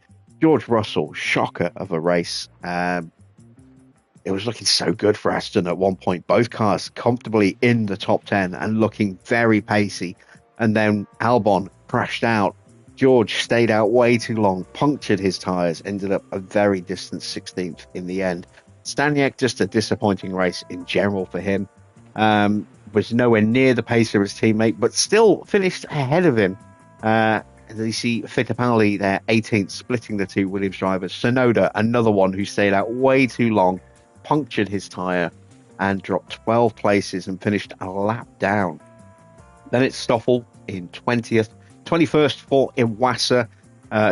George Russell, shocker of a race. It was looking so good for Aston at one point. Both cars comfortably in the top 10 and looking very pacey. And then Albon crashed out. George stayed out way too long, punctured his tyres, ended up a very distant 16th in the end. Staniak, just a disappointing race in general for him. Was nowhere near the pace of his teammate, but still finished ahead of him. You see Fittipaldi there, 18th, splitting the two Williams drivers. Tsunoda, another one who stayed out way too long, punctured his tyre and dropped 12 places and finished a lap down. Then it's Stoffel in 20th. 21st for Iwasa,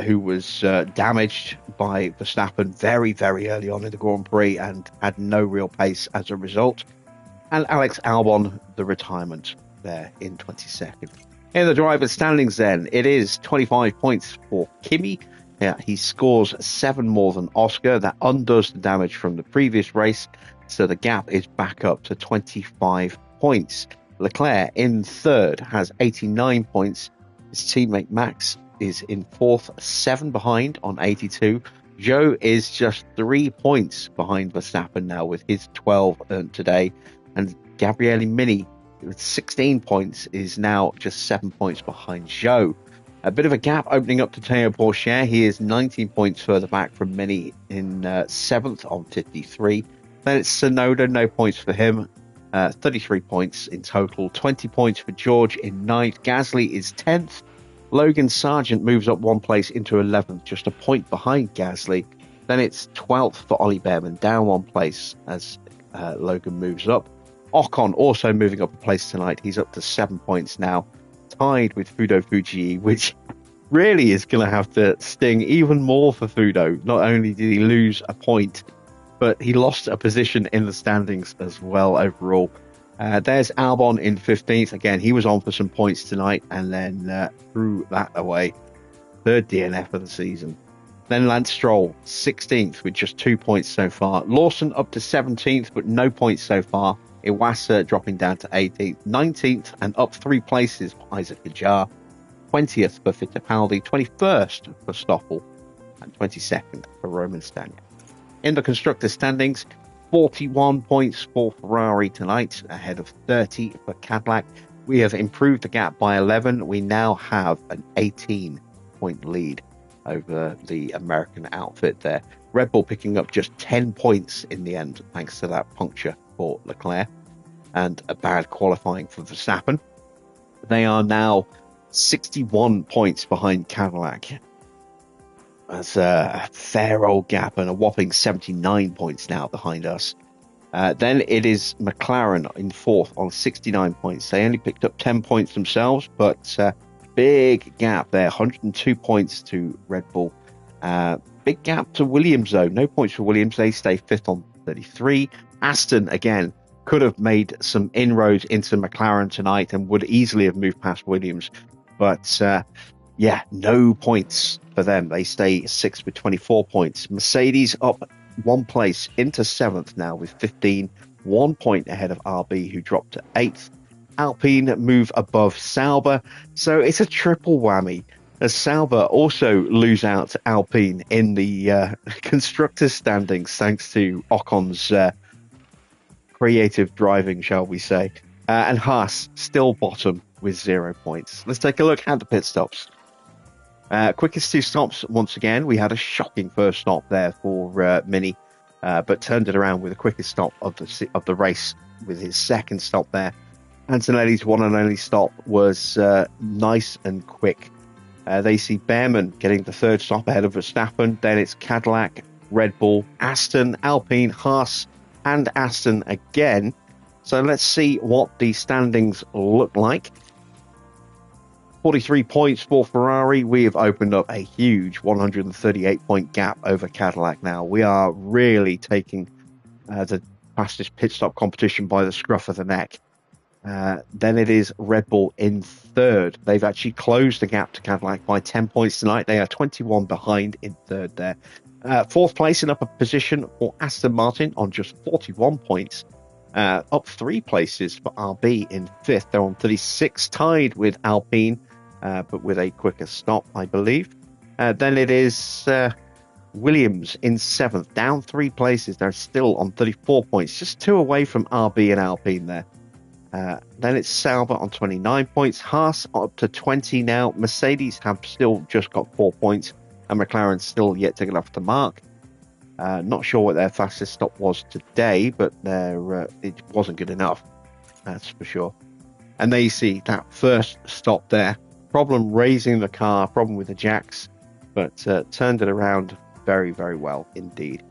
who was damaged by Verstappen very, very early on in the Grand Prix and had no real pace as a result. And Alex Albon, the retirement there in 22nd. In the driver's standings then, it is 25 points for Kimi. He scores 7 more than Oscar. That undoes the damage from the previous race, so the gap is back up to 25 points. Leclerc in third has 89 points. His teammate Max is in fourth, 7 behind on 82. Joe is just 3 points behind Verstappen now with his 12 earned today. And Gabriele Mini with 16 points is now just 7 points behind Joe. A bit of a gap opening up to Théo Pourchaire. He is 19 points further back from Mini in 7th on 53. Then it's Tsunoda, no points for him. 33 points in total. 20 points for George in 9th. Gasly is 10th. Logan Sargent moves up 1 place into 11th, just a point behind Gasly. Then it's 12th for Ollie Behrman, down 1 place as Logan moves up. Ocon also moving up a place tonight. He's up to 7 points now, tied with Fudo Fuji, which really is going to have to sting even more for Fudo. Not only did he lose a point, but he lost a position in the standings as well overall. There's Albon in 15th. Again, he was on for some points tonight and then threw that away. Third DNF of the season. Then Lance Stroll, 16th with just 2 points so far. Lawson up to 17th, but no points so far. Iwasa dropping down to 18th. 19th and up 3 places for Isaac Hajar. 20th for Fittipaldi. 21st for Stoffel. And 22nd for Roman Staniak. In the constructor standings, 41 points for Ferrari tonight, ahead of 30 for Cadillac. We have improved the gap by 11. We now have an 18-point lead over the American outfit there. Red Bull picking up just 10 points in the end, thanks to that puncture for Leclerc and a bad qualifying for Verstappen. They are now 61 points behind Cadillac. That's a fair old gap and a whopping 79 points now behind us. Then it is McLaren in 4th on 69 points. They only picked up 10 points themselves, but big gap there. 102 points to Red Bull Big gap to Williams, though. No points for Williams. They stay 5th on 33. Aston, again, could have made some inroads into McLaren tonight and would easily have moved past Williams. But, yeah, no points for them. They stay 6th with 24 points. Mercedes up 1 place into 7th now with 15. 1 point ahead of RB, who dropped to 8th. Alpine move above Sauber. So it's a triple whammy, as Sauber also lose out to Alpine in the constructors' standings, thanks to Ocon's creative driving, shall we say. And Haas still bottom with 0 points. Let's take a look at the pit stops. Quickest 2 stops, once again. We had a shocking first stop there for Mini, but turned it around with the quickest stop of the race with his second stop there. Antonelli's one and only stop was nice and quick. They see Behrman getting the 3rd stop ahead of Verstappen. Then it's Cadillac, Red Bull, Aston, Alpine, Haas, and Aston again. So let's see what the standings look like. 43 points for Ferrari. We have opened up a huge 138-point gap over Cadillac now. We are really taking the fastest pit stop competition by the scruff of the neck. Then it is Red Bull in 3rd. They've actually closed the gap to Cadillac by 10 points tonight. They are 21 behind in 3rd there. 4th place in upper position for Aston Martin on just 41 points. Up 3 places for RB in 5th. They're on 36, tied with Alpine, but with a quicker stop, I believe. Then it is Williams in 7th, down 3 places. They're still on 34 points, just 2 away from RB and Alpine there. Then it's Sauber on 29 points. Haas up to 20 now. Mercedes have still just got 4 points, and McLaren still yet to get off the mark. Not sure what their fastest stop was today, but it wasn't good enough, that's for sure. And there you see that first stop there. Problem raising the car, problem with the jacks, but turned it around very, very well indeed.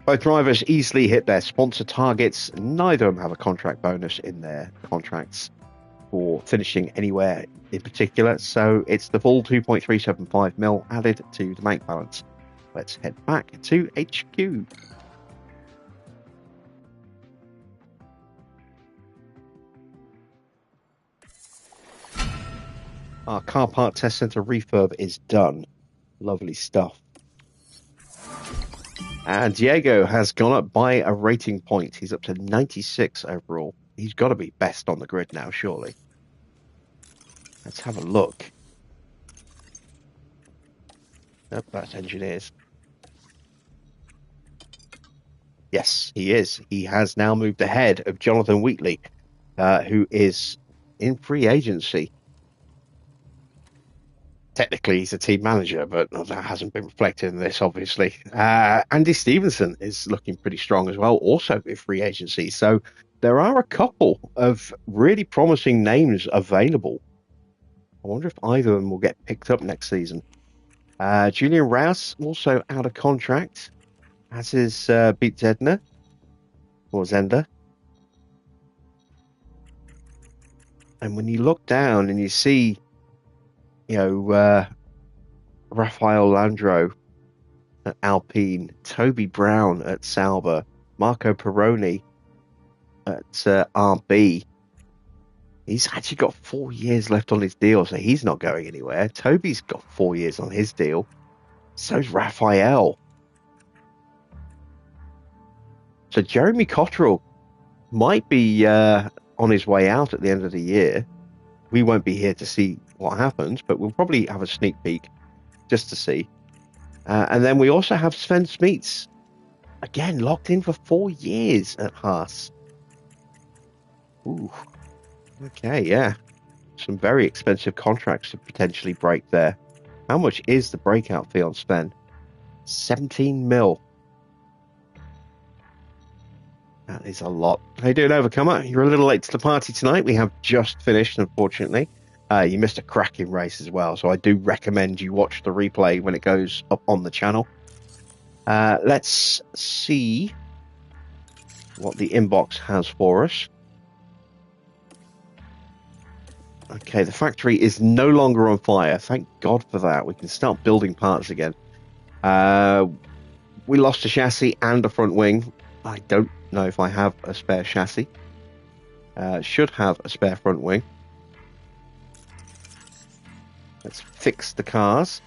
Both drivers easily hit their sponsor targets. Neither of them have a contract bonus in their contracts for finishing anywhere in particular. So it's the full 2.375 mil added to the bank balance. Let's head back to HQ. Our car part test center refurb is done. Lovely stuff. And Diego has gone up by a rating point. He's up to 96 overall. He's got to be best on the grid now, surely. Let's have a look. Oh, that's engineers. Yes, he is. He has now moved ahead of Jonathan Wheatley, who is in free agency. Technically, he's a team manager, but that hasn't been reflected in this, obviously. Andy Stevenson is looking pretty strong as well, also with free agency. So there are a couple of really promising names available. I wonder if either of them will get picked up next season. Julian Rouse, also out of contract, as is Beat Zedner, or Zender. And when you look down and you see, Rafael Landro at Alpine, Toby Brown at Sauber, Marco Peroni at RB. He's actually got 4 years left on his deal, so he's not going anywhere. Toby's got 4 years on his deal. So's Rafael. So Jeremy Cottrell might be on his way out at the end of the year. We won't be here to see what happens, but we'll probably have a sneak peek just to see. And then we also have Sven Smeets, again locked in for 4 years at Haas. Ooh, okay, yeah, some very expensive contracts to potentially break there. How much is the breakout fee on Sven? 17 mil. That is a lot. How you doing, Overcomer? You're a little late to the party tonight. We have just finished, unfortunately. You missed a cracking race as well, so I do recommend you watch the replay when it goes up on the channel. Let's see what the inbox has for us. Okay, the factory is no longer on fire. Thank God for that. We can start building parts again. We lost a chassis and a front wing. I don't know if I have a spare chassis. Should have a spare front wing. Let's fix the cars.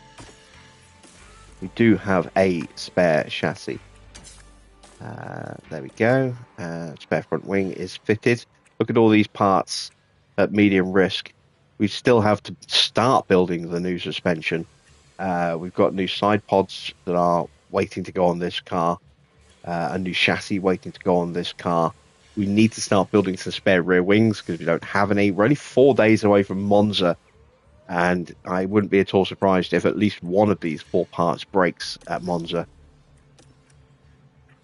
We do have a spare chassis. There we go. Spare front wing is fitted. Look at all these parts at medium risk. We still have to start building the new suspension. We've got new side pods that are waiting to go on this car. A new chassis waiting to go on this car. We need to start building some spare rear wings because we don't have any. We're only 4 days away from Monza, and I wouldn't be at all surprised if at least one of these 4 parts breaks at Monza.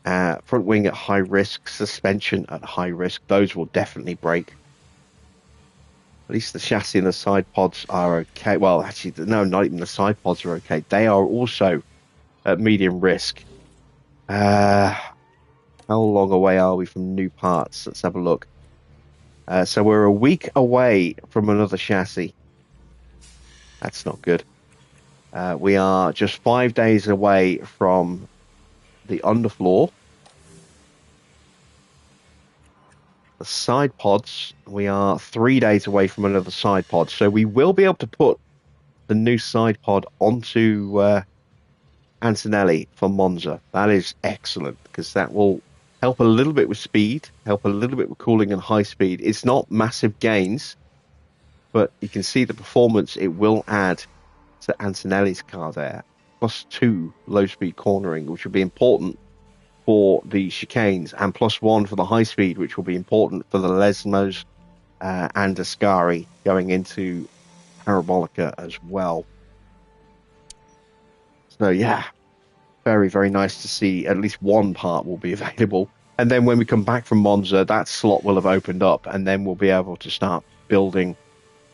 Front wing at high risk, suspension at high risk. Those will definitely break. At least the chassis and the side pods are okay. Well, actually, no, not even the side pods are okay. They are also at medium risk. How long away are we from new parts? Let's have a look. So we're a week away from another chassis. That's not good. We are just 5 days away from the underfloor. The side pods, we are 3 days away from another side pod. So we will be able to put the new side pod onto Antonelli for Monza. That is excellent because that will help a little bit with speed, help a little bit with cooling and high speed. It's not massive gains, but you can see the performance it will add to Antonelli's car there. +2 low speed cornering, which will be important for the chicanes, and +1 for the high speed, which will be important for the Lesmos and Ascari going into Parabolica as well. So yeah, very, very nice to see at least one part will be available. And then when we come back from Monza, that slot will have opened up, and then we'll be able to start building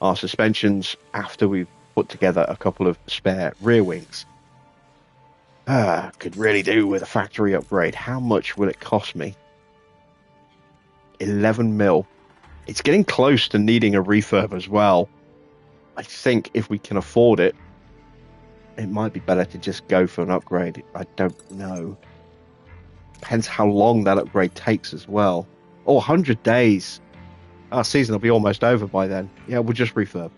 our suspensions after we've put together a couple of spare rear wings. Could really do with a factory upgrade. How much will it cost me? 11 mil. It's getting close to needing a refurb as well. I think if we can afford it, it might be better to just go for an upgrade. I don't know. Depends how long that upgrade takes as well. Oh, 100 days. Our season will be almost over by then. Yeah, we'll just refurb.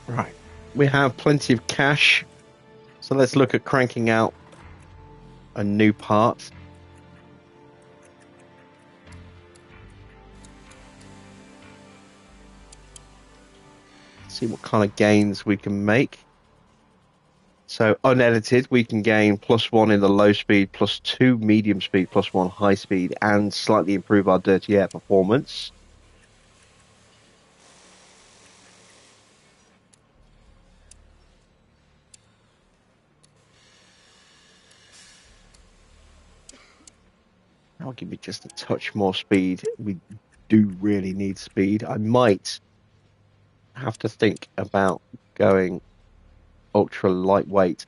Right. We have plenty of cash. So let's look at cranking out a new part. See what kind of gains we can make. So unedited, we can gain +1 in the low speed, +2 medium speed, +1 high speed, and slightly improve our dirty air performance. That'll give me just a touch more speed. We do really need speed. I might have to think about going ultra lightweight.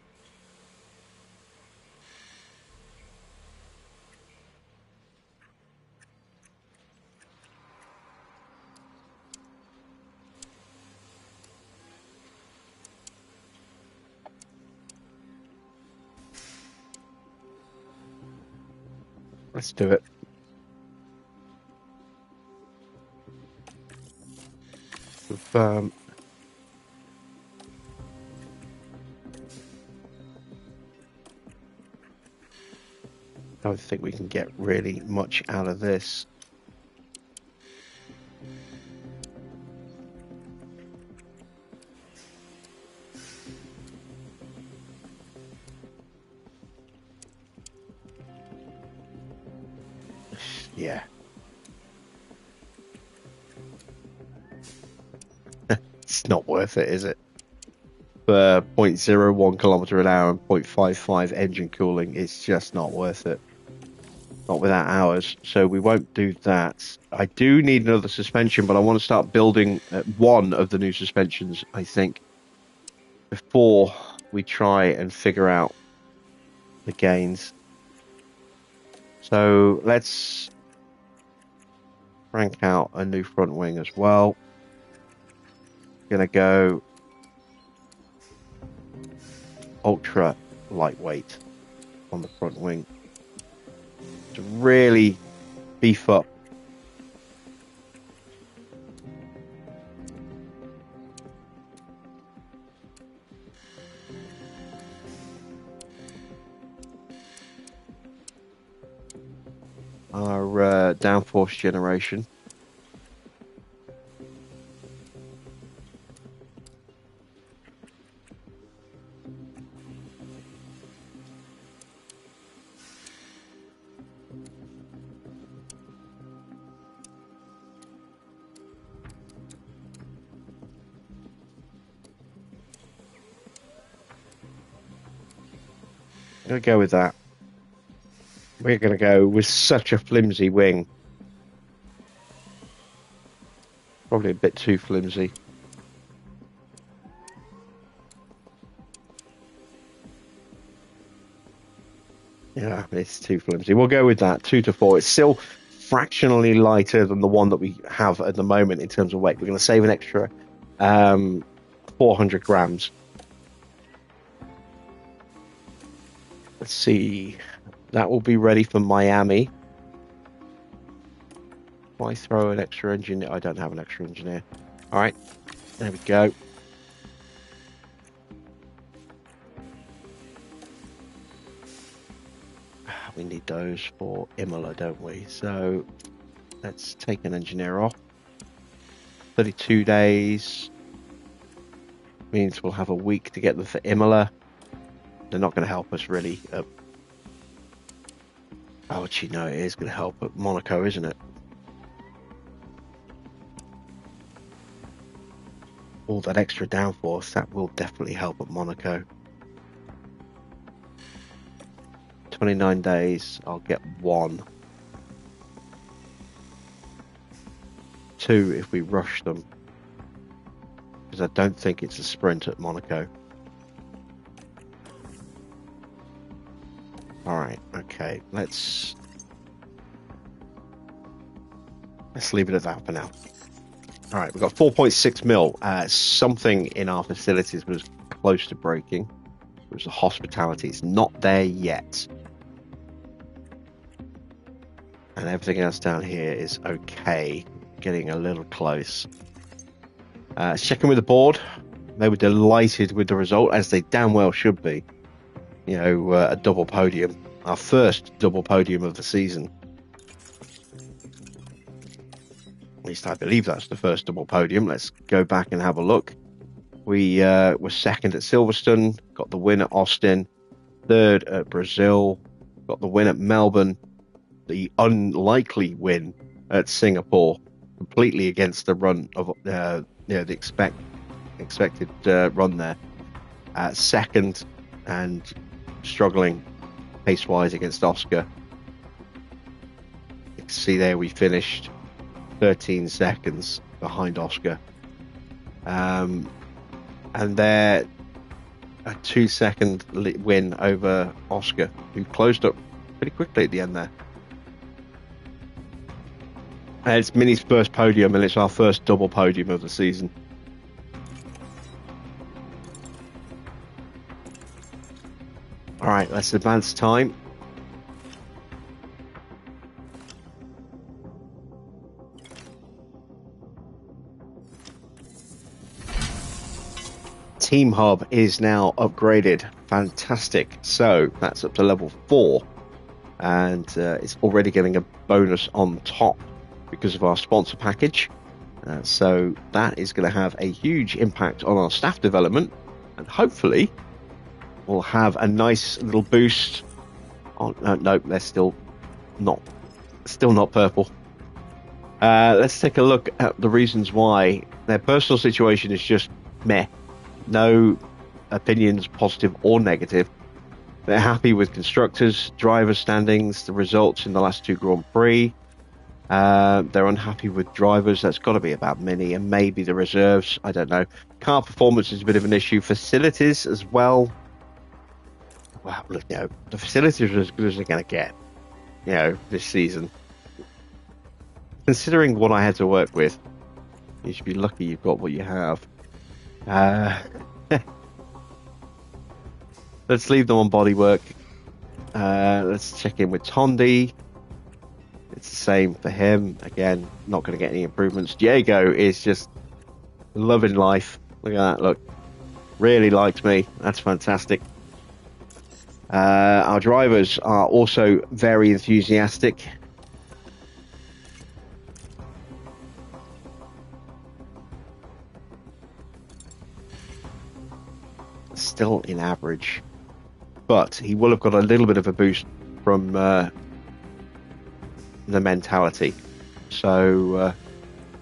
Let's do it. Confirm. I don't think we can get really much out of this. Yeah. It's not worth it, is it? For 0.01 kilometer an hour and 0.55 engine cooling, it's just not worth it. Not without hours, so we won't do that. I do need another suspension, but I want to start building one of the new suspensions, I think, before we try and figure out the gains. So let's crank out a new front wing as well. Gonna go ultra lightweight on the front wing to really beef up our downforce generation. I'm going to go with that. We're going to go with such a flimsy wing. Probably a bit too flimsy. Yeah, it's too flimsy. We'll go with that, 2 to 4. It's still fractionally lighter than the one that we have at the moment in terms of weight. We're going to save an extra 400 grams. Let's see. That will be ready for Miami. Why throw an extra engineer? I don't have an extra engineer. All right, there we go. We need those for Imola, don't we? So let's take an engineer off. 32 days means we'll have a week to get them for Imola. They're not going to help us really. Oh, actually, no, it is going to help at Monaco, isn't it? All that extra downforce, that will definitely help at Monaco. 29 days, I'll get 1. 2 if we rush them. Because I don't think it's a sprint at Monaco. Alright, okay, let's leave it at that for now. Alright, we've got 4.6 mil. Something in our facilities was close to breaking. It was the hospitality. It's not there yet. And everything else down here is okay. Getting a little close. Checking with the board. They were delighted with the result, as they damn well should be. You know, a double podium. Our first double podium of the season. At least I believe that's the first double podium. Let's go back and have a look. We were second at Silverstone. Got the win at Austin. Third at Brazil. Got the win at Melbourne. The unlikely win at Singapore. Completely against the run of the expected run there. Second and struggling pace-wise against Oscar. You can see there we finished 13 seconds behind Oscar. And they're a 2-second win over Oscar, who closed up pretty quickly at the end there. It's Mini's first podium, and it's our first double podium of the season. All right, let's advance time. Team Hub is now upgraded. Fantastic. So that's up to level 4. And it's already getting a bonus on top because of our sponsor package. So that is going to have a huge impact on our staff development. And hopefully we'll have a nice little boost on... no, they're still not purple. Let's take a look at the reasons why. Their personal situation is just meh. No opinions, positive or negative. They're happy with constructors, driver standings, the results in the last 2 Grand Prix. They're unhappy with drivers. That's got to be about Mini and maybe the reserves. I don't know. Car performance is a bit of an issue. Facilities as well. Well, look, you know, the facilities are as good as they're going to get. this season. Considering what I had to work with, you should be lucky you've got what you have. Let's leave them on bodywork. Let's check in with Tondi. It's the same for him. Again, not going to get any improvements. Diego is just loving life. Look at that, look. Really likes me. That's fantastic. Our drivers are also very enthusiastic. Still in average, but he will have got a little bit of a boost from the mentality, so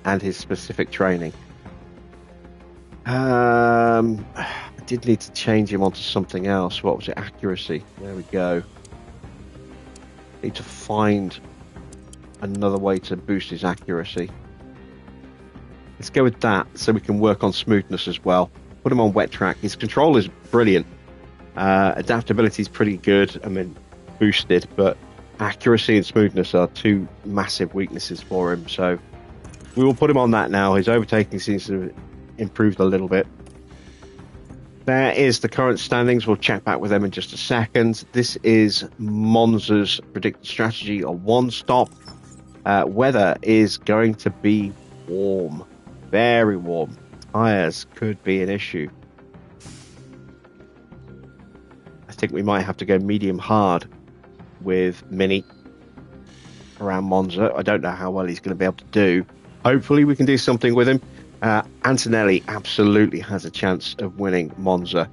and his specific training. I did need to change him onto something else. What was it? Accuracy. There we go. Need to find another way to boost his accuracy. Let's go with that, so we can work on smoothness as well. Put him on wet track. His control is brilliant. Adaptability is pretty good. I mean, boosted, but accuracy and smoothness are two massive weaknesses for him. So we will put him on that now. His overtaking seems to have improved a little bit. There is the current standings. We'll chat back with them in just a second. This is Monza's predicted strategy, a one-stop. Weather is going to be warm, very warm. Tyres could be an issue. I think we might have to go medium hard with Mini around Monza. I don't know how well he's going to be able to do. Hopefully we can do something with him. Antonelli absolutely has a chance of winning Monza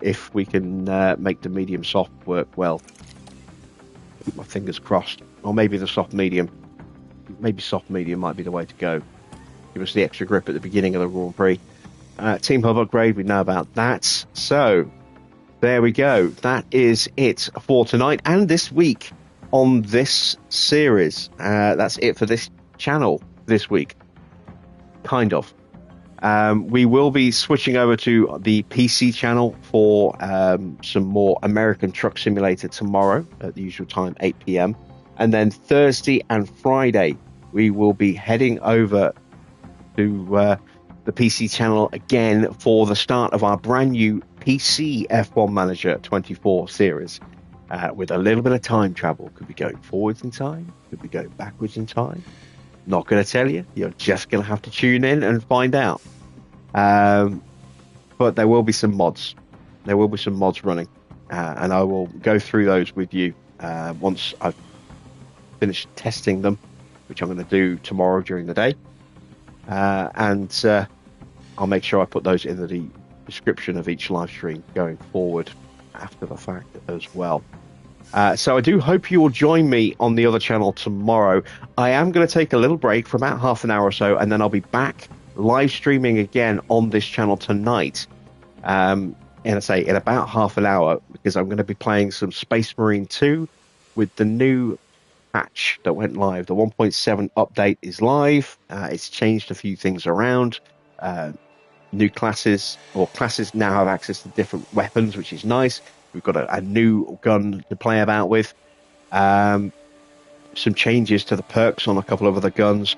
if we can make the medium soft work well. Keep my fingers crossed. Or maybe the soft medium. Maybe soft medium might be the way to go. Give us the extra grip at the beginning of the Grand Prix. Team Hub upgrade, we know about that. So, there we go. That is it for tonight and this week on this series. That's it for this channel this week. Kind of. We will be switching over to the PC channel for some more American Truck Simulator tomorrow at the usual time, 8 p.m. And then Thursday and Friday, we will be heading over to the PC channel again for the start of our brand new PC F1 Manager 24 series with a little bit of time travel. Could be going forwards in time, could be going backwards in time. Not going to tell you. You're just going to have to tune in and find out. But there will be some mods. There will be some mods running, and I will go through those with you once I've finished testing them, which I'm going to do tomorrow during the day. And I'll make sure I put those in the description of each live stream going forward after the fact as well. So I do hope you will join me on the other channel tomorrow. I am going to take a little break for about half an hour or so, and then I'll be back live streaming again on this channel tonight. And I say in about half an hour, because I'm going to be playing some Space Marine 2 with the new patch that went live. The 1.7 update is live. It's changed a few things around. New classes, or classes now have access to different weapons, which is nice. We've got a new gun to play about with. Some changes to the perks on a couple of other guns.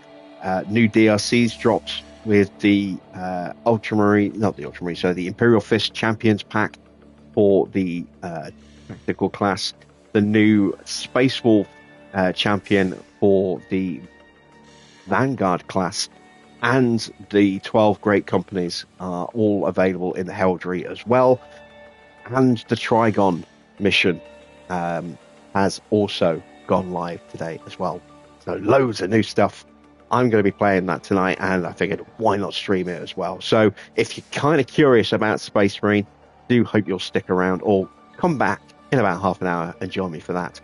New DRCs dropped with the the Imperial Fist Champions pack for the tactical class. The new Space Wolf champion for the Vanguard class, and the 12 great companies are all available in the Heraldry as well. And the Trigon mission has also gone live today as well. So loads of new stuff. I'm going to be playing that tonight, and I figured why not stream it as well. So if you're kind of curious about Space Marine, do hope you'll stick around or come back in about half an hour and join me for that.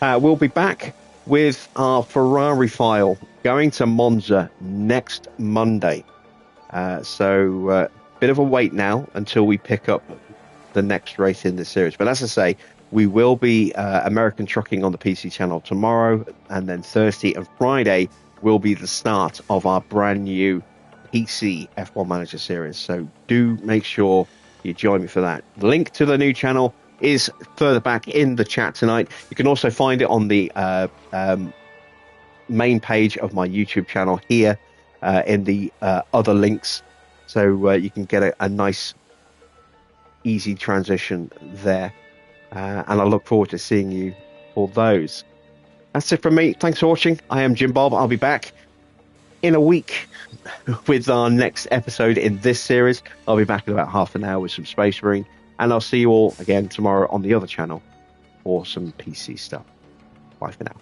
We'll be back with our Ferrari file going to Monza next Monday. So bit of a wait now until we pick up the next race in this series. But as I say, we will be American Trucking on the PC channel tomorrow, and then Thursday and Friday will be the start of our brand new PC F1 Manager series. So do make sure you join me for that. Link to the new channel is further back in the chat tonight. You can also find it on the main page of my YouTube channel here in the other links. So you can get a nice, easy transition there. And I look forward to seeing you for those. That's it from me. Thanks for watching. I am Jim Bob. I'll be back in a week with our next episode in this series. I'll be back in about half an hour with some Space Marine. And I'll see you all again tomorrow on the other channel for some PC stuff. Bye for now.